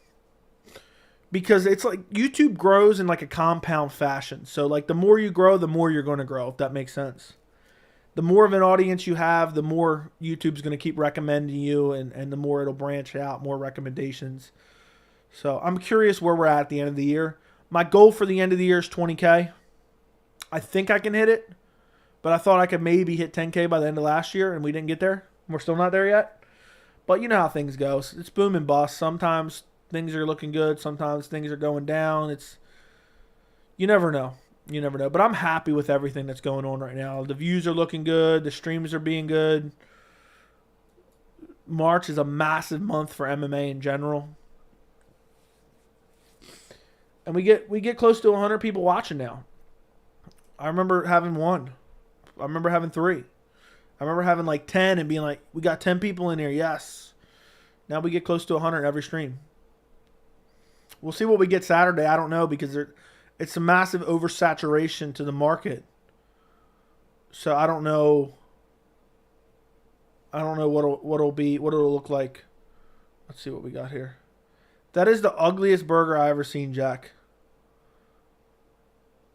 Because it's like YouTube grows in like a compound fashion. So like the more you grow, the more you're going to grow, if that makes sense. The more of an audience you have, the more YouTube's going to keep recommending you, and the more it'll branch out, more recommendations. So I'm curious where we're at the end of the year. My goal for the end of the year is 20K. I think I can hit it, but I thought I could maybe hit 10K by the end of last year, and we didn't get there. We're still not there yet. But you know how things go. It's boom and bust. Sometimes things are looking good. Sometimes things are going down. You never know. You never know. But I'm happy with everything that's going on right now. The views are looking good. The streams are being good. March is a massive month for MMA in general. And we get close to 100 people watching now. I remember having 1. I remember having 3. I remember having like 10 and being like, we got 10 people in here. Yes. Now we get close to 100 every stream. We'll see what we get Saturday. I don't know, because it's a massive oversaturation to the market. So I don't know. I don't know what it'll look like. Let's see what we got here. That is the ugliest burger I ever seen, Jack.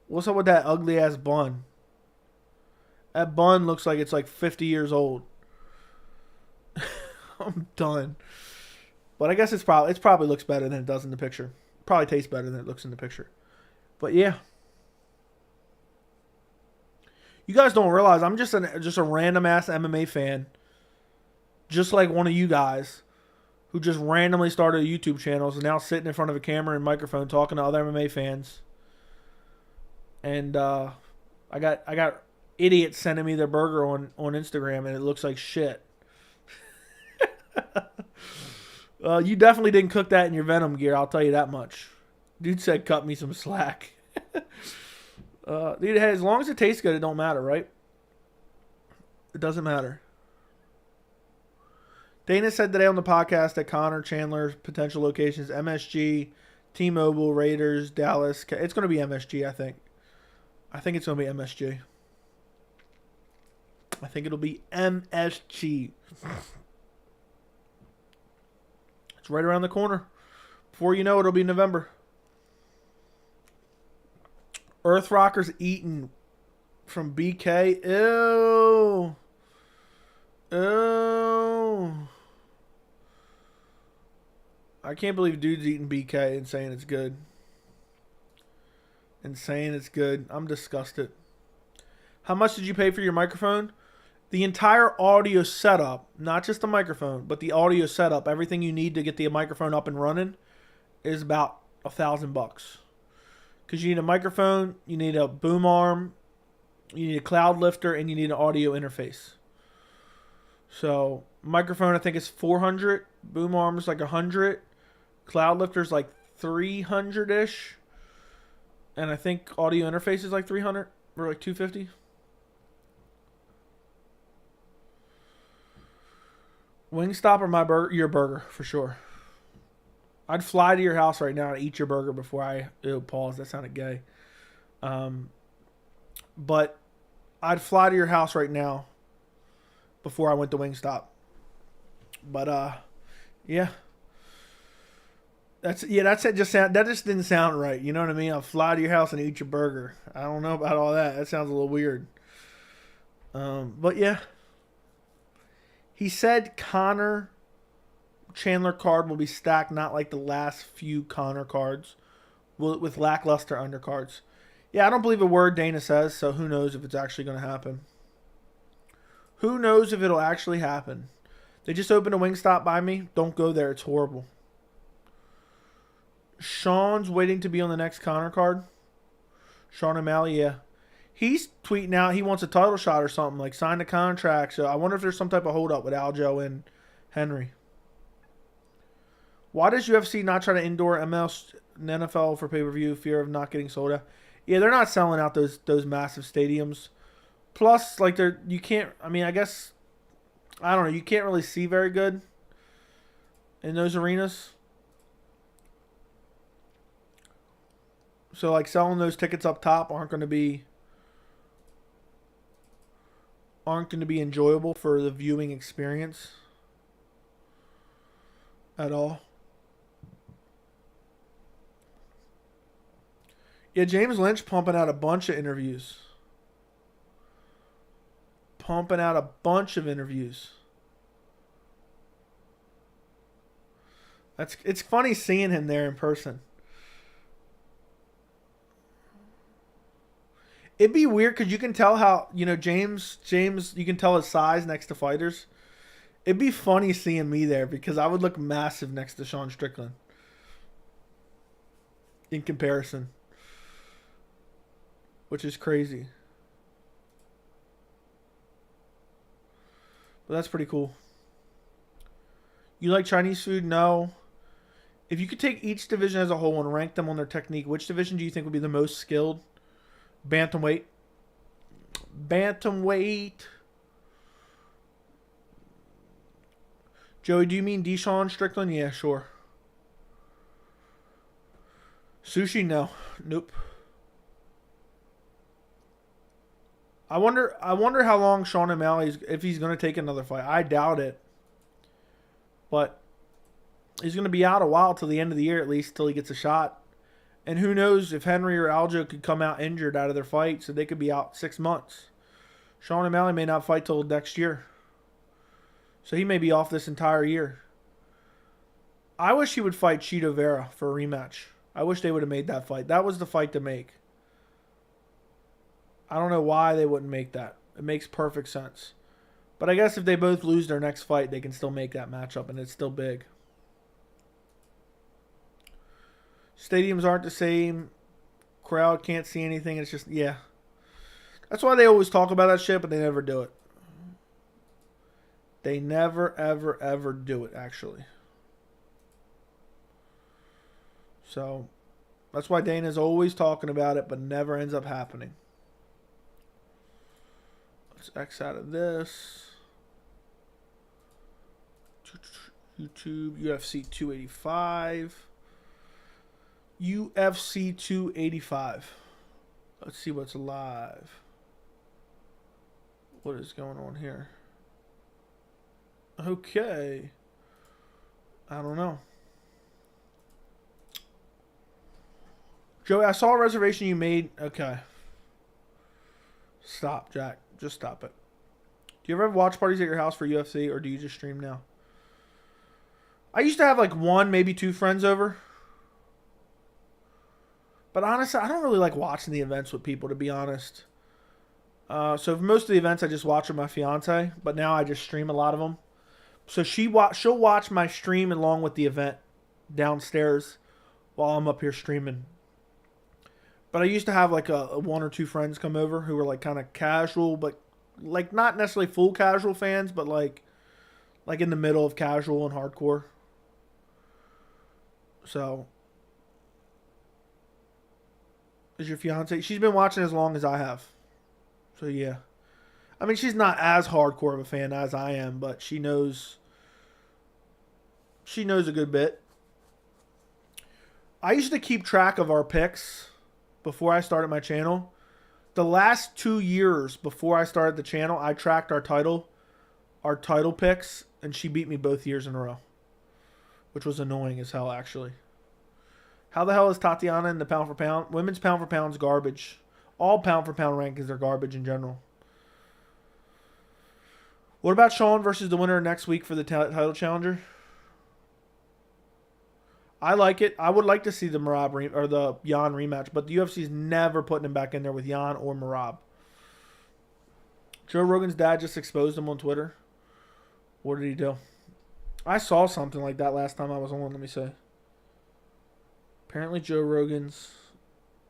What's up with that ugly ass bun? That bun looks like it's like 50 years old. I'm done. But I guess it probably looks better than it does in the picture. Probably tastes better than it looks in the picture. But yeah. You guys don't realize I'm just a random ass MMA fan. Just like one of you guys who just randomly started a YouTube channel and now sitting in front of a camera and microphone talking to other MMA fans. And I got idiots sending me their burger on Instagram, and it looks like shit. You definitely didn't cook that in your Venom gear, I'll tell you that much. Dude said cut me some slack. Dude, hey, as long as it tastes good, it don't matter, right? It doesn't matter. Dana said today on the podcast that Connor Chandler's potential locations, MSG, T-Mobile, Raiders, Dallas. It's going to be MSG, I think. I think it's going to be MSG. I think it'll be MSG. It's right around the corner. Before you know it, it'll be November. Earth Rocker's eating from BK. Ew. Ew. I can't believe dude's eating BK and saying it's good. And saying it's good. I'm disgusted. How much did you pay for your microphone? The entire audio setup, not just the microphone, but the audio setup, everything you need to get the microphone up and running, is about $1,000. Because you need a microphone, you need a boom arm, you need a cloud lifter, and you need an audio interface. So, microphone I think is $400, boom arm is like $100, cloud lifter is like $300-ish, and I think audio interface is like $300 or like $250. Wingstop or your burger, for sure. I'd fly to your house right now and eat your burger before I... Ew, pause. That sounded gay. But I'd fly to your house right now before I went to Wingstop. But, yeah. That just didn't sound right. You know what I mean? I'll fly to your house and eat your burger. I don't know about all that. That sounds a little weird. But, yeah. He said Connor Chandler card will be stacked not like the last few Connor cards with lackluster undercards. Yeah, I don't believe a word Dana says, so who knows if it's actually going to happen. Who knows if it'll actually happen. They just opened a Wingstop by me. Don't go there. It's horrible. Sean's waiting to be on the next Connor card. Sean O'Malley, yeah. He's tweeting out he wants a title shot or something, like sign a contract. So I wonder if there's some type of holdup with Aljo and Henry. Why does UFC not try to indoor an NFL for pay-per-view, fear of not getting sold out. Yeah, they're not selling out those massive stadiums. Plus, like you can't. I mean, I guess I don't know. You can't really see very good in those arenas. So like selling those tickets up top aren't going to be enjoyable for the viewing experience at all. Yeah, James Lynch pumping out a bunch of interviews. It's funny seeing him there in person. It'd be weird because you can tell how, James, you can tell his size next to fighters. It'd be funny seeing me there because I would look massive next to Sean Strickland in comparison, which is crazy. But that's pretty cool. You like Chinese food? No. If you could take each division as a whole and rank them on their technique, which division do you think would be the most skilled? Bantamweight. Joey, do you mean Deshaun Strickland? Yeah, sure. Sushi? No. Nope. I wonder how long Sean O'Malley if he's going to take another fight. I doubt it. But he's going to be out a while till the end of the year at least, till he gets a shot. And who knows if Henry or Aljo could come out injured out of their fight, so they could be out 6 months. Sean O'Malley may not fight till next year. So he may be off this entire year. I wish he would fight Chito Vera for a rematch. I wish they would have made that fight. That was the fight to make. I don't know why they wouldn't make that. It makes perfect sense. But I guess if they both lose their next fight, they can still make that matchup, and it's still big. Stadiums aren't the same. Crowd can't see anything. It's just, yeah. That's why they always talk about that shit, but they never do it. They never, ever, ever do it, actually. So, that's why Dana's always talking about it, but never ends up happening. Let's X out of this. YouTube, UFC 285. UFC 285. Let's see what's live. What is going on here? Okay. I don't know. Joey, I saw a reservation you made. Okay. Stop, Jack. Just stop it. Do you ever have watch parties at your house for UFC, or do you just stream now? I used to have like one, maybe two friends over. But honestly, I don't really like watching the events with people, to be honest. So for most of the events, I just watch with my fiance. But now I just stream a lot of them. So she'll watch my stream along with the event downstairs while I'm up here streaming. But I used to have like a one or two friends come over who were like kind of casual, but like not necessarily full casual fans, but like in the middle of casual and hardcore. So, is your fiance? She's been watching as long as I have. So yeah. I mean, she's not as hardcore of a fan as I am, but she knows a good bit. I used to keep track of our picks before I started my channel. The last 2 years before I started the channel, I tracked our title picks, and she beat me both years in a row, which was annoying as hell, actually. How the hell is Tatiana in the pound for pound? Women's pound for pound is garbage. All pound for pound rankings are garbage in general. What about Sean versus the winner next week for the title challenger? I like it. I would like to see the Merab or the Jan rematch, but the UFC's never putting him back in there with Jan or Merab. Joe Rogan's dad just exposed him on Twitter. What did he do? I saw something like that last time I was on. Let me see. Apparently Joe Rogan's...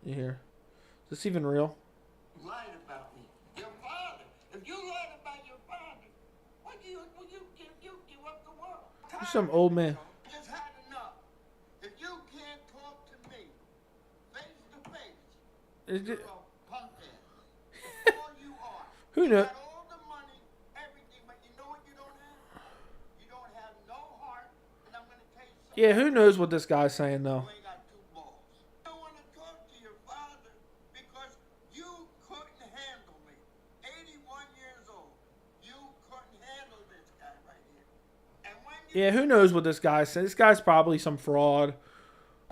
You hear? Is this even real? Lied about me. Your father. If you lied about your father, what do you give up the world? You're some old man. Just had enough. If you can't talk to me Is You're it, a punk ass. That's all you are. who You knows? got all the money, everything, but you know what you don't have? You don't have no heart, and I'm gonna tell you something. Yeah, who knows what this guy's saying though? You ain't got two balls. I don't want to talk to your father because you couldn't handle me. 81 years old. You couldn't handle this guy right here. And when you Yeah, who knows what this guy's saying? This guy's probably some fraud.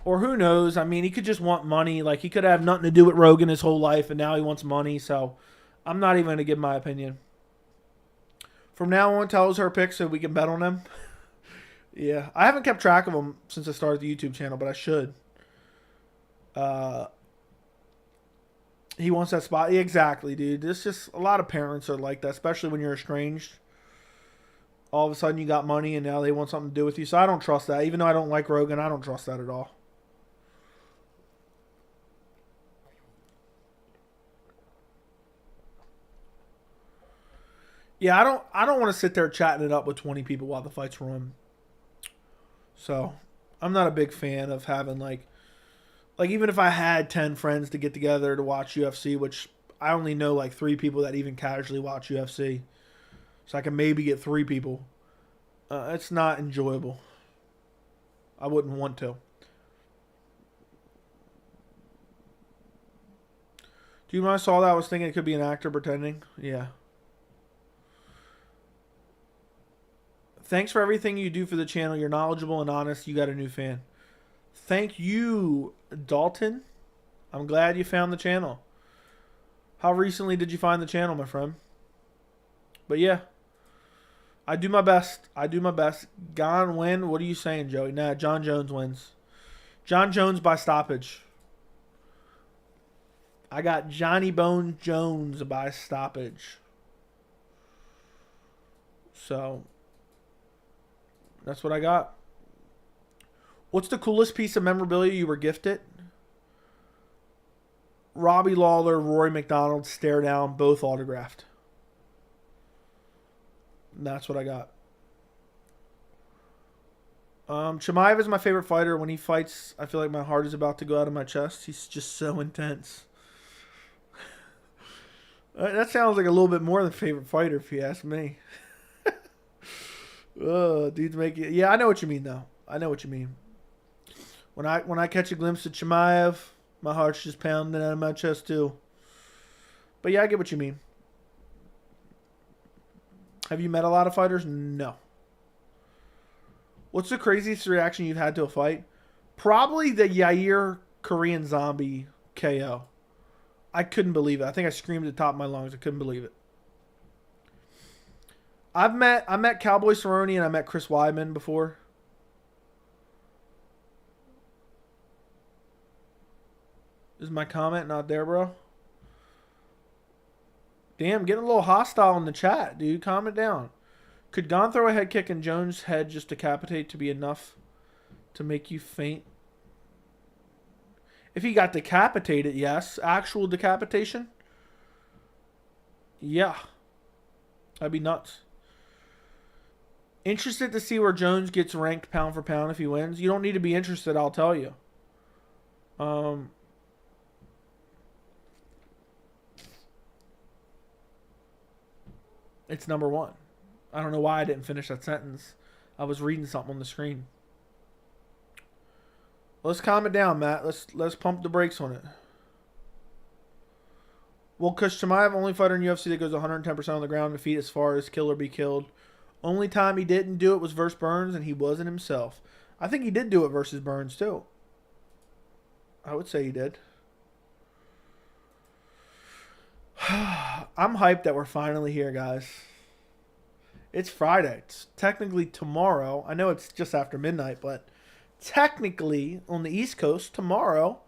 Or who knows? I mean, he could just want money. Like, he could have nothing to do with Rogan his whole life, and now he wants money. So, I'm not even going to give my opinion. From now on, tell us her picks so we can bet on them. Yeah. I haven't kept track of them since I started the YouTube channel, but I should. He wants that spot. Yeah, exactly, dude. This just, a lot of parents are like that, especially when you're estranged. All of a sudden, you got money, and now they want something to do with you. So, I don't trust that. Even though I don't like Rogan, I don't trust that at all. Yeah, I don't want to sit there chatting it up with 20 people while the fight's run. So, I'm not a big fan of having like even if I had 10 friends to get together to watch UFC, which I only know like 3 people that even casually watch UFC. So I can maybe get 3 people. It's not enjoyable. I wouldn't want to. Do you know when I saw that I was thinking it could be an actor pretending? Yeah. Thanks for everything you do for the channel. You're knowledgeable and honest. You got a new fan. Thank you, Dalton. I'm glad you found the channel. How recently did you find the channel, my friend? But yeah. I do my best. I do my best. Gone win. What are you saying, Joey? Nah, Jon Jones wins. Jon Jones by stoppage. I got Johnny Bone Jones by stoppage. So... that's what I got. What's the coolest piece of memorabilia you were gifted? Robbie Lawler, Rory McDonald, stare down, both autographed. And that's what I got. Chimaev is my favorite fighter. When he fights, I feel like my heart is about to go out of my chest. He's just so intense. That sounds like a little bit more than favorite fighter, if you ask me. Dudes make it. Yeah, I know what you mean, though. I know what you mean. When I catch a glimpse of Chimaev, my heart's just pounding out of my chest too. But yeah, I get what you mean. Have you met a lot of fighters? No. What's the craziest reaction you've had to a fight? Probably the Yair Korean Zombie KO. I couldn't believe it. I think I screamed at the top of my lungs. I couldn't believe it. I met Cowboy Cerrone and I met Chris Weidman before. Is my comment not there, bro? Damn, getting a little hostile in the chat, dude. Calm it down. Could Gane throw a head kick in Jones' head just decapitate to be enough to make you faint? If he got decapitated, yes. Actual decapitation? Yeah. That'd be nuts. Interested to see where Jones gets ranked pound for pound if he wins. You don't need to be interested, I'll tell you. It's number 1. I don't know why I didn't finish that sentence. I was reading something on the screen. Let's calm it down, Matt. Let's pump the brakes on it. Well, because Chimaev only fighter in UFC that goes 110% on the ground to feet as far as kill or be killed. Only time he didn't do it was versus Burns, and he wasn't himself. I think he did do it versus Burns, too. I would say he did. I'm hyped that we're finally here, guys. It's Friday. It's technically tomorrow. I know it's just after midnight, but technically on the East Coast, tomorrow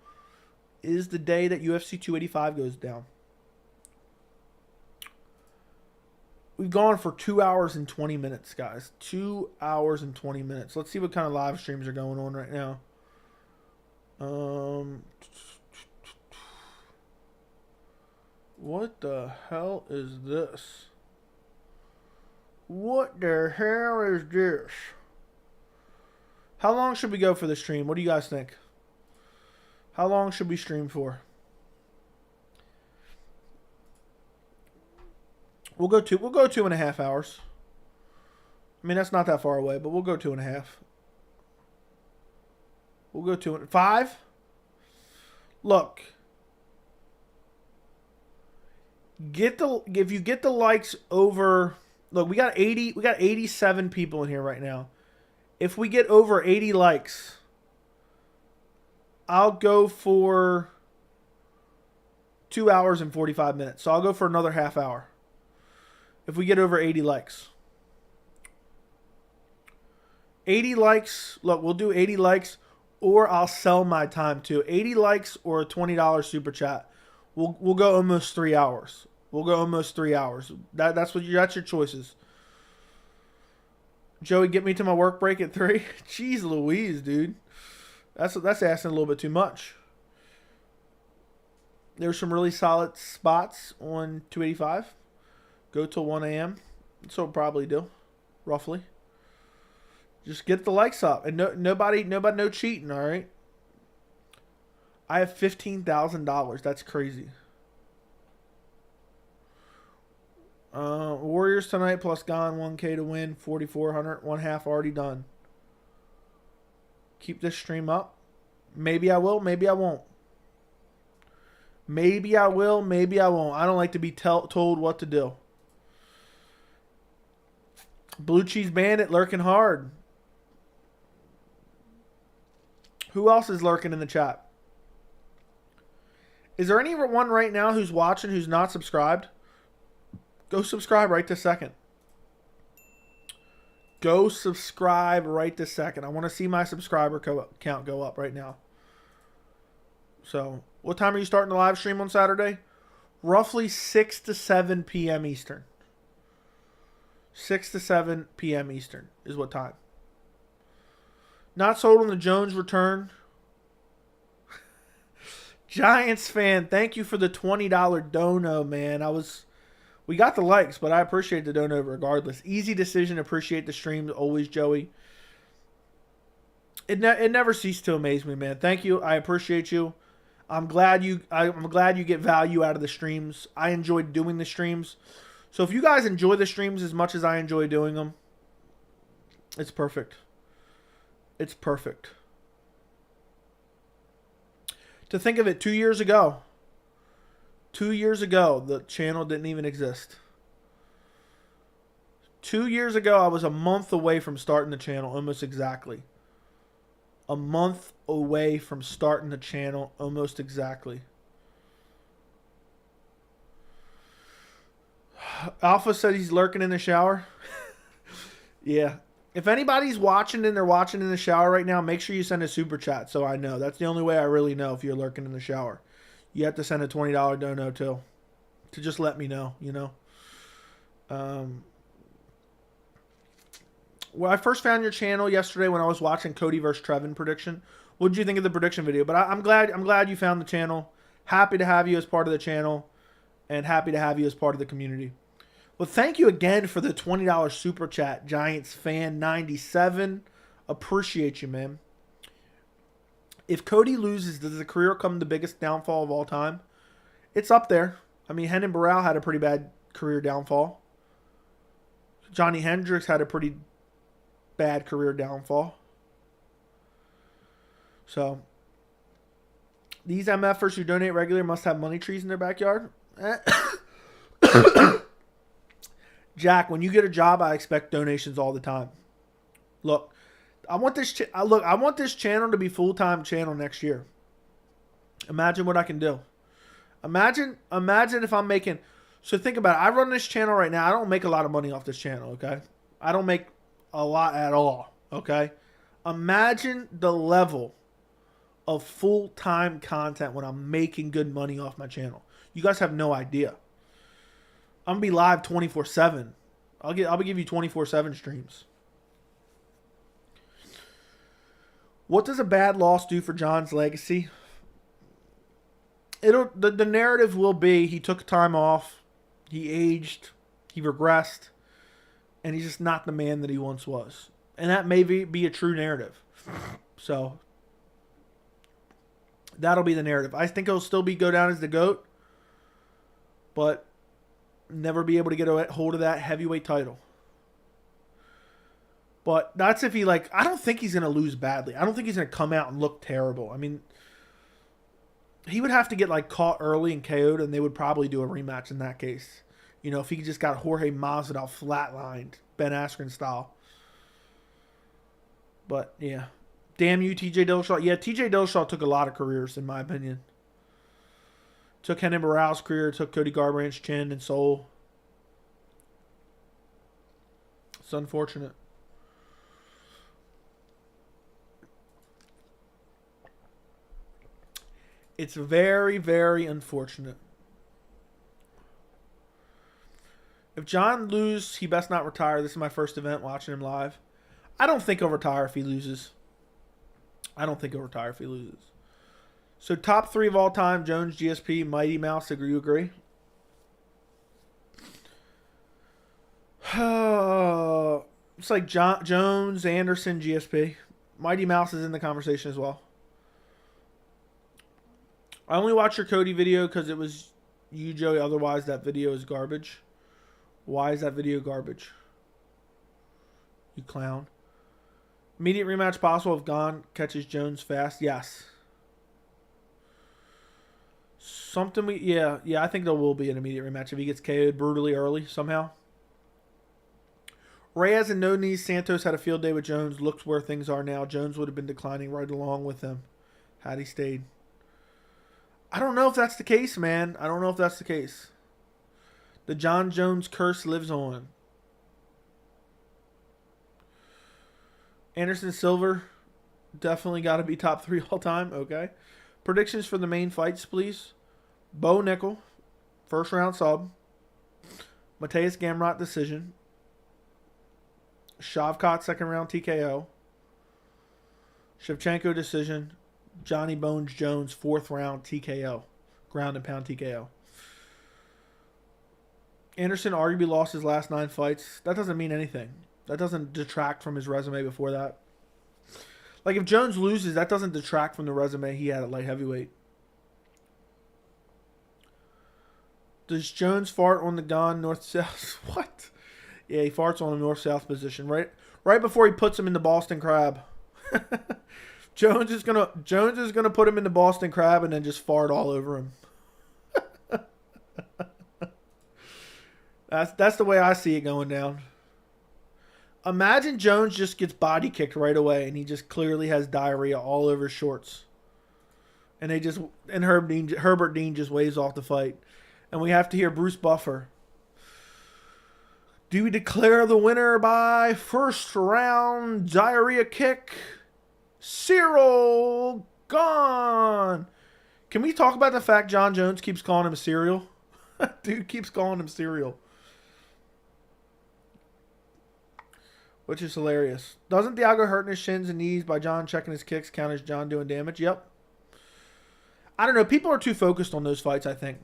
is the day that UFC 285 goes down. We've gone for 2 hours and 20 minutes, guys. 2 hours and 20 minutes. Let's see what kind of live streams are going on right now. What the hell is this? What the hell is this? How long should we go for the stream? What do you guys think? How long should we stream for? We'll go 2.5 hours. I mean, that's not that far away, but we'll go 2.5. We'll go 2.5. Look, if you get the likes over. Look, we got 87 people in here right now. If we get over 80 likes, I'll go for 2 hours and 45 minutes. So I'll go for another half hour. If we get over 80 likes. 80 likes. Look, we'll do 80 likes, or I'll sell my time too. 80 likes or a $20 super chat. We'll go almost 3 hours. We'll go almost 3 hours. That's your choices. Joey, get me to my work break at 3. Jeez Louise, dude. That's asking a little bit too much. There's some really solid spots on 285. Go till 1 a.m. That's what we'll probably do, roughly. Just get the likes up, and no cheating. All right. I have $15,000. That's crazy. Warriors tonight plus Gane 1K to win 4,400. One half already done. Keep this stream up. Maybe I will. Maybe I won't. Maybe I will. Maybe I won't. I don't like to be told what to do. Blue Cheese Bandit lurking hard. Who else is lurking in the chat? Is there anyone right now who's watching who's not subscribed? Go subscribe right this second. Go subscribe right this second. I want to see my subscriber count go up right now. So, what time are you starting the live stream on Saturday? Roughly 6 to 7 p.m. Eastern. 6 to 7 p.m. Eastern is what time. Not sold on the Jones return. Giants fan, thank you for the $20 dono, man. We got the likes, but I appreciate the dono regardless. Easy decision. Appreciate the streams always, Joey. It never ceased to amaze me, man. Thank you. I appreciate you. I'm glad you get value out of the streams. I enjoyed doing the streams. So if you guys enjoy the streams as much as I enjoy doing them, it's perfect. It's perfect. To think of it, 2 years ago, the channel didn't even exist. 2 years ago, I was a month away from starting the channel, almost exactly. A month away from starting the channel, almost exactly. Alpha said he's lurking in the shower. Yeah. If anybody's watching and they're watching in the shower right now, make sure you send a super chat so I know. That's the only way I really know if you're lurking in the shower. You have to send a $20 dono too, to just let me know, you know. Well, I first found your channel yesterday when I was watching Cody versus Trevin prediction. What did you think of the prediction video? But I'm glad you found the channel. Happy to have you as part of the channel, and happy to have you as part of the community. Well, thank you again for the $20 super chat, Giants fan 97. Appreciate you, man. If Cody loses, does the career come the biggest downfall of all time? It's up there. I mean, Henan Barral had a pretty bad career downfall. Johnny Hendricks had a pretty bad career downfall. So, these MFers who donate regularly must have money trees in their backyard. Jack, when you get a job, I expect donations all the time. Look, I want this channel to be full-time channel next year. Imagine what I can do. Imagine if I'm making. So think about it. I run this channel right now. I don't make a lot of money off this channel. Okay, I don't make a lot at all. Okay, imagine the level of full-time content when I'm making good money off my channel. You guys have no idea. I'm gonna be live 24/7. I'll give you 24/7 streams. What does a bad loss do for Jon's legacy? The narrative will be he took time off, he aged, he regressed, and he's just not the man that he once was. And that may be a true narrative. So that'll be the narrative. I think he'll still go down as the GOAT, but never be able to get a hold of that heavyweight title. But that's if he, like, I don't think he's going to lose badly. I don't think he's going to come out and look terrible. I mean, he would have to get, like, caught early and KO'd, and they would probably do a rematch in that case. You know, if he just got Jorge Masvidal flatlined, Ben Askren style. But, yeah. Damn you, TJ Dillashaw. Yeah, TJ Dillashaw took a lot of careers, in my opinion. Took Henry Morales' career, took Cody Garbrandt's chin and soul. It's unfortunate. It's very, very unfortunate. If Jon loses, he best not retire. This is my first event watching him live. I don't think he'll retire if he loses. I don't think he'll retire if he loses. So top 3 of all time, Jones, GSP, Mighty Mouse. Agree, you agree? It's like Jones, Anderson, GSP. Mighty Mouse is in the conversation as well. I only watched your Cody video because it was you, Joey. Otherwise, that video is garbage. Why is that video garbage? You clown. Immediate rematch possible if Gane catches Jones fast. Yes. Yeah, I think there will be an immediate rematch if he gets KO'd brutally early somehow. Reyes and no knees. Santos had a field day with Jones. Looks where things are now. Jones would have been declining right along with him had he stayed. I don't know if that's the case, man. I don't know if that's the case. The Jon Jones curse lives on. Anderson Silver, definitely got to be top 3 all time. Okay. Predictions for the main fights, please. Bo Nickel, first round sub. Mateus Gamrot decision. Shavkat, second round TKO. Shevchenko decision. Johnny Bones Jones, 4th round TKO. Ground and pound TKO. Anderson arguably lost his last 9 fights. That doesn't mean anything. That doesn't detract from his resume before that. Like, if Jones loses, that doesn't detract from the resume he had at light heavyweight. Does Jones fart on the Gane north-south? What? Yeah, he farts on a north-south position. Right before he puts him in the Boston Crab. Jones is gonna put him in the Boston Crab and then just fart all over him. That's the way I see it going down. Imagine Jones just gets body kicked right away and he just clearly has diarrhea all over his shorts. And Herbert Dean just waves off the fight. And we have to hear Bruce Buffer. Do we declare the winner by first round diarrhea kick? Ciryl Gane. Can we talk about the fact Jon Jones keeps calling him Ciryl? Dude keeps calling him Ciryl. Which is hilarious. Doesn't Thiago hurting his shins and knees by Jon checking his kicks count as Jon doing damage? Yep. I don't know. People are too focused on those fights, I think.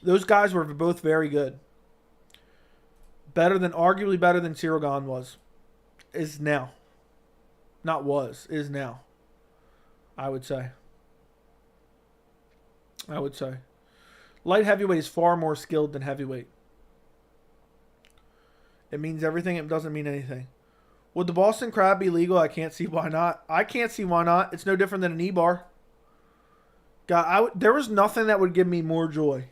Those guys were both very good. Arguably better than Ciryl Gane was. Is now. Not was. Is now. I would say. Light heavyweight is far more skilled than heavyweight. It means everything. It doesn't mean anything. Would the Boston Crab be legal? I can't see why not. I can't see why not. It's no different than an E-bar. God, there was nothing that would give me more joy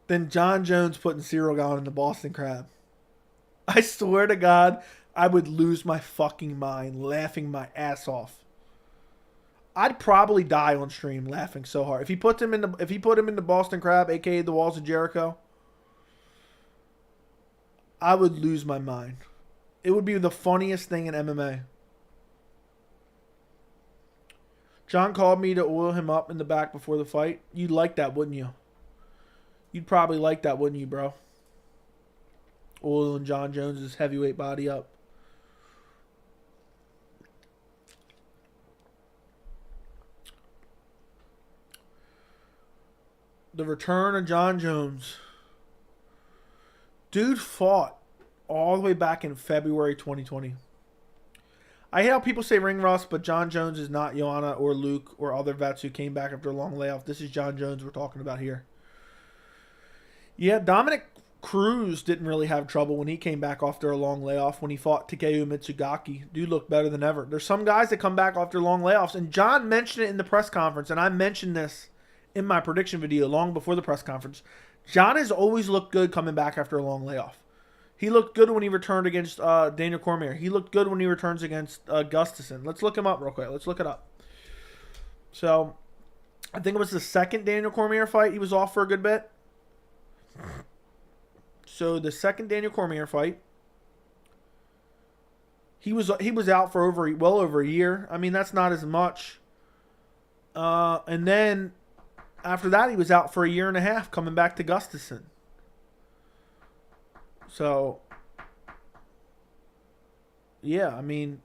than Jon Jones putting Ciryl Gane in the Boston Crab. I swear to God, I would lose my fucking mind laughing my ass off. I'd probably die on stream laughing so hard. If he put him in the Boston Crab, aka the Walls of Jericho, I would lose my mind. It would be the funniest thing in MMA. Jon called me to oil him up in the back before the fight. You'd like that, wouldn't you? You'd probably like that, wouldn't you, bro? Oiling Jon Jones' heavyweight body up. The return of Jon Jones. Dude fought all the way back in February 2020. I hate how people say ring rust, but Jon Jones is not Joanna or Luke or other vets who came back after a long layoff. This is Jon Jones we're talking about here. Yeah, Dominic Cruz didn't really have trouble when he came back after a long layoff when he fought Takeo Mitsugaki. Dude looked better than ever. There's some guys that come back after long layoffs, and John mentioned it in the press conference, and I mentioned this in my prediction video long before the press conference. John has always looked good coming back after a long layoff. He looked good when he returned against Daniel Cormier. He looked good when he returns against Gustafsson. Let's look him up real quick. Let's look it up. So, I think it was the second Daniel Cormier fight. He was off for a good bit. So, the second Daniel Cormier fight, he was out for well over a year. I mean, that's not as much. And then, after that, he was out for a year and a half coming back to Gustafsson. So, yeah, I mean,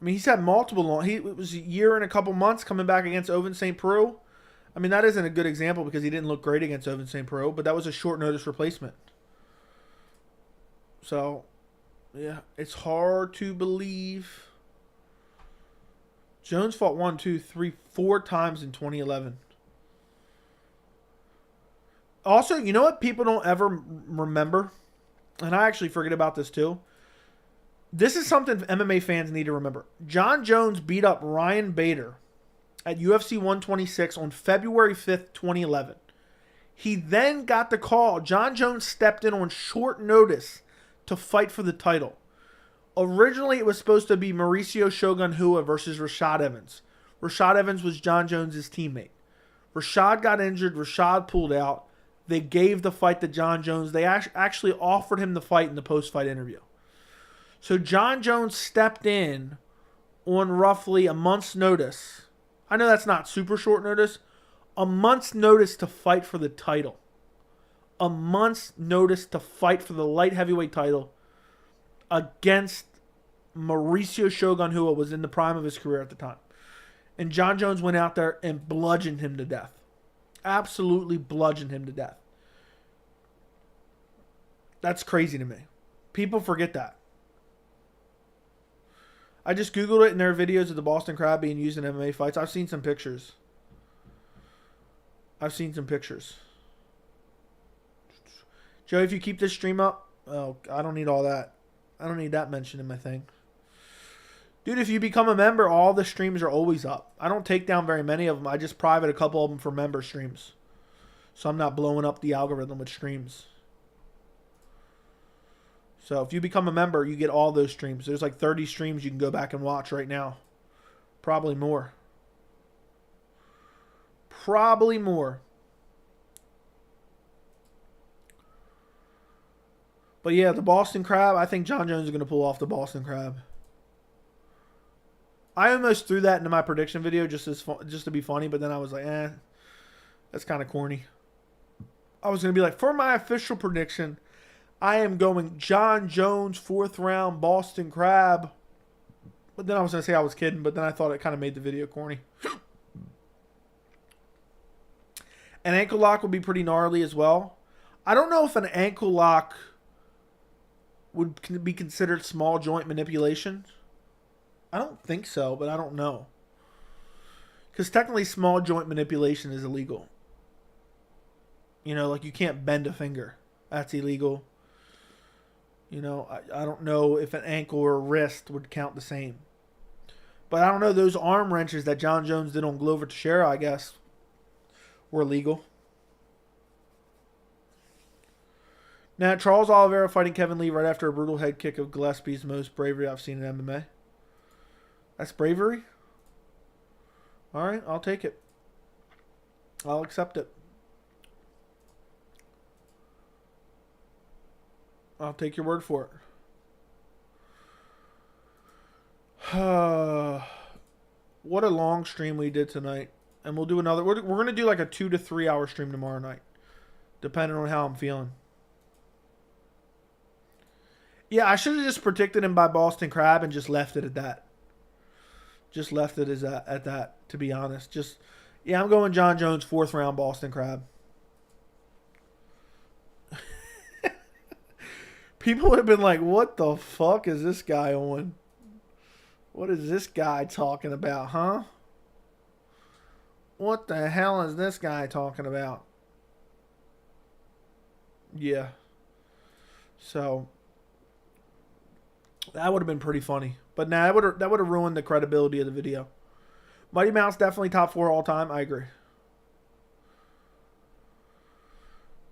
he's had multiple long. It was a year and a couple months coming back against Ovince St. Preux. I mean, that isn't a good example because he didn't look great against Ovince St. Preux, but that was a short notice replacement. So, yeah, it's hard to believe. Jones fought 1, 2, 3, 4 times in 2011. Also, you know what people don't ever remember? And I actually forget about this too. This is something MMA fans need to remember. Jon Jones beat up Ryan Bader at UFC 126 on February 5th, 2011. He then got the call. Jon Jones stepped in on short notice to fight for the title. Originally, it was supposed to be Mauricio Shogun Rua versus Rashad Evans. Rashad Evans was Jon Jones' teammate. Rashad got injured. Rashad pulled out. They gave the fight to Jon Jones. They actually offered him the fight in the post-fight interview. So Jon Jones stepped in on roughly a month's notice. I know that's not super short notice. A month's notice to fight for the title. A month's notice to fight for the light heavyweight title against Mauricio Shogun Rua, was in the prime of his career at the time. And Jon Jones went out there and bludgeoned him to death. Absolutely bludgeoned him to death. That's crazy to me. People forget that. I just Googled it, and there are videos of the Boston Crab being used in MMA fights. I've seen some pictures. Joe, if you keep this stream up, oh, I don't need all that. I don't need that mentioned in my thing. Dude, if you become a member, all the streams are always up. I don't take down very many of them. I just private a couple of them for member streams. So I'm not blowing up the algorithm with streams. So if you become a member, you get all those streams. There's like 30 streams you can go back and watch right now. Probably more. But yeah, the Boston Crab, I think Jon Jones is going to pull off the Boston Crab. I almost threw that into my prediction video just to be funny, but then I was like, that's kind of corny. I was going to be like, for my official prediction, I am going Jon Jones, 4th round, Boston Crab. But then I was going to say I was kidding, but then I thought it kind of made the video corny. An ankle lock would be pretty gnarly as well. I don't know if an ankle lock would be considered small joint manipulation. I don't think so, but I don't know. Because technically small joint manipulation is illegal. You know, like you can't bend a finger. That's illegal. You know, I don't know if an ankle or a wrist would count the same. But I don't know, those arm wrenches that Jon Jones did on Glover Teixeira, I guess, were legal. Now, Charles Oliveira fighting Kevin Lee right after a brutal head kick of Gillespie's most bravery I've seen in MMA. That's bravery? All right, I'll take it. I'll accept it. I'll take your word for it. What a long stream we did tonight. And we'll do another. We're going to do like a 2 to 3 hour stream tomorrow night, depending on how I'm feeling. Yeah, I should have just predicted him by Boston Crab and just left it at that. Just left it as at that, to be honest. I'm going Jon Jones, 4th round, Boston Crab. People would have been like, what the fuck is this guy on? What is this guy talking about, huh? What the hell is this guy talking about? Yeah. So that would have been pretty funny. But nah, that would have ruined the credibility of the video. Mighty Mouse definitely top 4 all time. I agree.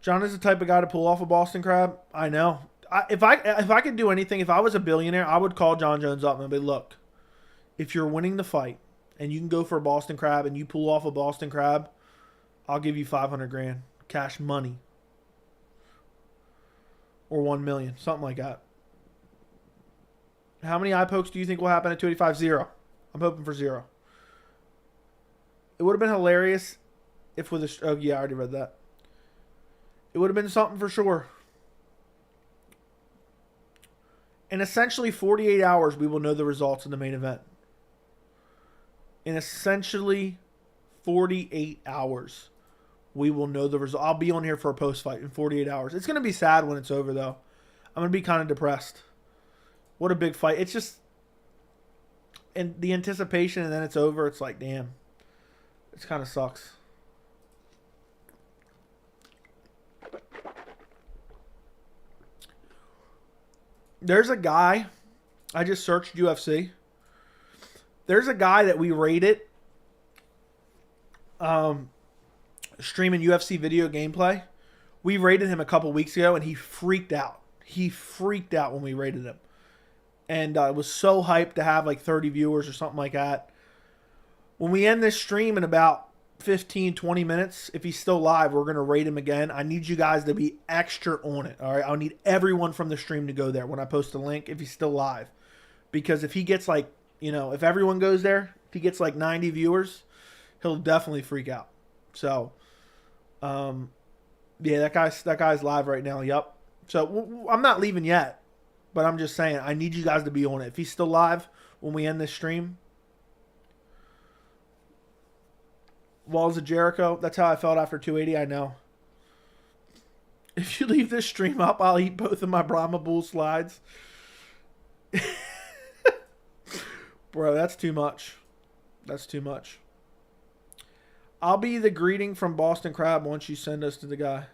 John is the type of guy to pull off a Boston Crab. I know. If I could do anything, if I was a billionaire, I would call Jon Jones up and be, look, if you're winning the fight and you can go for a Boston Crab and you pull off a Boston Crab, I'll give you 500 grand cash money, or 1 million, something like that. How many eye pokes do you think will happen at 285? 0. I'm hoping for 0. It would have been hilarious if with a... Oh, yeah, I already read that. It would have been something for sure. In essentially 48 hours, we will know the results in the main event. In essentially 48 hours, we will know the result. I'll be on here for a post-fight in 48 hours. It's going to be sad when it's over, though. I'm going to be kind of depressed. What a big fight. It's just... And the anticipation, and then it's over. It's like, damn. It kind of sucks. There's a guy, I just searched UFC. There's a guy that we rated streaming UFC video gameplay. We rated him a couple weeks ago, and he freaked out. He freaked out when we rated him. And was so hyped to have like 30 viewers or something like that. When we end this stream in about 15, 20 minutes, if he's still live, we're going to rate him again. I need you guys to be extra on it, all right? I'll need everyone from the stream to go there when I post a link if he's still live. Because if he gets like, you know, if everyone goes there, if he gets like 90 viewers, he'll definitely freak out. So, yeah, that guy's live right now, yep. So, I'm not leaving yet, but I'm just saying, I need you guys to be on it. If he's still live when we end this stream, Walls of Jericho. That's how I felt after 280, I know. If you leave this stream up, I'll eat both of my Brahma Bull slides. Bro, that's too much. That's too much. I'll be the greeting from Boston Crab once you send us to the guy.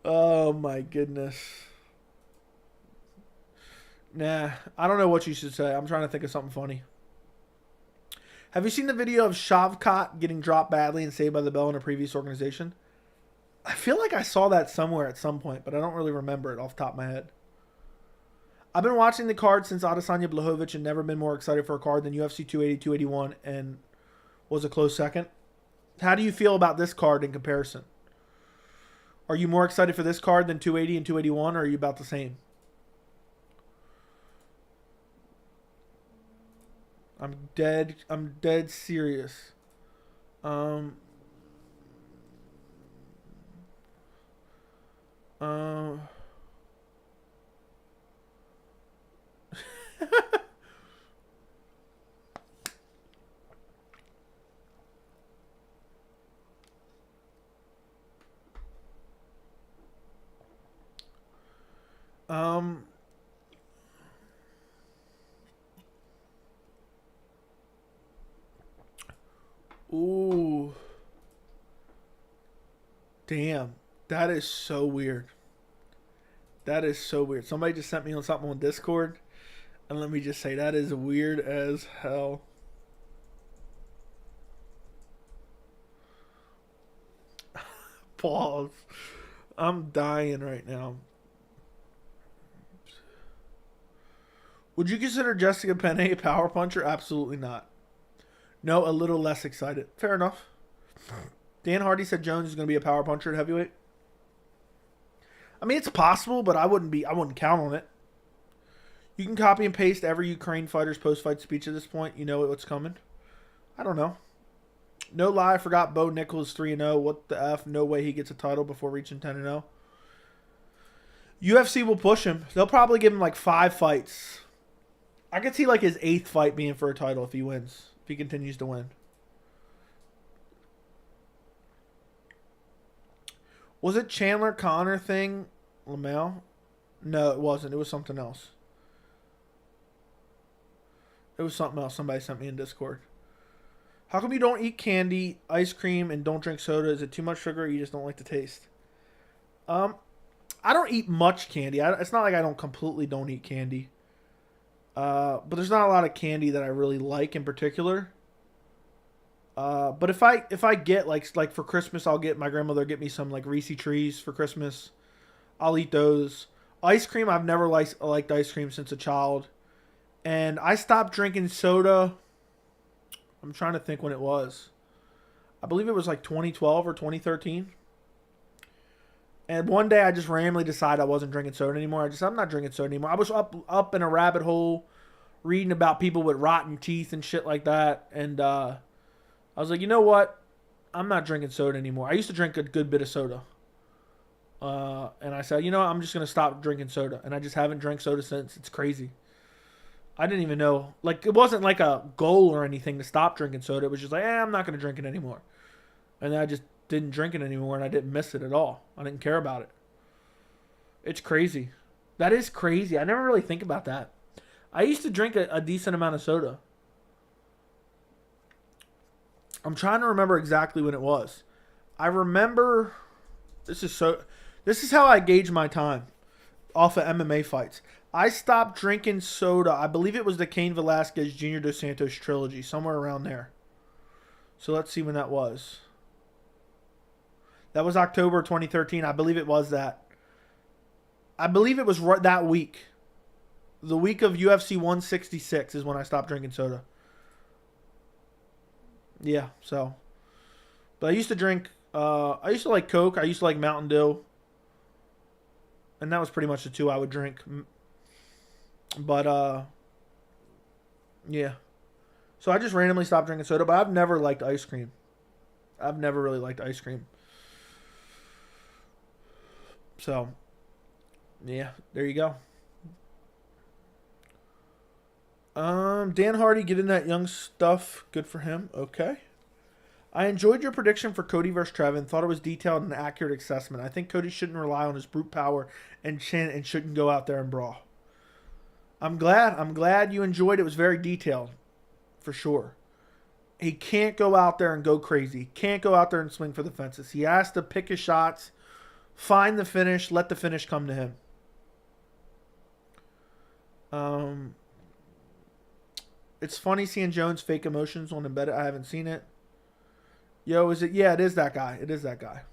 Oh, my goodness. Nah, I don't know what you should say. I'm trying to think of something funny. Have you seen the video of Shavkat getting dropped badly and saved by the bell in a previous organization? I feel like I saw that somewhere at some point, but I don't really remember it off the top of my head. I've been watching the card since Adesanya Blachowicz and never been more excited for a card than UFC 280, 281, and was a close second. How do you feel about this card in comparison? Are you more excited for this card than 280 and 281, or are you about the same? I'm dead serious. Ooh. Damn. That is so weird. That is so weird. Somebody just sent me on something on Discord. And let me just say, that is weird as hell. Pause. I'm dying right now. Would you consider Jessica Penne a power puncher? Absolutely not. No, a little less excited. Fair enough. Dan Hardy said Jones is going to be a power puncher at heavyweight. I mean, it's possible, but I wouldn't count on it. You can copy and paste every Ukraine fighter's post-fight speech at this point. You know what's coming. I don't know. No lie, I forgot Bo Nichols 3-0. What the F? No way he gets a title before reaching 10-0. UFC will push him. They'll probably give him like 5 fights. I could see like his 8th fight being for a title if he wins. If he continues to win. Was it Chandler Connor thing, Lamel? No, it wasn't. It was something else. It was something else. Somebody sent me in Discord. How come you don't eat candy, ice cream, and don't drink soda? Is it too much sugar or you just don't like the taste? I don't eat much candy. It's not like I don't eat candy. But there's not a lot of candy that I really like in particular. But if I get like for Christmas, I'll get my grandmother get me some like Reese trees for Christmas. I'll eat those. Ice cream, I've never liked ice cream since a child. And I stopped drinking soda. I'm trying to think when it was. I believe it was like 2012 or 2013. And one day I just randomly decided I wasn't drinking soda anymore. I'm not drinking soda anymore. I was up in a rabbit hole reading about people with rotten teeth and shit like that. And I was like, you know what? I'm not drinking soda anymore. I used to drink a good bit of soda. And I said, you know what? I'm just going to stop drinking soda. And I just haven't drank soda since. It's crazy. I didn't even know. Like, it wasn't like a goal or anything to stop drinking soda. It was just like, I'm not going to drink it anymore. And then I just didn't drink it anymore, and I didn't miss it at all. I didn't care about it. It's crazy. That is crazy. I never really think about that. I used to drink a decent amount of soda. I'm trying to remember exactly when it was. I remember... This is how I gauge my time off of MMA fights. I stopped drinking soda. I believe it was the Cain Velasquez Junior Dos Santos trilogy, somewhere around there. So let's see when that was. That was October 2013. I believe it was that. I believe it was that week. The week of UFC 166 is when I stopped drinking soda. Yeah, so. But I used to drink, I used to like Coke. I used to like Mountain Dew. And that was pretty much the two I would drink. But, yeah. So I just randomly stopped drinking soda, but I've never liked ice cream. I've never really liked ice cream. So, yeah, there you go. Dan Hardy getting that young stuff. Good for him. Okay. I enjoyed your prediction for Cody versus Trevin. Thought it was detailed and an accurate assessment. I think Cody shouldn't rely on his brute power and chin and shouldn't go out there and brawl. I'm glad you enjoyed it. It was very detailed. For sure. He can't go out there and go crazy. He can't go out there and swing for the fences. He has to pick his shots, find the finish, let the finish come to him. It's funny seeing Jones' fake emotions on Embedded. I haven't seen it. Yo, is it? Yeah, it is that guy. It is that guy.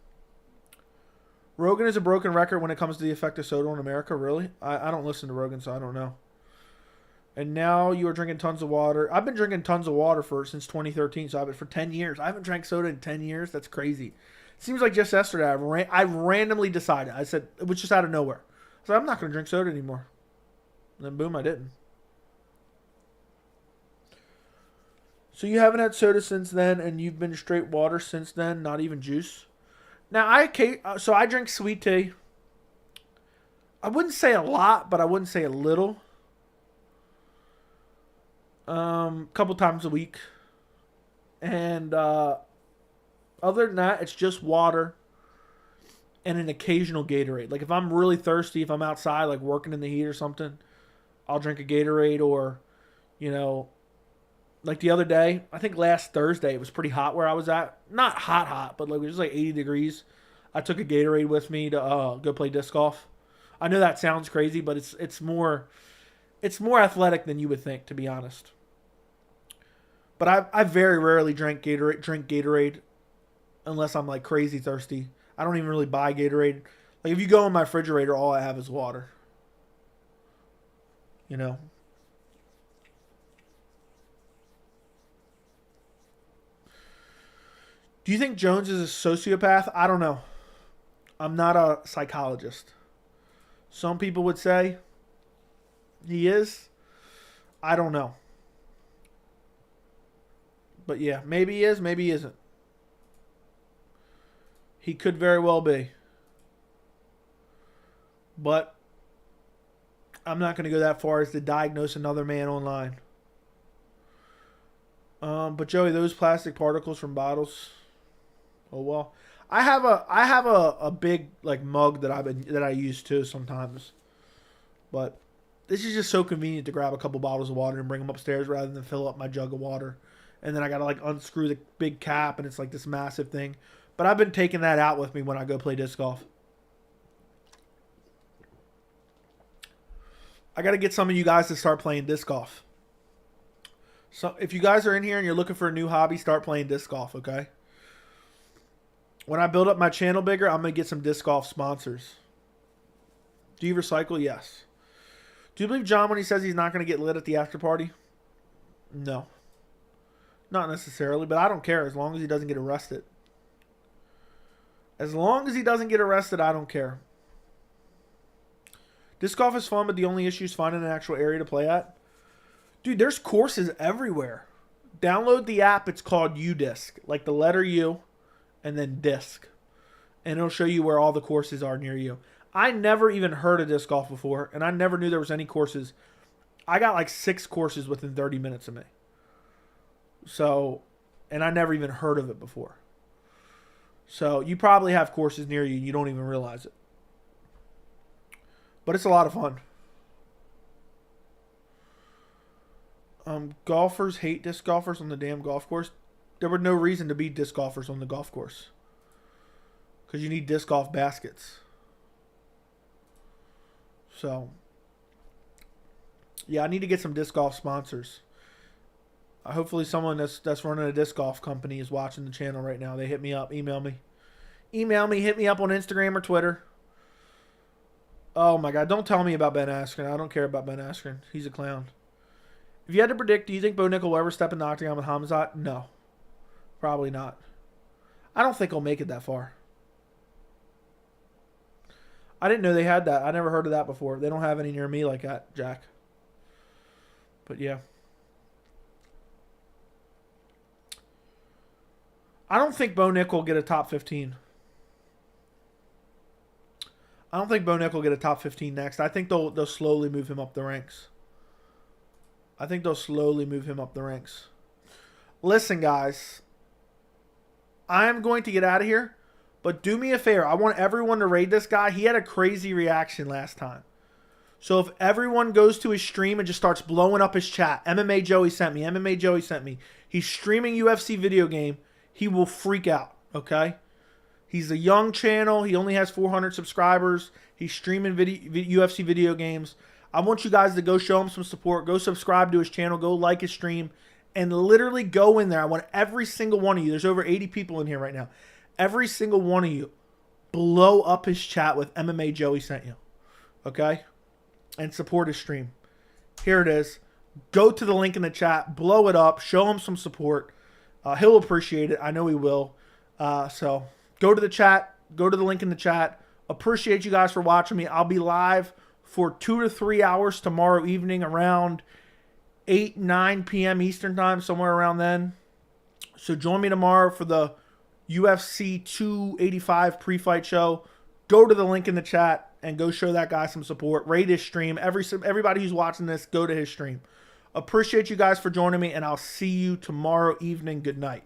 Rogan is a broken record when it comes to the effect of soda in America. Really? I don't listen to Rogan, so I don't know. And now you are drinking tons of water. I've been drinking tons of water since 2013, so I've been for 10 years. I haven't drank soda in 10 years. That's crazy. Seems like just yesterday I randomly decided. I said, it was just out of nowhere. So I'm not going to drink soda anymore. And then boom, I didn't. So you haven't had soda since then, and you've been straight water since then, not even juice. Now I drink sweet tea. I wouldn't say a lot, but I wouldn't say a little. Couple times a week. And other than that, it's just water and an occasional Gatorade. Like if I'm really thirsty, if I'm outside like working in the heat or something, I'll drink a Gatorade. Or, you know, like the other day, I think last Thursday, it was pretty hot where I was at. Not hot, but like it was like 80 degrees. I took a Gatorade with me to go play disc golf. I know that sounds crazy, but it's more athletic than you would think, to be honest. But I very rarely drink Gatorade unless I'm like crazy thirsty. I don't even really buy Gatorade. Like if you go in my refrigerator, all I have is water. You know. Do you think Jones is a sociopath? I don't know. I'm not a psychologist. Some people would say he is. I don't know. But yeah, maybe he is, maybe he isn't. He could very well be. But I'm not going to go that far as to diagnose another man online. But Joey, those plastic particles from bottles. Oh well. I have a big like mug that I use too sometimes. But this is just so convenient to grab a couple bottles of water and bring them upstairs rather than fill up my jug of water and then I got to like unscrew the big cap, and it's like this massive thing. But I've been taking that out with me when I go play disc golf. I got to get some of you guys to start playing disc golf. So if you guys are in here and you're looking for a new hobby, start playing disc golf, okay? When I build up my channel bigger, I'm going to get some disc golf sponsors. Do you recycle? Yes. Do you believe John when he says he's not going to get lit at the after party? No. Not necessarily, but I don't care as long as he doesn't get arrested. As long as he doesn't get arrested, I don't care. Disc golf is fun, but the only issue is finding an actual area to play at. Dude, there's courses everywhere. Download the app. It's called UDisc. Like the letter U and then disc. And it'll show you where all the courses are near you. I never even heard of disc golf before, and I never knew there was any courses. I got like 6 courses within 30 minutes of me. So, and I never even heard of it before. So, you probably have courses near you and you don't even realize it. But it's a lot of fun. Golfers hate disc golfers on the damn golf course. There was no reason to be disc golfers on the golf course. Because you need disc golf baskets. So, yeah, I need to get some disc golf sponsors. Hopefully someone that's running a disc golf company is watching the channel right now. They hit me up. Email me. Email me. Hit me up on Instagram or Twitter. Oh, my God. Don't tell me about Ben Askren. I don't care about Ben Askren. He's a clown. If you had to predict, do you think Bo Nickel will ever step in the octagon with Hamzat? No. Probably not. I don't think he'll make it that far. I didn't know they had that. I never heard of that before. They don't have any near me like that, Jack. But, yeah. I don't think Bo Nickel will get a top 15. I don't think Bo Nickel will get a top 15 next. I think they'll slowly move him up the ranks. Listen, guys. I'm going to get out of here. But do me a favor. I want everyone to raid this guy. He had a crazy reaction last time. So if everyone goes to his stream and just starts blowing up his chat. MMA Joey sent me. MMA Joey sent me. He's streaming UFC video game. He will freak out. Okay? He's a young channel. He only has 400 subscribers. He's streaming UFC video games. I want you guys to go show him some support. Go subscribe to his channel. Go like his stream. And literally go in there. I want every single one of you. There's over 80 people in here right now. Every single one of you blow up his chat with MMA Joey sent you. Okay? And support his stream. Here it is. Go to the link in the chat. Blow it up. Show him some support. He'll appreciate it. I know he will. So go to the chat. Go to the link in the chat. Appreciate you guys for watching me. I'll be live for 2 to 3 hours tomorrow evening around 8, 9 p.m. Eastern time, somewhere around then. So join me tomorrow for the UFC 285 pre-fight show. Go to the link in the chat and go show that guy some support. Rate his stream. Everybody who's watching this, go to his stream. Appreciate you guys for joining me, and I'll see you tomorrow evening. Good night.